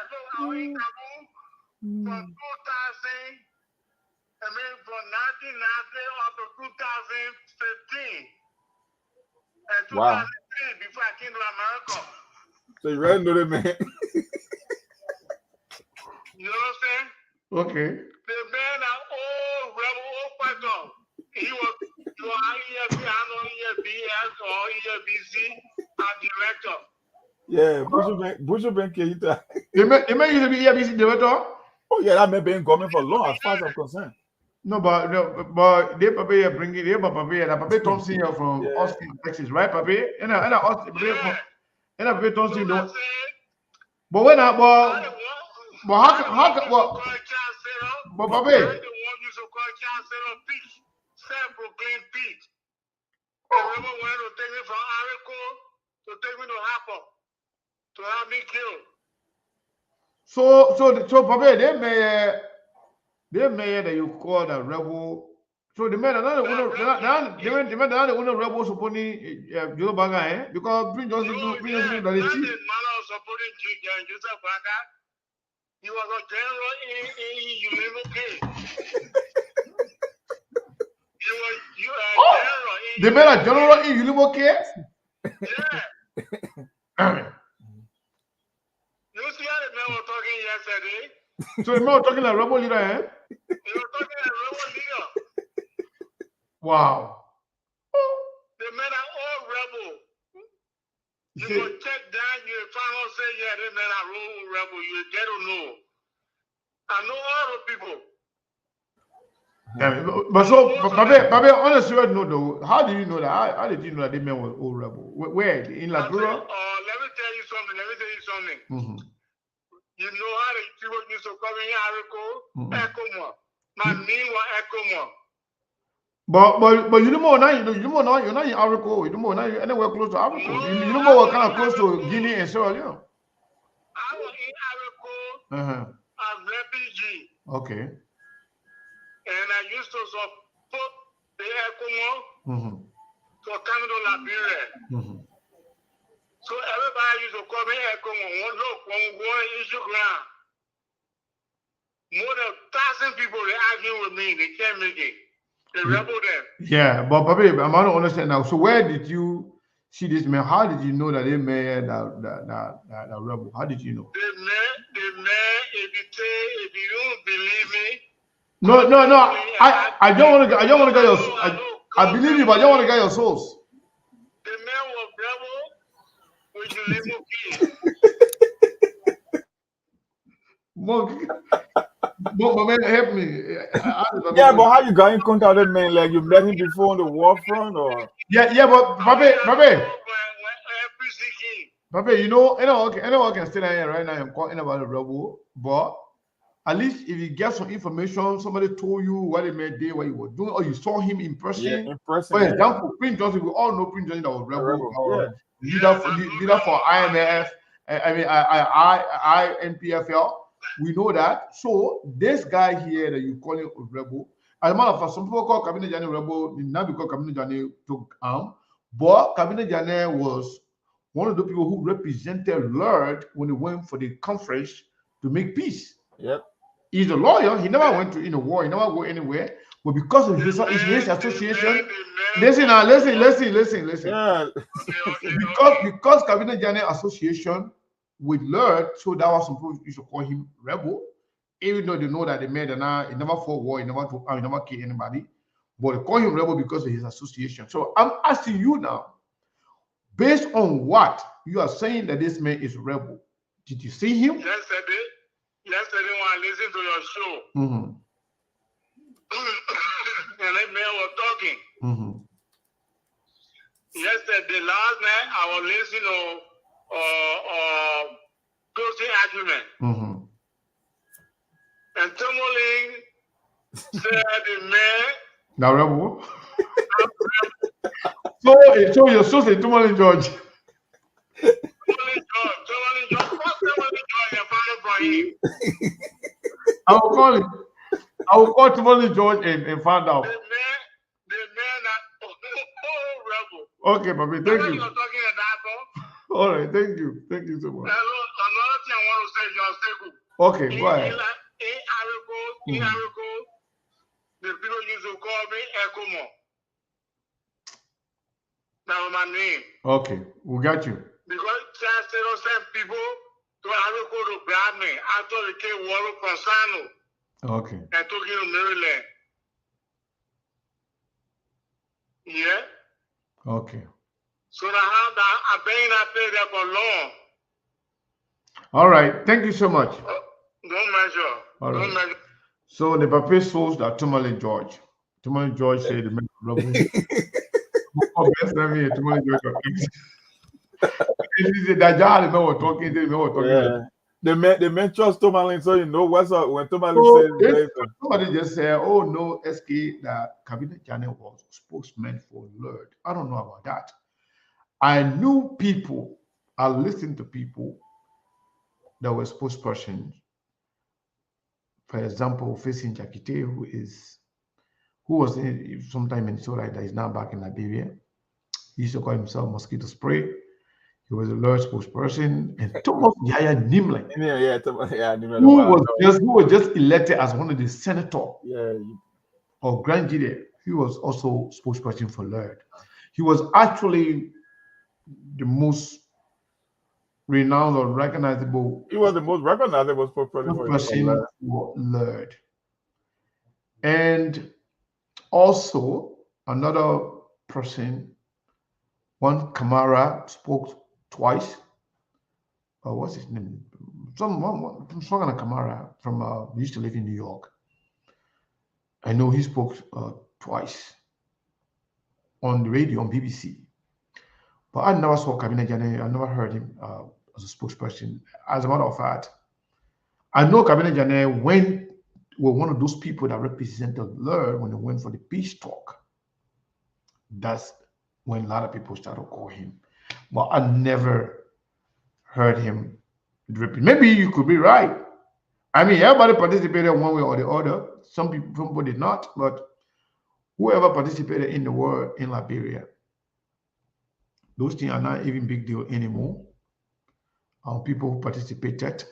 so I mean, from 2000, I mean, from 1990 up to 2015. And 2003, wow. Before I came to America. So you really know that man. You know what I'm saying? Okay. The man, that old rebel, old fighter, he was EFBS or EFBC director. Yeah, Bushu Ben Keita. The man used to be EFBC director? Oh yeah, that man been in government for long, as far as I'm concerned. No, but they Papi bringing they Papi Thompson here from Austin, Texas, right, Papi? And Austin, and Papi Thompson don't. But when how but Papi. Self-proclaimed peace. Remember when to take me from Arico to take me to Harper to have me killed. So Papi, they may that you call a rebel. So the men are not the one rebel supporting Joseph Boakai, because Prince Johnson that is chief. Supporting Joseph Boakai. He was a general in Ulimo. The men are general in Ulimo case? Yeah. You see how the men were talking yesterday? So the men were talking like rebel leader, eh? They were talking like rebel leader. Wow. The men are all rebel. You will check down, you will find out, say, yeah, the men are all rebel. You will get to know. I know all the people. Yeah, but so, Papi, on a serious note, though, how do you know that? How did you know that the men were all rebel? Where? In Liberia? Let me tell you something. Let me tell you something. Mm-hmm. You know how the people used to come in here, echo more. My name was echo more. But you know more now. You know more now. You're not in Africa. You know more now. You're anywhere close to Africa. You know more what kind of close to Guinea and Sierra Leone. I was in Africa as refugee. Okay. And I used to support the ECOMO to come to Liberia. So everybody used to call me ECOMO. Look, when we go in issue ground, more than 1,000 people they arguing with me. They can't make it. They rebel them. Yeah, but Papa, I'm not understand now. So where did you see this man? How did you know that they made that rebel? How did you know? The man, if you don't believe me. No. I don't want to get your. I believe you, but I don't want to get your source. The man was rebel when you live with Man, help me. Yeah, but how you got in contact with man? Like you met him before on the war front, or? Yeah, but Papa, you know, I can stay here right now and talking about the rebel, but at least if you get some information, somebody told you what he made day, what he was doing, or you saw him in person. Yeah, in person. For example, Prince Johnson, we all know Prince Johnson that was rebel, leader for IMF. I mean, INPFL. We know that. So this guy here that you call him a rebel, as a matter of fact, some people call Cabinet Jane rebel, not because Cabinet Jane took arm, but Cabinet Jane was one of the people who represented Lord when he went for the conference to make peace. Yep. He's a lawyer. He never went to war. He never go anywhere. But because of his association, listen. Yeah. because Cabinet Jane association with Lord, so that was supposed you should call him rebel, even though they know that the man he never fought war, he never killed anybody, but they call him rebel because of his association. So I'm asking you now, based on what you are saying that this man is rebel, did you see him? Yesterday when I listened to your show, and that man was talking. Yesterday, last night, I was listening to closing argument. And Tomoling said the man. Now, rebel. So you're so saying Tomoling George. Tomoling George, and Father Ibrahim. I will call Tomoling George and find out. The man rebel. Okay, Papi, thank you. You're talking about. All right, thank you so much. Another thing I want to say, John Sekou. Okay, go ahead. In Arico, the people used to call me Ekomo. That was my name. Okay, we got you. Because Chancellor sent people to Arico to grab me after they came Wallo Consano. Okay. And took him to Maryland. Yeah? Okay. So I've been up there for long. All right. Thank you so much. Don't measure. All right. Don't measure. So the paper shows that Tomoling George said the man rebel. Tomoling George. Yeah. The man trust Tomalin, so you know what's up when Tomalin says. Somebody just said, "Oh no, SK that Cabinet Jane was spokesman for Lord." I don't know about that. I knew people. I listened to people that were spokespersons. For example, facing Jakite, who was sometime in Sola that is now back in Liberia. He used to call himself Mosquito Spray. He was a Lord spokesperson, and Thomas Yaya Nimle, who was just elected as one of the senators of Grand Jide. He was also spokesperson for Lord. He was actually the most renowned or recognizable. He was the most recognizable spokesperson for Lord. And also another person, one Kamara, spoke twice. What's his name? Someone Kamara from used to live in New York. I know he spoke twice on the radio on BBC. But I never saw Kabine Jane. I never heard him as a spokesperson. As a matter of fact, I know Kabine Jane were one of those people that represented Lur when they went for the peace talk. That's when a lot of people started calling him. But I never heard him repeat. Maybe you could be right. I mean, everybody participated one way or the other. Some people did not, but whoever participated in the war in Liberia, those things are not even big deal anymore. People who participated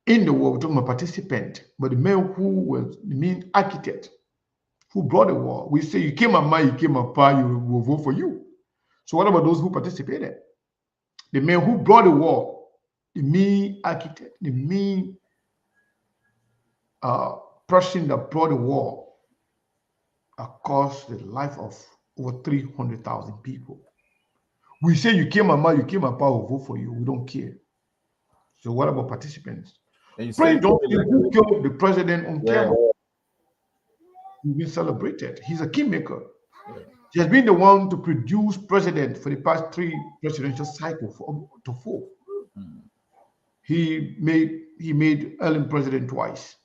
in the war, we're talking about participant, but the man who was the main architect, who brought the war, we say you came a man, you came a pa, you will vote for you. So what about those who participated? The man who brought the war, the main architect, the main person that brought the war, cost the life of over 300,000 people. We say you came a man, you came a pa, will vote for you. We don't care. So what about participants? President who killed the president on camera. He's been celebrated. He's a kingmaker. He has been the one to produce president for the past 3 presidential cycles to 4. He made Ellen president twice.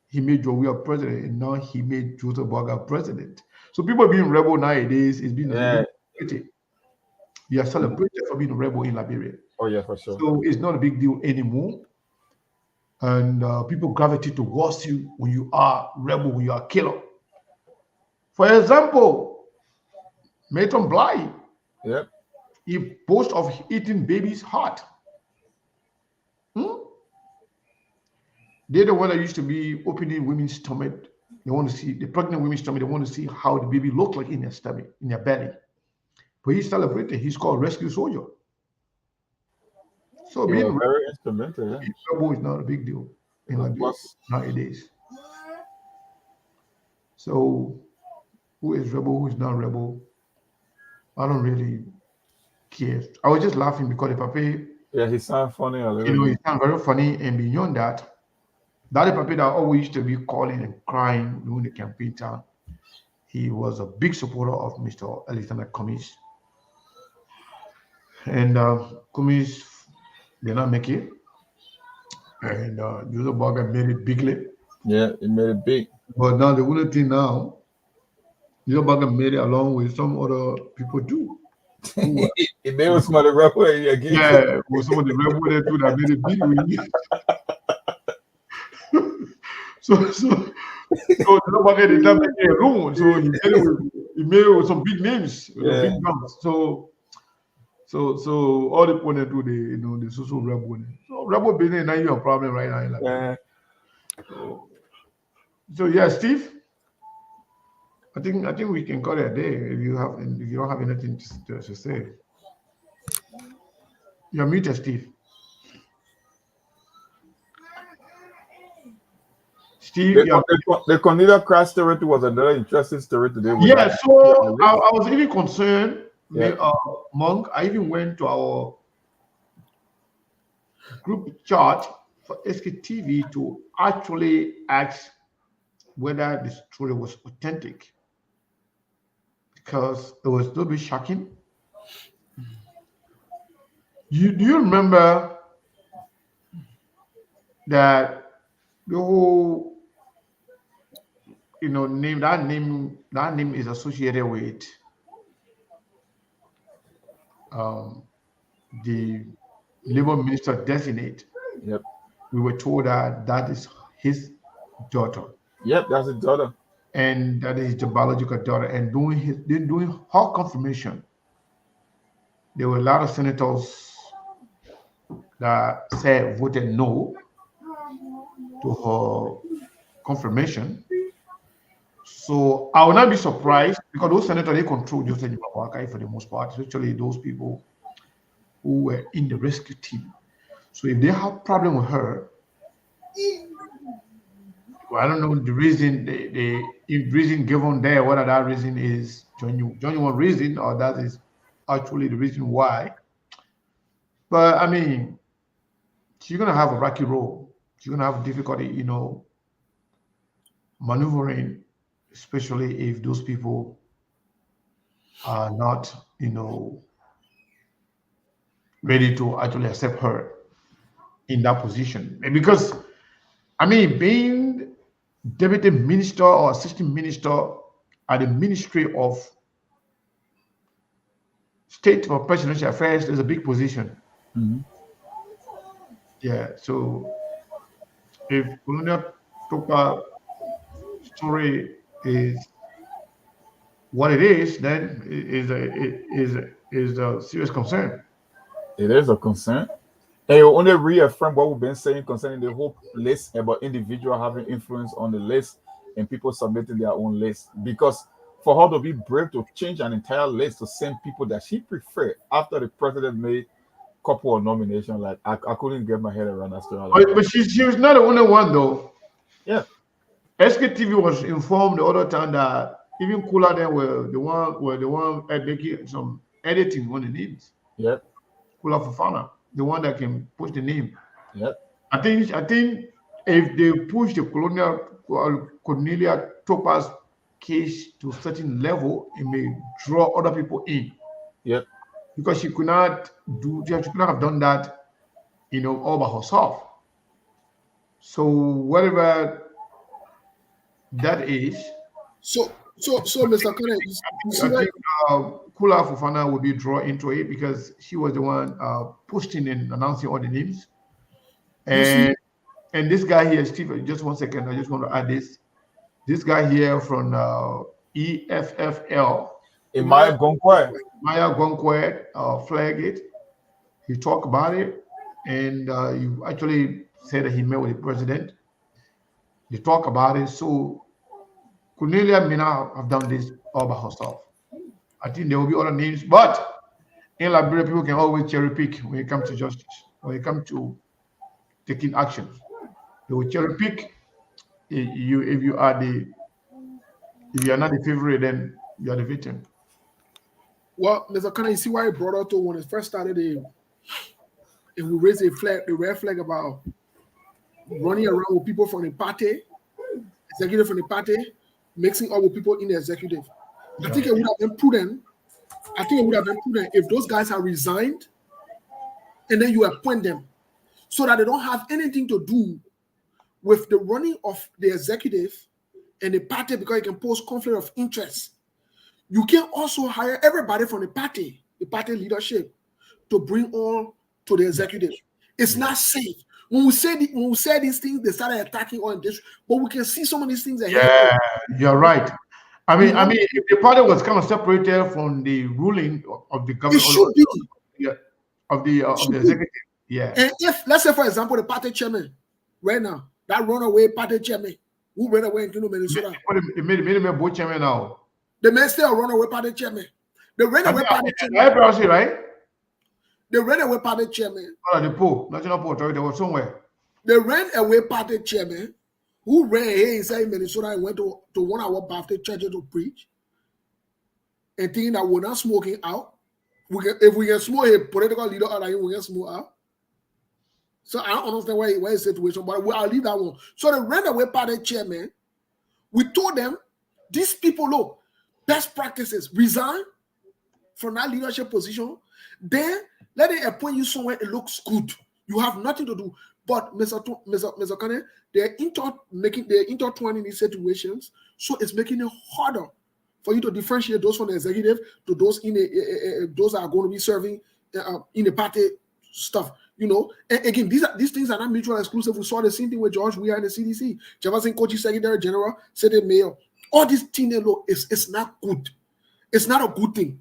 He made Joe president, and now he made Joseph Boaga president. So people being rebel nowadays is being celebrated. You are celebrated for being a rebel in Liberia. Oh yeah, for sure. So it's not a big deal anymore. And people gravitate towards you when you are rebel, when you are killer. For example, Maton Bly. Yep. He boasts of eating baby's heart. They're the one that used to be opening women's stomach. They want to see the pregnant women's stomach. They want to see how the baby looks like in their stomach, in their belly. But he's celebrated. He's called rescue soldier. So being very instrumental. Rebel is not a big deal in Liberia nowadays. So who is rebel? Who is not rebel? I don't really care. I was just laughing because the Pape. Yeah, he sounds funny a little. You know, he sounds very funny, and beyond that, the Pape that always used to be calling and crying during the campaign time. He was a big supporter of Mr. Alexander Cummings. And Cummings did not make it. And Joseph Boaga made it bigly. Yeah, he made it big. But now the only thing now, Joseph Boaga made it along with some other people too. He made with some of the rebel again. Yeah, with some of the rebel there too that made it big with you. So Joseph Boaga did not make a room. So he made it with some big names, big guns. So all the people do the social rebel. So rebel business is not your problem right now. Yeah. So yeah, Steve. I think we can call it a day if you don't have anything to say. You're muted, Steve. Steve, the Conida crash story was another interesting story today. Yeah, so I was even concerned. Monk, I even went to our group chat for SKTV to actually ask whether this story was authentic, because it was a little bit shocking. Do you remember that the whole name that name is associated with the labor minister designate? Yep. We were told that is his daughter. Yep, that's his daughter. And that is the biological daughter. And doing her confirmation, there were a lot of senators that voted no to her confirmation. So I will not be surprised, because those senators, they control Joseph Boaga for the most part, especially those people who were in the rescue team. So if they have problem with her, well, I don't know the reason, the reason given there, whether that reason is genuine reason or that is actually the reason why. But I mean, she's gonna have a rocky road. She's gonna have difficulty, maneuvering, especially if those people are not, ready to actually accept her in that position. And because, I mean, being deputy minister or assistant minister at the Ministry of State or Presidential Affairs is a big position. Mm-hmm. Yeah, so if Colonial Topa story is what it is, then it is a serious concern. It is a concern. And you only reaffirm what we've been saying concerning the whole list about individual having influence on the list and people submitting their own list. Because for her to be brave to change an entire list to send people that she preferred after the president made a couple of nominations, like I couldn't get my head around that story. But she was not the only one though. Yeah. SKTV was informed the other time that even Kula then were the one making some editing on the names. Yeah. Kula Fofana, the one that can push the name. Yeah. I think if they push the Cornelia Topa's case to a certain level, it may draw other people in. Yeah. Because she could not have done that, all by herself. So whatever that is. So Mr. Kane, you see I think Kula Fofana will be drawn into it because she was the one posting and announcing all the names. And this guy here, Steve, just 1 second, I just want to add this. This guy here from EFFL, Maya Gonkwe, flagged it. He talked about it, and he actually said that he met with the president. They talk about it. So Cornelia may not have done this all by herself. I think there will be other names, but in Liberia, people can always cherry pick when it comes to justice, when it comes to taking action. They will cherry pick. If you are not the favorite, then you are the victim. Well, Mr. Kane, you see why I brought out to when it first started, and we raised the red flag about running around with people from the party, executive from the party, mixing up with people in the executive. I think it would have been prudent. If those guys are resigned and then you appoint them so that they don't have anything to do with the running of the executive and the party, because it can pose conflict of interest. You can also hire everybody from the party leadership, to bring on to the executive. It's not safe. When we say these things, they started attacking on this, but we can see some of these things. Yeah, you're right. I mean, if the party was kind of separated from the ruling of the government, it should be of the executive. Yeah. And if, let's say, for example, the party chairman right now, that runaway party chairman who ran away in Minnesota, they made him board chairman now. The man still a runaway party chairman. The runaway party chairman. Right? The runaway party chairman. The poll, National Poll Authority, was somewhere. The runaway party chairman who ran here inside Minnesota and went to 1 hour Baptist church to preach and thinking that we're not smoking out. If we can smoke a political leader out, we can smoke out. So I don't understand why it's situation, but I'll leave that one. So the runaway party chairman, we told them, these people, look, best practices, resign from that leadership position, then let it appoint you somewhere it looks good. You have nothing to do. But Mr. Kane, they're intertwining these situations, so it's making it harder for you to differentiate those from the executive to those those that are going to be serving in the party stuff. And again, these things are not mutually exclusive. We saw the same thing with George Weah in the CDC. Jefferson Kochi, Secretary General, Senate Mayor. All these things, look, it's not good. It's not a good thing.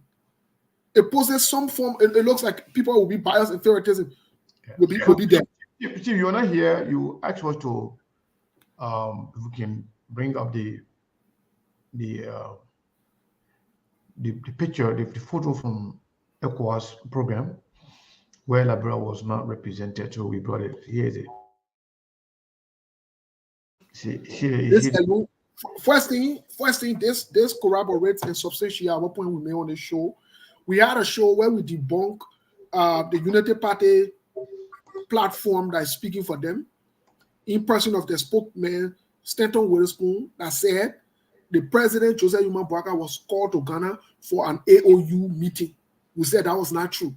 It poses some form. It looks like people will be biased and favoritism will be there. If you're not here, you ask us to, if we can bring up the picture, the photo from ECOWAS program, where Liberia was not represented, so we brought it. Here is it. First thing, this corroborates and substantiates what point we made on the show. We had a show where we debunk the Unity Party platform that is speaking for them, in person of the spokesman Stanton Witherspoon, that said the president Joseph Yuma Boaka was called to Ghana for an AOU meeting. We said that was not true.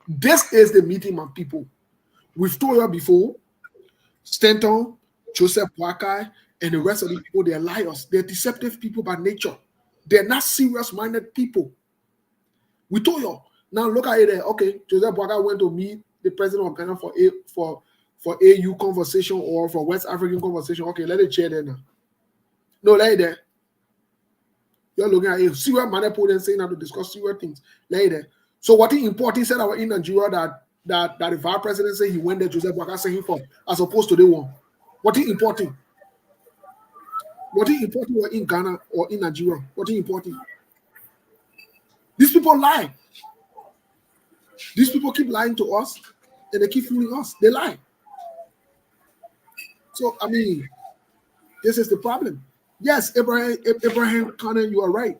This is the meeting, my people. We've told you before, Stanton, Joseph Boakai, and the rest of the people, they're liars. They're deceptive people by nature. They're not serious-minded people. We told you. Now look at it there. Okay, Joseph Boakai went to meet the president of Ghana for AU conversation or for West African conversation. Okay, let it chair there now. No, let it there. You're looking at it. Serious manipulating and saying how to discuss serious things. Let it there. So what he important, he said our in Nigeria that the vice president said he went there, Joseph Boakai said he for, as opposed to the one. What he important? What he important were in Ghana or in Nigeria? What he important? These people lie. These people keep lying to us and they keep fooling us. They lie. So, I mean, this is the problem. Yes, Abraham Cannon, you are right.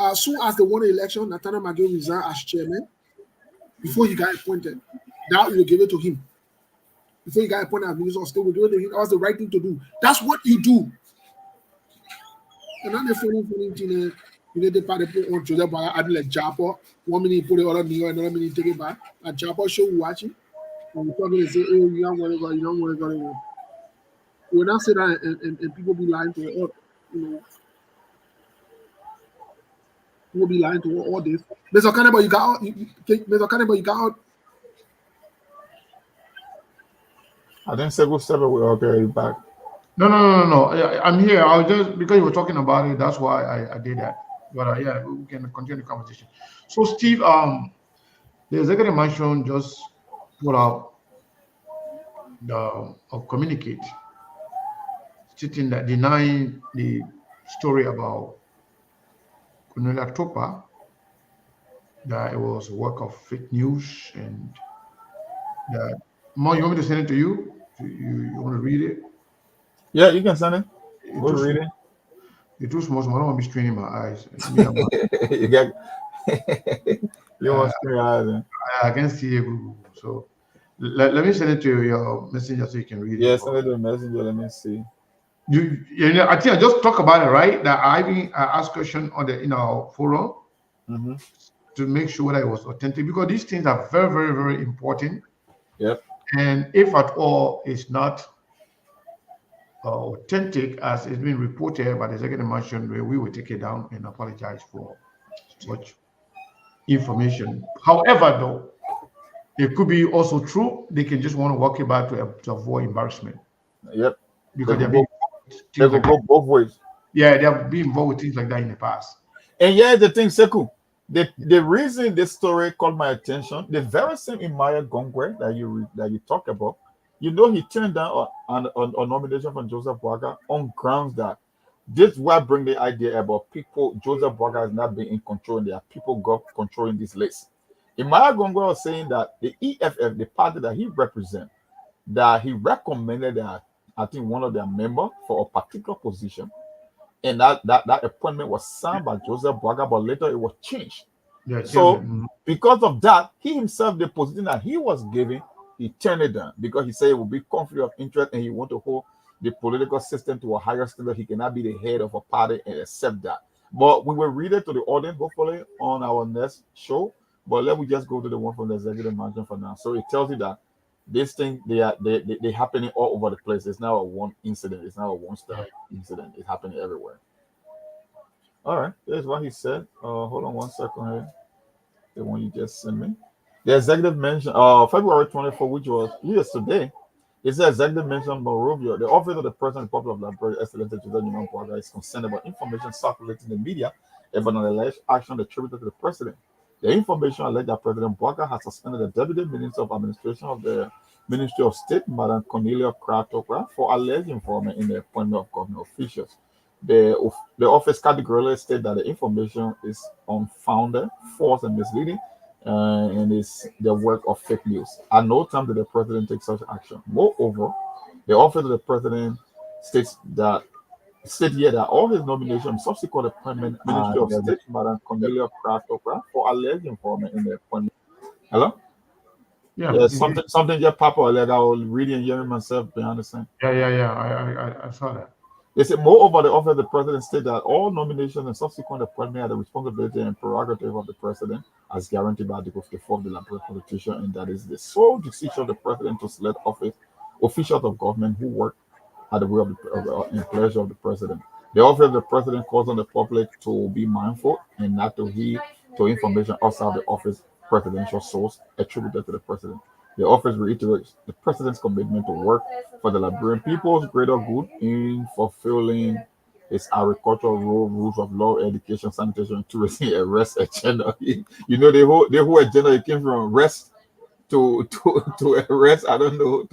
As soon as they won the election, Nathaniel McGill resigned as chairman before he got appointed. That will give it to him. Before he got appointed as minister of state, we give it to him. That was the right thing to do. That's what you do. And then the funny thing, you know, the part on Joseph Boakai, I do like Japo. 1 minute put it on me, another minute take it back. A Japo show watching. And we're talking and say, oh, you don't want to go, you don't want to go. We're not saying that and people be lying to all, you know. People be lying to all this. Mr. Cannibal, you got out. Mr. Cannibal, you got out. I didn't say we'll step away. Okay, you back. No. I'm here. I was just because you were talking about it. That's why I did that. But yeah, we can continue the conversation. So, Steve, the executive mansion just put out a communicate stating that denying the story about Cornelia Topa, that it was a work of fake news, and that. Mo, you want me to send it to you? You want to read it? Yeah, you can send it. We'll read it. You're too small, so I don't want to be straining my eyes. You got you want to strain your eyes. I can see it. So let me send it to your messenger so you can read it. Yeah, send it to the messenger. Let me see. You know, I think I just talked about it, right? That I asked question on the in our forum to make sure that it was authentic, because these things are very, very, very important. Yep. And if at all it's not authentic as it's been reported by the executive mansion, we will take it down and apologize for such information. However, though, it could be also true. They can just want to walk it back to avoid embarrassment. Yep. Because they will go both ways. Yeah, they have been involved with things like that in the past. And yeah, the thing, Sekou, the reason this story caught my attention, the very same Imaya Gongwe that you talk about, you know, he turned down a nomination from Joseph Boakai on grounds that this will bring the idea about people. Joseph Boakai has not been in control, and there are people controlling this list. Imaya Gongwe was saying that the EFF, the party that he represents, that he recommended that I think one of their members for a particular position, and that appointment was signed by Joseph Boakai, but later it was changed. Yeah, so because of that, he himself, the position that he was given, he turned it down because he said it would be conflict of interest and he want to hold the political system to a higher standard. He cannot be the head of a party and accept that. But we will read it to the audience, hopefully, on our next show. But let me just go to the one from the executive mansion for now. So it tells you that this thing, they happening all over the place. It's not a one incident. It's not a one-star incident. It's happening everywhere. All right, there's what he said. Hold on 1 second here. The one you just sent me. The executive mentioned February 24, which was today. It says executive mentioned Morovia. The office of the President of the Republic of Liberia, Excellency Joseph Newman Boakai, is concerned about information circulating in the media about an alleged action attributed to the president. The information alleged that President Boakai has suspended the Deputy Minister of Administration of the Ministry of State, Madam Cornelia Kratokra, for alleged involvement in the appointment of government officials. The office categorically stated that the information is unfounded, false, and misleading, and is the work of fake news. At no time did the president take such action. Moreover, the office of the president states here that all his nominations, subsequent appointment, Ministry of State, Madam Cornelia Kratokra, for alleged involvement in the appointment. Hello? Yeah, something just pop up. Like I was reading and hearing myself behind the scene. Yeah. I saw that. They say, moreover, the office of the president state that all nominations and subsequent appointment are the responsibility and prerogative of the president, as guaranteed by Article 54 of the Liberian Constitution, and that is the sole decision of the president to select office officials of government who work at the will of the in pleasure of the president. The office of the president calls on the public to be mindful and not to heed to information outside the office presidential source attributed to the president. The office reiterates the president's commitment to work for the Liberian people's greater good in fulfilling its agricultural role, rules of law, education, sanitation, tourism, arrest agenda. You know, the whole agenda it came from arrest to arrest. I don't know.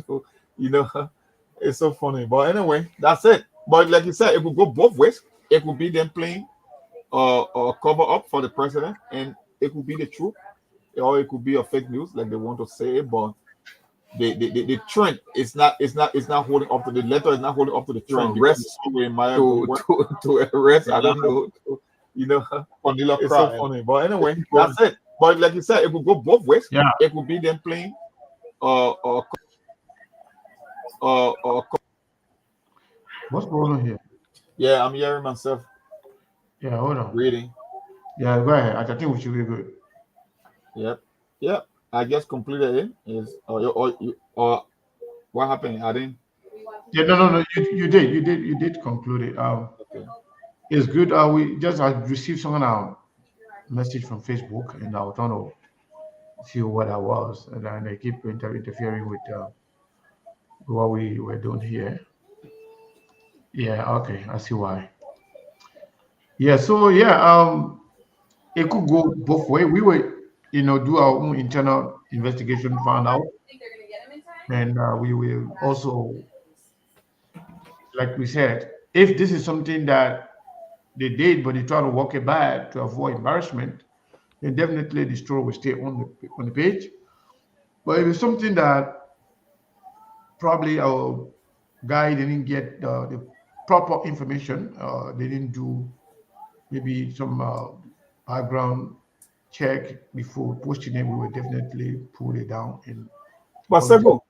It's so funny. But anyway, that's it. But like you said, it could go both ways. It could be them playing cover up for the president, and it could be the truth, or it could be a fake news, like they want to say. But the trend is not holding up to the letter. Is not holding up to the trend. Arrest to arrest. I don't know. It's so funny. But anyway, that's it. But like you said, it could go both ways. Yeah. It could be them playing What's going on here? Yeah, I'm hearing myself. Yeah, hold on. Reading. Yeah, go ahead. I think we should be good. Yep. I just completed it. Is or what happened? I didn't. Yeah, no. You did conclude it. Okay. It's good. We just received some message from Facebook, and I was trying to see what that was, and then they keep interfering with what we were doing here. Yeah, okay, I see why. Yeah, so it could go both ways. We were, do our own internal investigation, found out, and we will also, like we said, if this is something that they did, but they try to walk it back to avoid embarrassment, then definitely the story will stay on the page. But if it's something that probably our guy didn't get the proper information, they didn't do maybe some background check before posting it, we will definitely pull it down. But Sego,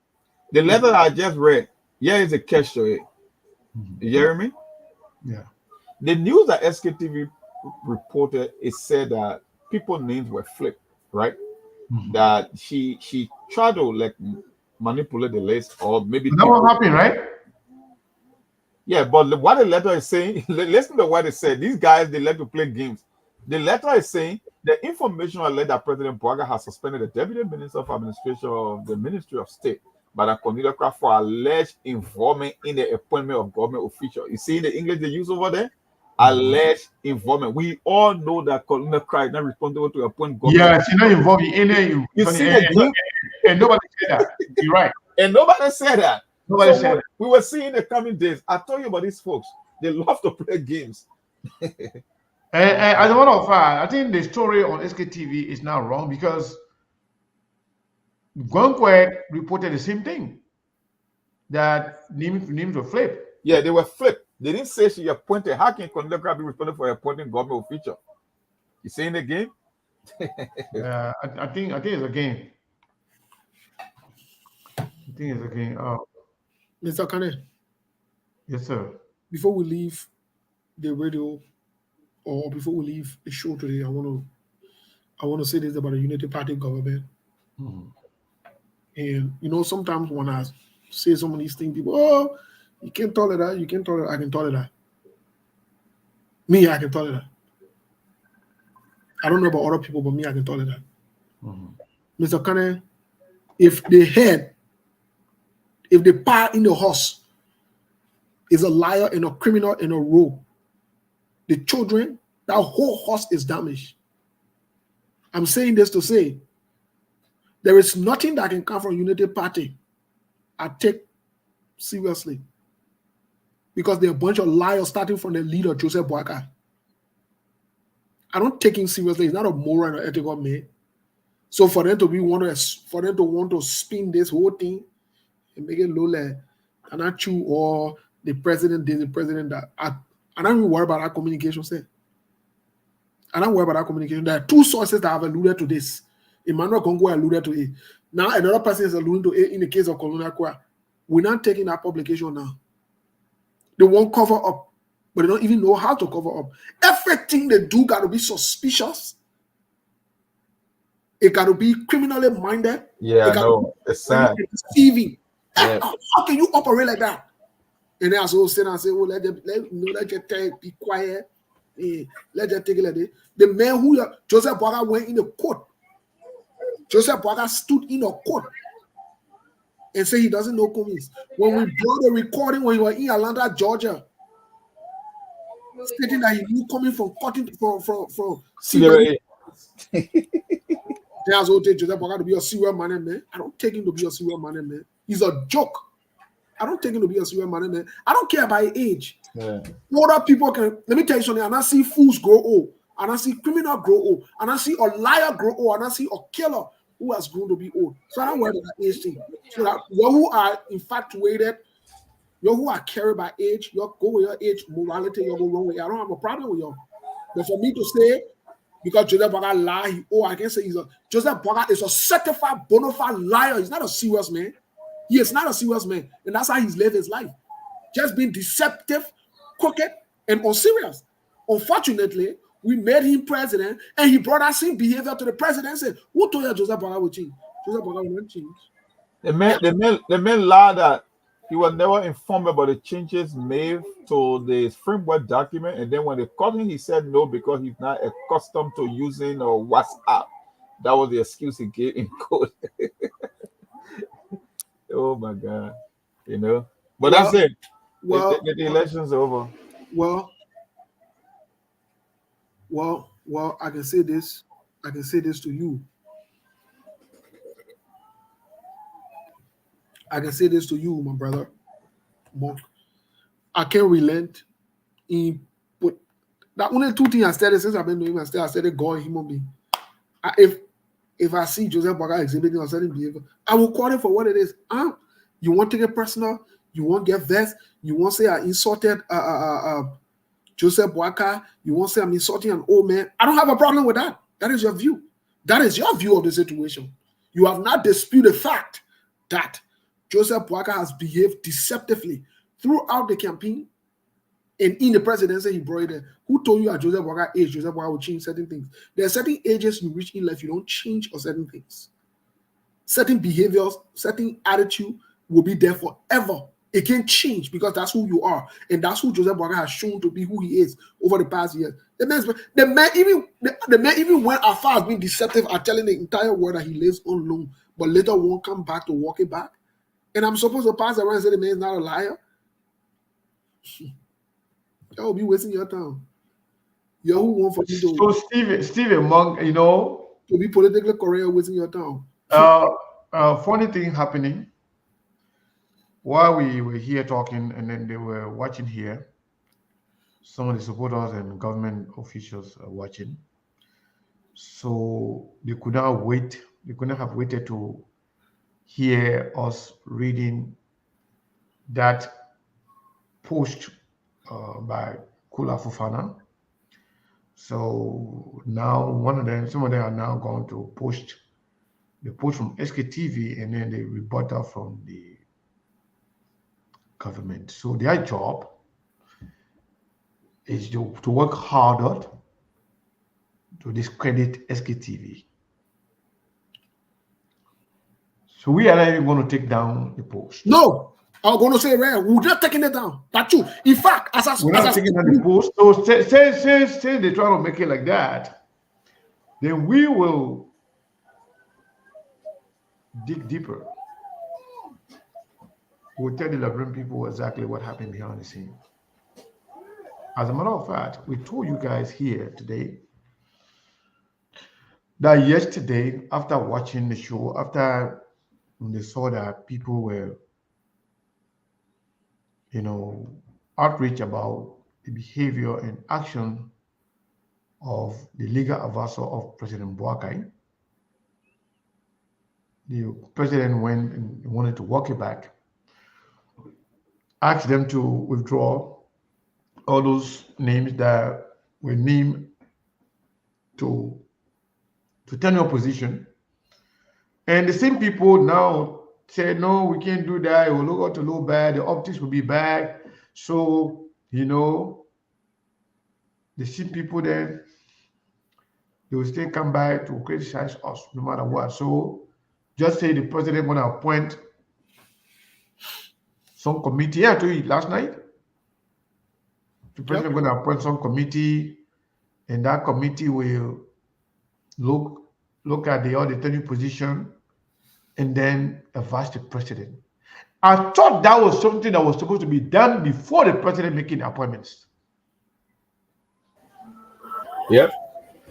the letter I just read, here is a catch to it. You hear me? Yeah. The news that SKTV reported, it said that people's names were flipped, right? That she tried to manipulate the list, or maybe that was happening, right? Yeah, but what the letter is saying, listen to what it said. These guys, they like to play games. The letter is saying the information alleged that President Boaga has suspended the Deputy Minister of Administration of the Ministry of State, Madam Cornelia Craft, for alleged involvement in the appointment of government officials. You see the English they use over there? Alleged involvement. We all know that Cornelia Craft is not responsible to appoint government. Yeah, she's not involved in any. You see the and nobody said that. You're right. And nobody said that. Nobody said that. We were seeing the coming days. I told you about these folks. They love to play games. And as a matter of fact, I think the story on SKTV is now wrong because Gwankwe reported the same thing, that names were flipped. Yeah, they were flipped. They didn't say she appointed. How can Cornelia be responsible for appointing government official? You saying the game? I think it's a game. I think it's a game. Mr. Kane. Yes, sir. Before we leave the radio, or before we leave the show today, I want to say this about the Unity Party government. And sometimes when I say some of these things, people, you can't tolerate that, you can't tolerate. I can tolerate that. Me, I can tolerate that. I don't know about other people, but me, I can tolerate that. Mr. Kane, if the part in the horse is a liar and a criminal in a row, the children, that whole horse is damaged. I'm saying this to say there is nothing that can come from Unity Party I take seriously, because they're a bunch of liars starting from the leader, Joseph Boaga. I don't take him seriously. He's not a moral or ethical man. So for them to want to spin this whole thing and make it look like Anachu or the president did, the president that, I don't even worry about that communication. I don't worry about that communication. There are two sources that have alluded to this. Emmanuel Congo alluded to it. Now another person is alluding to it in the case of Colonel Kwa. We're not taking that publication now. They won't cover up, but they don't even know how to cover up. Everything they do got to be suspicious. It got to be criminally minded. Yeah, no, it's sad. Deceiving. Yeah. How can you operate like that? And then I say, oh, let them be quiet. Let them take it like this. The man who Joseph Boaga went in the court. Joseph Boaga stood in a court and said he doesn't know Cummings. When we brought the recording when he was in Atlanta, Georgia, stating that he knew coming from Sierra. There's Joseph Boaga to be a serial man. I don't take him to be a serial man. He's a joke. I don't take him to be a serial man. I don't care about his age. Yeah. Older people can, let me tell you something, and I see fools grow old, and I see criminal grow old, and I see a liar grow old, and I see a killer who has grown to be old. So I don't worry about that age thing. So that you who are infatuated, you who are carried by age, you go with your age, morality, you go wrong with you. I don't have a problem with you. But for me to say, because Joseph Boaga lie, I can say Joseph Boaga is a certified bona fide liar. He's not a serious man. He is not a serious man, and that's how he's lived his life. Just being deceptive, crooked, and unserious. Unfortunately, we made him president, and he brought that same behavior to the presidency. Who told you Joseph Boaga would change? Joseph Boaga will not change. The man lied that he was never informed about the changes made to the framework document, and then when they caught him, he said no because he's not accustomed to using WhatsApp. That was the excuse he gave in court. Oh my God, But that's it. Well, the election's over. Well, I can say this. I can say this to you. I can say this to you, my brother. Mark. I can't relent in but that only two things I started since I've been doing. I started going human being. If I see Joseph Boaga exhibiting a certain behavior, I will call it for what it is. You want to take it personal? You want to get vexed? You want to say I insulted Joseph Boaga? You want to say I'm insulting an old man? I don't have a problem with that. That is your view. That is your view of the situation. You have not disputed the fact that Joseph Boaga has behaved deceptively throughout the campaign and in the presidency he brought in. Who told you at Joseph Boaga age, Joseph Boaga will change certain things? There are certain ages you reach in life, you don't change or certain things. Certain behaviors, certain attitude will be there forever. It can't change because that's who you are. And that's who Joseph Boaga has shown to be who he is over the past years. The man even went as far as being deceptive at telling the entire world that he lives on loan, but later won't come back to walk it back. And I'm supposed to pass around and say the man is not a liar? That will be wasting your time. You who want for you to Stephen Monk, to be politically correct, wasting your time. Funny thing happening while we were here talking, and then they were watching here. Some of the supporters and government officials are watching, so they could not wait. They could not have waited to hear us reading that post by Kula Fofana. So now some of them are now going to post the post from SKTV and then the rebuttal from the government. So their job is to work harder to discredit SKTV. So we are not even going to take down the post. No, I'm going to say, we're just taking it down. That's true. In fact, we're not taking down the post. So say they try to make it like that, then we will dig deeper. We'll tell the Liberian people exactly what happened behind the scene. As a matter of fact, we told you guys here today that yesterday, after watching the show, after when they saw that people were, outraged about the behavior and action of the legal advisor of President Boakai, the president went and wanted to walk it back, asked them to withdraw all those names that were named to tenure position. And the same people now say, no, we can't do that. It will look out to look bad. The optics will be bad. So, you know, they see people then, they will still come back to criticize us no matter what. So just say the president going to appoint some committee. Yeah, I told you last night. The president going to appoint some committee, and that committee will look at the auditing position and then advise the president. I thought that was something that was supposed to be done before the president making appointments. Yep.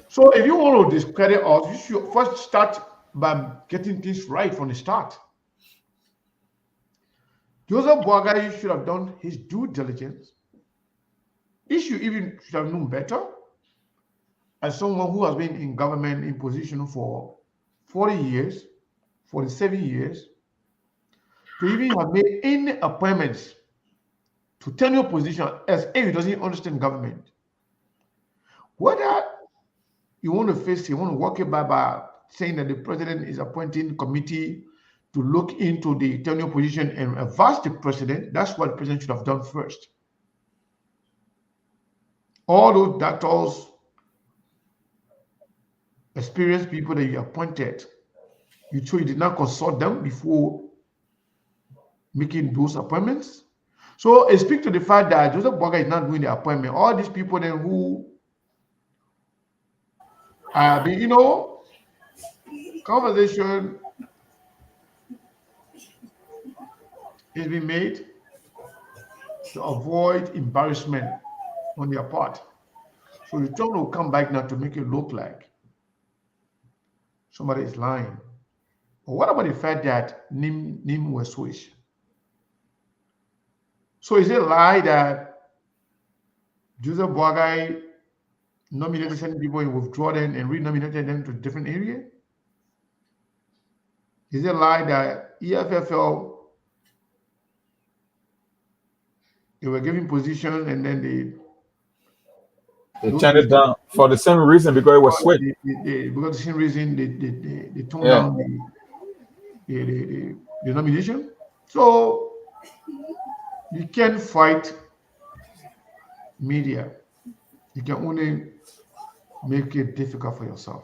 So if you want to discredit us, you should first start by getting things right from the start. Joseph Boagai should have done his due diligence. He should have known better. As someone who has been in government in position for 40 years, 47 years, to even have made any appointments to tenure position as if he doesn't understand government. Whether you want to face, you want to walk it by saying that the president is appointing committee to look into the tenure position and advise the president, that's what the president should have done first. All those doctors, experienced people that you appointed, you did not consult them before making those appointments. So it speaks to the fact that Joseph Boagai is not doing the appointment. All these people then who you know, conversation is being made to avoid embarrassment on their part. So the Trump will come back now to make it look like somebody is lying. But what about the fact that Nim was switched? So is it a lie that Joseph Boagai nominated certain people and withdrew them and renominated them to a different area? Is it a lie that EFFL, they were given position and then they turned it down for the same reason, because it was switched? Because the same reason they toned down the nomination. So you can't fight media. You can only make it difficult for yourself.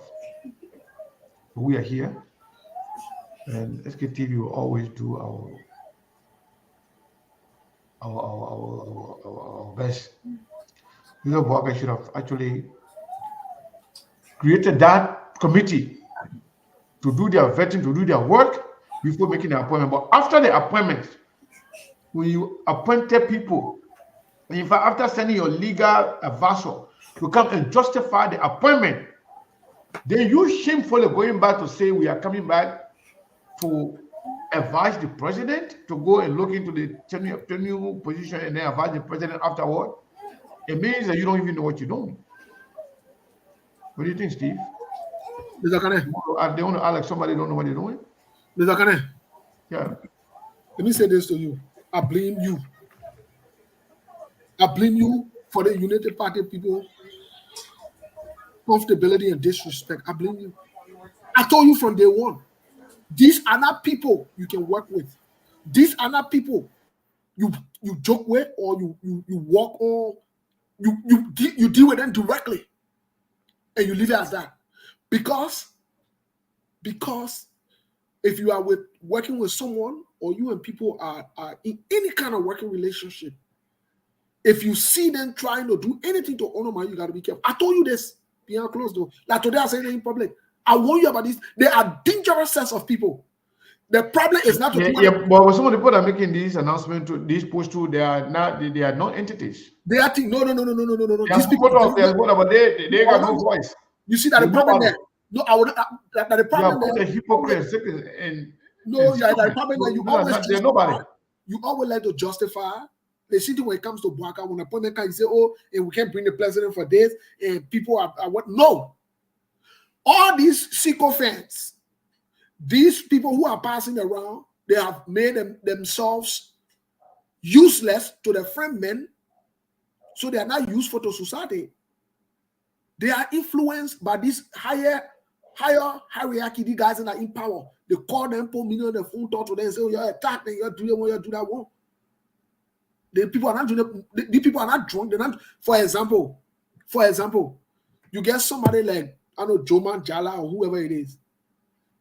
We are here, and SKTV will always do our best. Joseph Boagai should have actually created that committee to do their vetting, to do their work before making the appointment. But after the appointment, when you appointed people, in fact, after sending your legal advisor to come and justify the appointment, then you shamefully going back to say we are coming back to advise the president to go and look into the tenure position and then advise the president afterward. It means that you don't even know what you're doing. What do you think, Steve? Mr. Kane. They want to act like somebody don't know what they're doing? Mr. Kane. Yeah. Let me say this to you. I blame you. I blame you for the United Party people comfortability and disrespect. I blame you. I told you from day one, these are not people you can work with. These are not people you joke with, or you walk on. You deal with them directly, and you leave it as that. Because if you are working with someone, or you and people are in any kind of working relationship, if you see them trying to do anything to honor man, you got to be careful. I told you this behind closed door. Like today, I said it in public. I warn you about this. There are dangerous sets of people. The problem is not but some of the people that are making these announcements, these posts too, they are not entities. They are no. These people don't. They got no voice. You see that the problem there? No, I would. That the problem there. The hypocrites and the problem there. You always they're nobody. You always like to justify. The city when it comes to Boakai, when appointment comes, you say, "Oh, and we can't bring the president for this," and people are what? No. All these sycophants, these people who are passing around, they have made themselves useless to their friend men, so they are not useful to society. They are influenced by this higher hierarchy. The guys that are in power, they call them, put million on the phone, talk to them, say, "Oh, you're attacked, and you're doing what you do that one." The people are not doing it. The people are not drunk. They're not. For example, you get somebody like I know Joman Jala or whoever it is.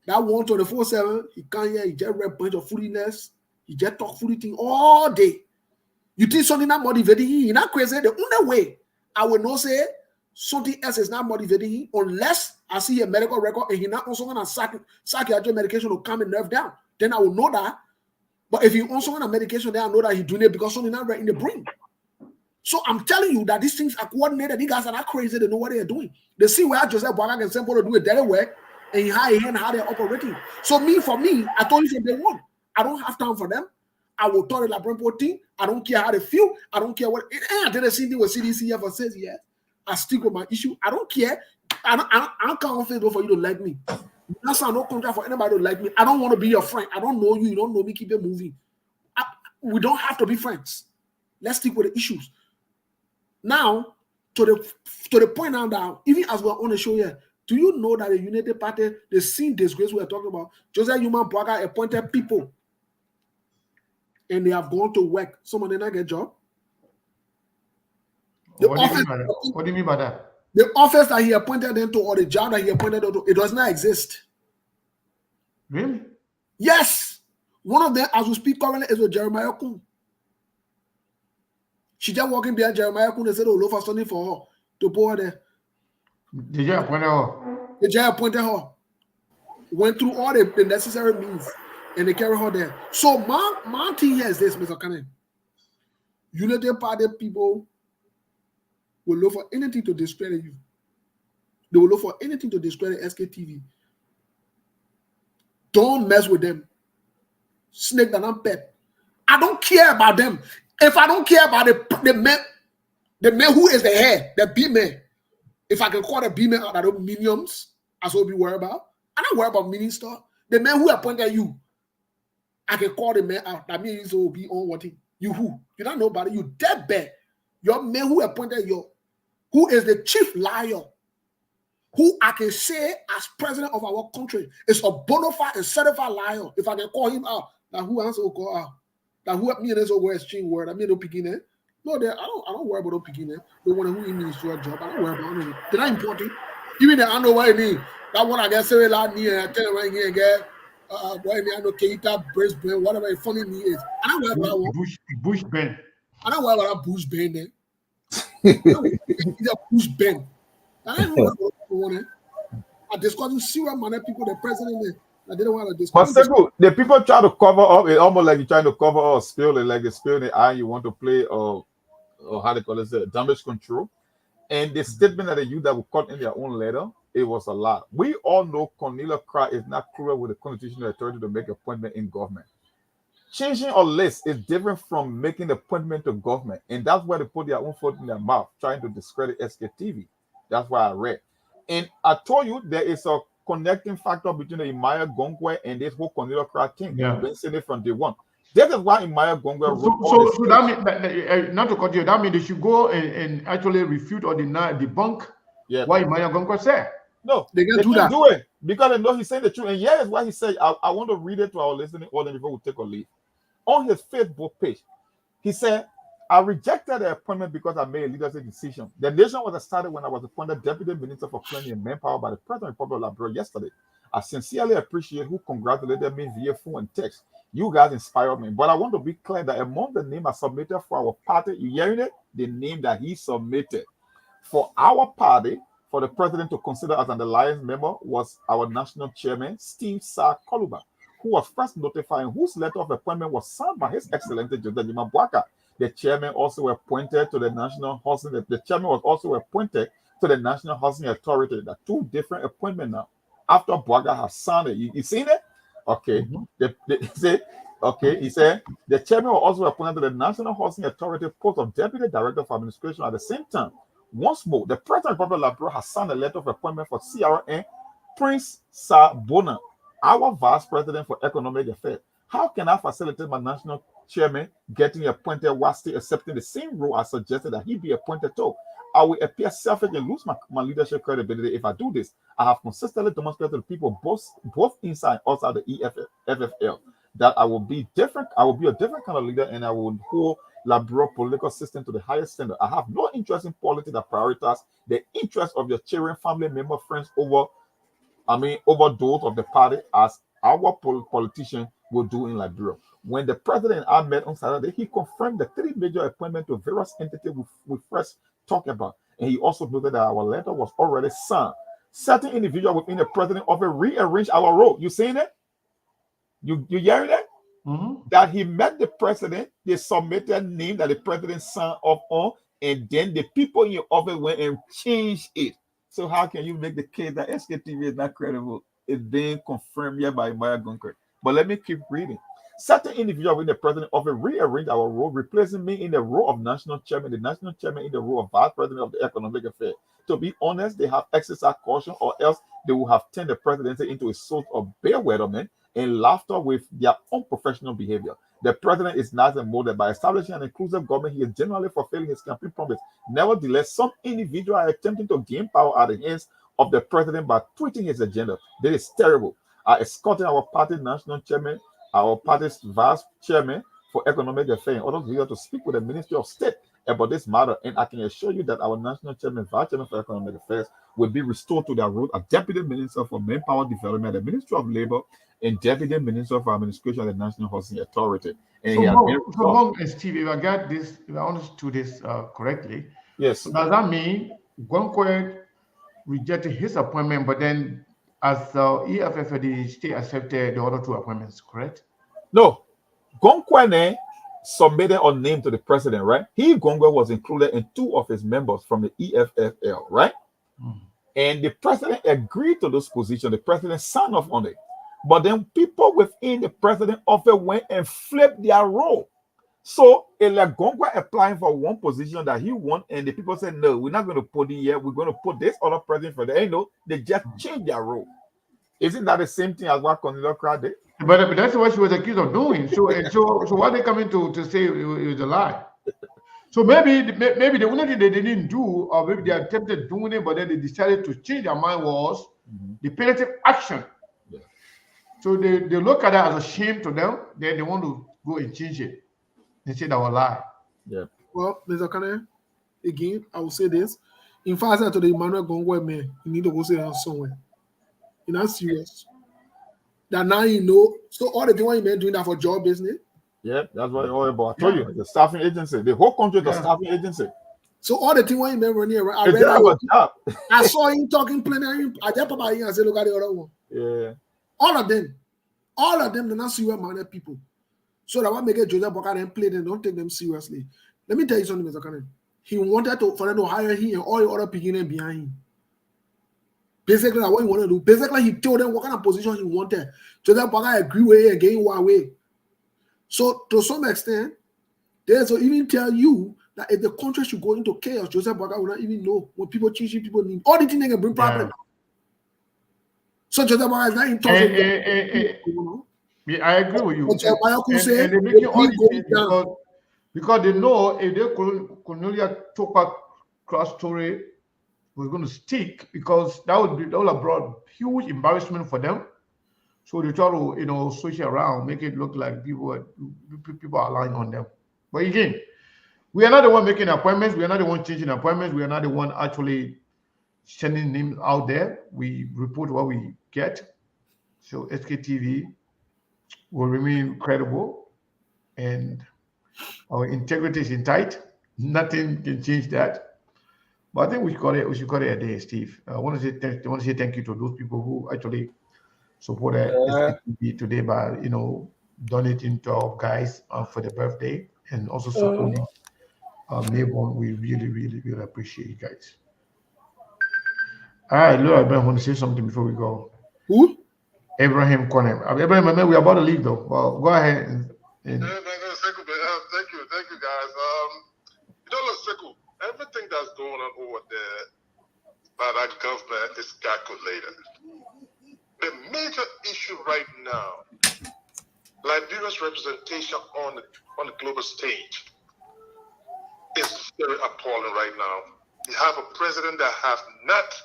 That 124/7, he can't hear. He just read a bunch of foolishness. He just talk foolish thing all day. You think something not motivating him? He's not crazy. The only way I will not say something else is not motivating him unless I see a medical record and he's not also on a psychiatric medication to calm his nerve down. Then I will know that. But if you also on a medication, then I know that he's doing it because something not right in the brain. So I'm telling you that these things are coordinated. These guys are not crazy. They know what they are doing. They see where Joseph Boaga and Semple do it that way, and how they're operating. So for me, I told you from day one, I don't have time for them. I will tell the Labrampo team. I don't care how they feel. I don't care what. I did the same thing with CDC for 6 years. I stick with my issue. I don't care. I don't come on Facebook for you to like me. That's no contract for anybody to like me. I don't want to be your friend. I don't know you. You don't know me. Keep it moving. We don't have to be friends. Let's stick with the issues. Now, to the point now that even as we're on the show here, do you know that the United Party, the same disgrace we're talking about, Joseph Human Boaga appointed people and they have gone to work. Some of them not get job. What do you mean by that? The office that he appointed them to or the job that he appointed them to, it does not exist. Really? Yes. One of them, as we speak currently, is with Jeremiah Kun. She just walking behind Jeremiah Kun and said, oh, look for something for her to put her there. Did you appoint her? The judge appointed her. Went through all the necessary means and they carry her there. So my thing here is this, Mr. Cannon. United Party people will look for anything to discredit you. They will look for anything to discredit SKTV. Don't mess with them. Snake that I'm pet. I don't care about them. If I don't care about the man who is the head, the B man, if I can call the B man out of those minions, that's what we worry about. I'm not worried about mini stuff. The man who appointed you, I can call the man out. That means he will be on what thing. You who? You don't know about it. You dead bad. Your man who appointed you, who is the chief liar, who I can say as president of our country is a bona fide and certified liar. If I can call him out, now who else will call out? Now who me and this over exchange word? I mean no picking it. No, I don't worry about no picking it. The one who means to a job. I don't worry about it. They're not important. Even I know what I mean. That one I get say like me and I tell him right here again. Why me I know Keita, Brisbane, whatever the funny me is. I don't worry about that one. Bush Ben. I don't worry about that Bush Ben there. He's a Bush Ben. I don't know what I want. I'm discussing serious money people, the president. I didn't want to discuss. But Sekou, the people try to cover up. It's almost like you're trying to cover or spill it, like they spill the eye. You want to play or how they call it, damage control. And the statement that they use that will cut in their own letter, it was a lot. We all know Cornelia Cry is not clear with the constitutional authority to make appointment in government. Changing a list is different from making appointment to government, and that's why they put their own foot in their mouth, trying to discredit SKTV. That's why I read. And I told you there is a connecting factor between the Imaya Gongwe and this whole Cornelia Cry thing. Yeah. You've been saying it from day one. This is why Imaya Gongwe wrote so that means not to cut you, that means they should go and actually refute or debunk what Imaya Gongwe said. No, they can do it because they know he's saying the truth. And here is what he said. I want to read it to our listening audience before we take a leave. On his Facebook page, he said, I rejected the appointment because I made a leadership decision. The nation was started when I was appointed Deputy Minister for Planning and Manpower by the President of the Republic of Liberia yesterday. I sincerely appreciate who congratulated me via phone and text. You guys inspired me. But I want to be clear that among the names I submitted for our party, you hearing it? The name that he submitted for our party, for the president to consider as an alliance member, was our national chairman, Steve Sar Koluba, who was first notified, whose letter of appointment was signed by His Excellency Joseph Human Boaga. The chairman also appointed to the National Housing. The chairman was also appointed to the National Housing Authority. There are two different appointments now. After Boaga has signed it, you seen it? Okay. He said the chairman was also appointed to the National Housing Authority post of Deputy Director of Administration at the same time. Once more, the President of the Republic of Liberia has signed a letter of appointment for CRN Prince Sabona, our Vice President for Economic Affairs. How can I facilitate my national chairman getting appointed while still accepting the same role I suggested that he be appointed to? I will appear selfish and lose my leadership credibility if I do this. I have consistently demonstrated to people both inside and outside the FFL that I will be different. I will be a different kind of leader, and I will hold Liberia political system to the highest standard. I have no interest in politics that prioritize the interest of your children, family member, friends over those of the party, as our politicians will do in Liberia. When the president and I met on Saturday, he confirmed the 3 major appointments to various entities we first talked about. And he also noted that our letter was already signed. Certain individuals within the president often rearranged our role. You saying that? You hearing that? Mm-hmm. That he met the president, they submitted name that the president signed off on, and then the people in your office went and changed it. So how can you make the case that SKTV is not credible? It's being confirmed here by Maya Gunker. But let me keep reading. Certain individuals in the president office rearranged our role, replacing me in the role of national chairman, the national chairman in the role of vice president of the economic affairs. To be honest, they have exercised caution, or else they would have turned the presidency into a sort of bellwetherment and laughter with their unprofessional behavior. The president is not molded by establishing an inclusive government. He is generally fulfilling his campaign promise. Nevertheless, some individuals are attempting to gain power at the hands of the president by tweeting his agenda. This is terrible. I escorted our party national chairman, our party's vice chairman for economic affairs, and others here to speak with the Ministry of State about this matter. And I can assure you that our national chairman, vice chairman for economic affairs, will be restored to their role as deputy minister for manpower development, the Ministry of Labor, and deputy minister for administration of the National Housing Authority. And so Steve, if I got this, if I understood this correctly, yes. So does that mean Gwankwe rejected his appointment, but then as EFF, the state accepted the other 2 appointments, correct? No. Gwankwe submitted a name to the president, right? Gwankwe was included in 2 of his members from the EFFL, right? And the president agreed to those positions. The president signed off on it. But then people within the president office went and flipped their role. So Gwankwe applying for one position that he won, and the people said, no, we're not going to put it here. We're going to put this other president for the they just changed their role. Isn't that the same thing as what Cornelia Crowd did? But that's what she was accused of doing. So what they coming to say it was a lie? So maybe the only thing they didn't do, or maybe they attempted doing it, but then they decided to change their mind, was the punitive action. Yeah. So they look at that as a shame to them. Then they want to go and change it. They say that was a lie. Yeah. Well, Mr. Kane, again, I will say this. In fact, to the Emmanuel Gongwe man, you need to go sit down somewhere. You're not serious. That now you know. So all the people you men doing that for job business. Yeah, that's what all about. I told you, the staffing agency, the whole country, the staffing agency. So all the things you men running around. I saw him talking plenary. I just pop here and say, look at the other one. Yeah. All of them, they're not serious minded people. So that what make it Joseph Boka and play them, don't take them seriously. Let me tell you something, Mr. Cannon. He wanted for them to hire him and all the other beginning behind him. Basically, that's what he wanted to do. Basically, he told them what kind of position he wanted. Joseph Boka agreed with it and gave one way. So to some extent, they will even tell you that if the country should go into chaos, Joseph Boka will not even know when people change, people need all the things they can bring problems. So Joseph Boka is not in touch with Yeah, I agree with you. And they're making all these things because they know if they Cornelia Topa cross story was going to stick, because that would have brought huge embarrassment for them. So they try to switch it around, make it look like people are lying on them. But again, we are not the one making appointments. We are not the one changing appointments. We are not the one actually sending names out there. We report what we get. So SKTV will remain credible, and our integrity is in tight. Nothing can change that. But I think we should call it a day, Steve. I want to say thank you to those people who actually supported SKTV today by donating to our guys for the birthday, and also supporting Mayborn. We really, really, really appreciate you guys. All right, Lord, I want to say something before we go. Who? Abraham Corner. Abraham, we're about to leave though. Well, go ahead. Thank you, guys. Look, Sekou, everything that's going on over there by that government is calculated. The major issue right now, Liberia's representation on the global stage, is very appalling right now. You have a president that has not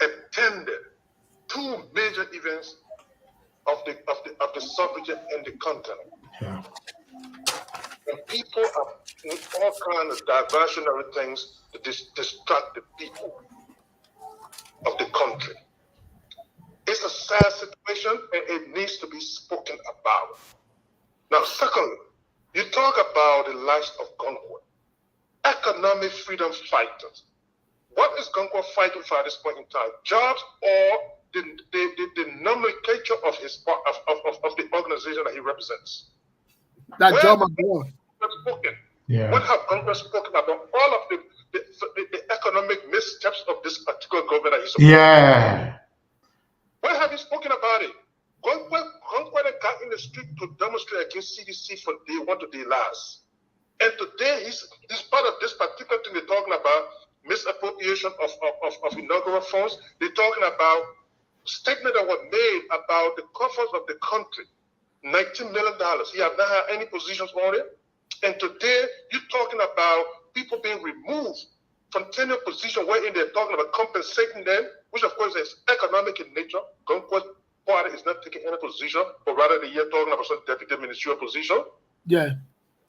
attended 2 major events of the suffrage in the continent. Yeah. And people are doing all kinds of diversionary things to distract the people of the country. It's a sad situation and it needs to be spoken about. Now, secondly, you talk about the lives of Goncourt, economic freedom fighters. What is Goncourt fighting for at this point in time? Jobs or the nomenclature of his of the organization that he represents? That Where job, spoken? Yeah. What have Goncourt spoken about all of the economic missteps of this particular government that he's supporting? Yeah. Where have you spoken about it? Goncourt got in the street to demonstrate against CDC for day one to day last. And today he's part of this particular thing they're talking about, misappropriation of inaugural funds. They're talking about statements that were made about the coffers of the country, $19 million. He has not had any positions on it. And today you're talking about people being removed from tenure position wherein they're talking about compensating them, which of course is economic in nature. Goncourt Party is not taking any position, but rather they're talking about some deputy ministerial position. Yeah.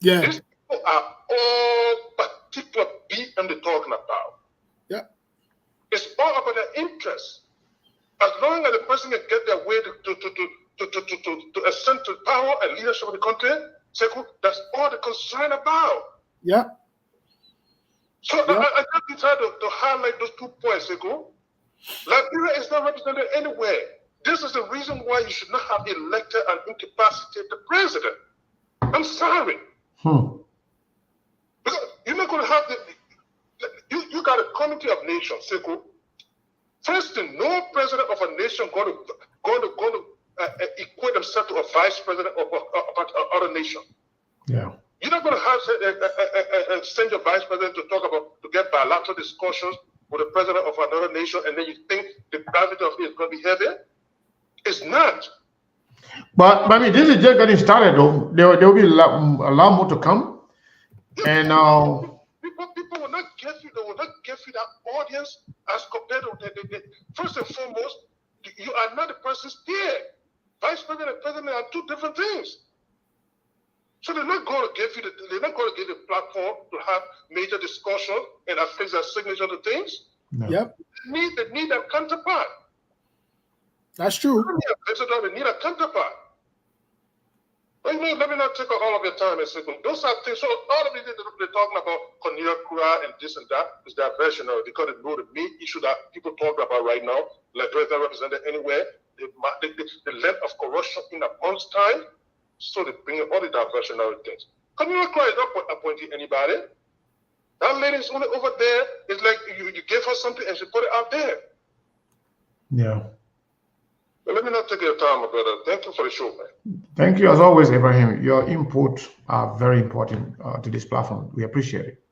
Yeah. These people are all particular BM they're talking about. Yeah. It's all about their interests. As long as the person can get their way to ascend to power and leadership of the country, that's all they're concerned about. Yeah. So yeah. I just decided to highlight those 2 points, Liberia is not represented anywhere. This is the reason why you should not have elected and incapacitated the president. I'm sorry. Because you're not going to have you got a committee of nations, First thing, no president of a nation going to equate himself to a vice president of other nation. Yeah. You're not going to have send your vice president to get bilateral discussions with the president of another nation, and then you think the gravity of it is going to be heavy? It's not. But I mean, this is just getting started, though. There will be a lot more to come, and people will not give you. They will not give you that audience as compared to first and foremost. You are not the person's peer. Vice president and president are two different things. So they're not going to give you the platform to have major discussion and affix their signature to things. No. Yep. They need a counterpart. That's true. They need a counterpart. Let me not take all of your time and say, those are things. So all of it they're talking about Cornelia Kura and this and that is diversionary because they know the main issue that people talk about right now, like is not represented anywhere, the length of corruption in a month's time. So they bring in all the diversionary things. Cornelia Kura is not appointing anybody. That lady is only over there. It's like you gave her something and she put it out there. Yeah. But let me not take your time, my brother. Thank you for the show, man. Thank you as always, Ibrahim. Your input are very important to this platform. We appreciate it.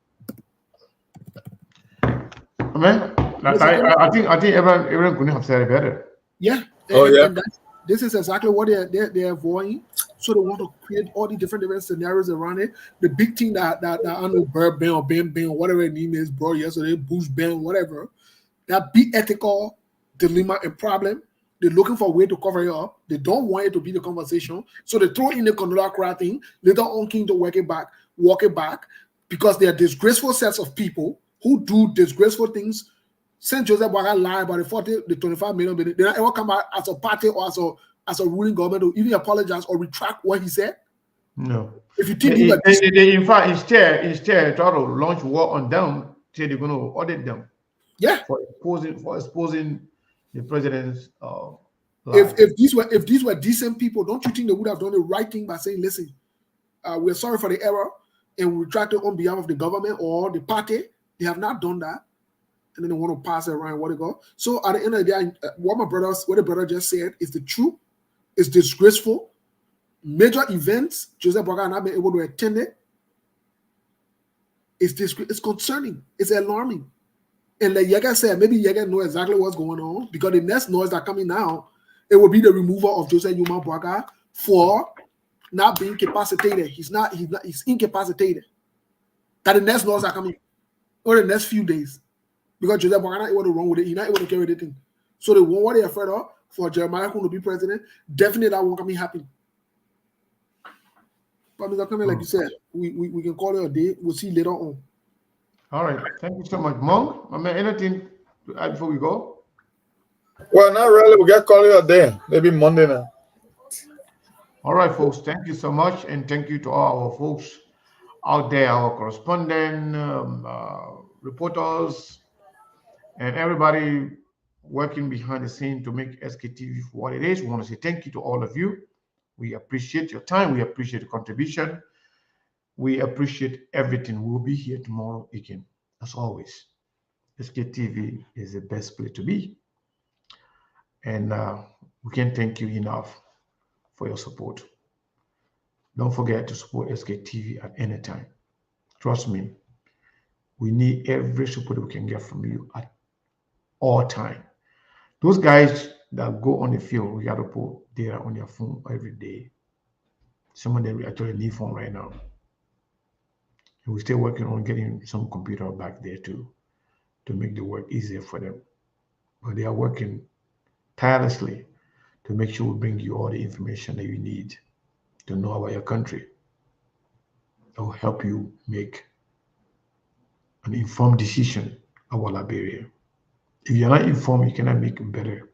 Amen. I think everyone could have said it better. Yeah. And this is exactly what they're avoiding. So they want to create all the different scenarios around it. The big thing that I know Bird Ben or Ben Ben or whatever his name is, bro, yesterday, Bush Ben, whatever, that big ethical dilemma and problem, they're looking for a way to cover it up. They don't want it to be the conversation. So they throw in the Cornelia Kura thing, later on King to walk it back, because they are disgraceful sets of people who do disgraceful things. Since Joseph Boakai lied about the 25 million, they don't ever come out as a party or as a ruling government to even apologize or retract what he said. No. If you think they in fact instead try to launch war on them, say they're going to audit them. Yeah. For exposing the president's if these were decent people, don't you think they would have done the right thing by saying, listen, we're sorry for the error and we retract it on behalf of the government or the party? They have not done that. And then they want to pass it around what they go. So at the end of the day, what the brother just said is the truth. It's disgraceful. Major events, Joseph Boakai not been able to attend it. It's concerning. It's alarming. And like Yega said, maybe Yega know exactly what's going on because the next noise that coming now, it will be the removal of Joseph Yuma Boakai for not being capacitated. He's incapacitated. That the next noise are coming over the next few days. Because Joseph Boakai not able to run with it, he's not able to carry the thing. So the one what they're afraid of for Jeremiah Kun to be president, definitely that won't come happen. But Mr. Clement, like you said, we can call it a day. We'll see later on. All right. Thank you so much, Monk. I mean, anything to add before we go? Well, not really. We get calling a day. Maybe Monday now. All right, folks. Thank you so much, and thank you to all our folks out there, our correspondent, reporters, and everybody working behind the scene to make SKTV what it is. We want to say thank you to all of you. We appreciate your time. We appreciate your contribution. We appreciate everything. We'll be here tomorrow again, as always. SKTV is the best place to be. And we can't thank you enough for your support. Don't forget to support SKTV at any time. Trust me, we need every support we can get from you at all time. Those guys that go on the field, we got to put data on their phone every day. Some of them actually need phone right now. And we're still working on getting some computer back there too, to make the work easier for them. But they are working tirelessly to make sure we bring you all the information that you need to know about your country. That will help you make an informed decision about Liberia. If you're not informed, you cannot make a better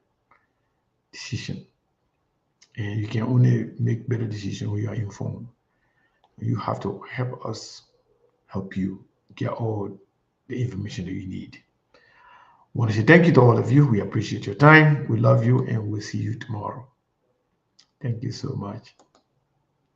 decision. And you can only make better decisions when you are informed. You have to help us help you get all the information that you need. I want to say thank you to all of you. We appreciate your time. We love you, and we'll see you tomorrow. Thank you so much.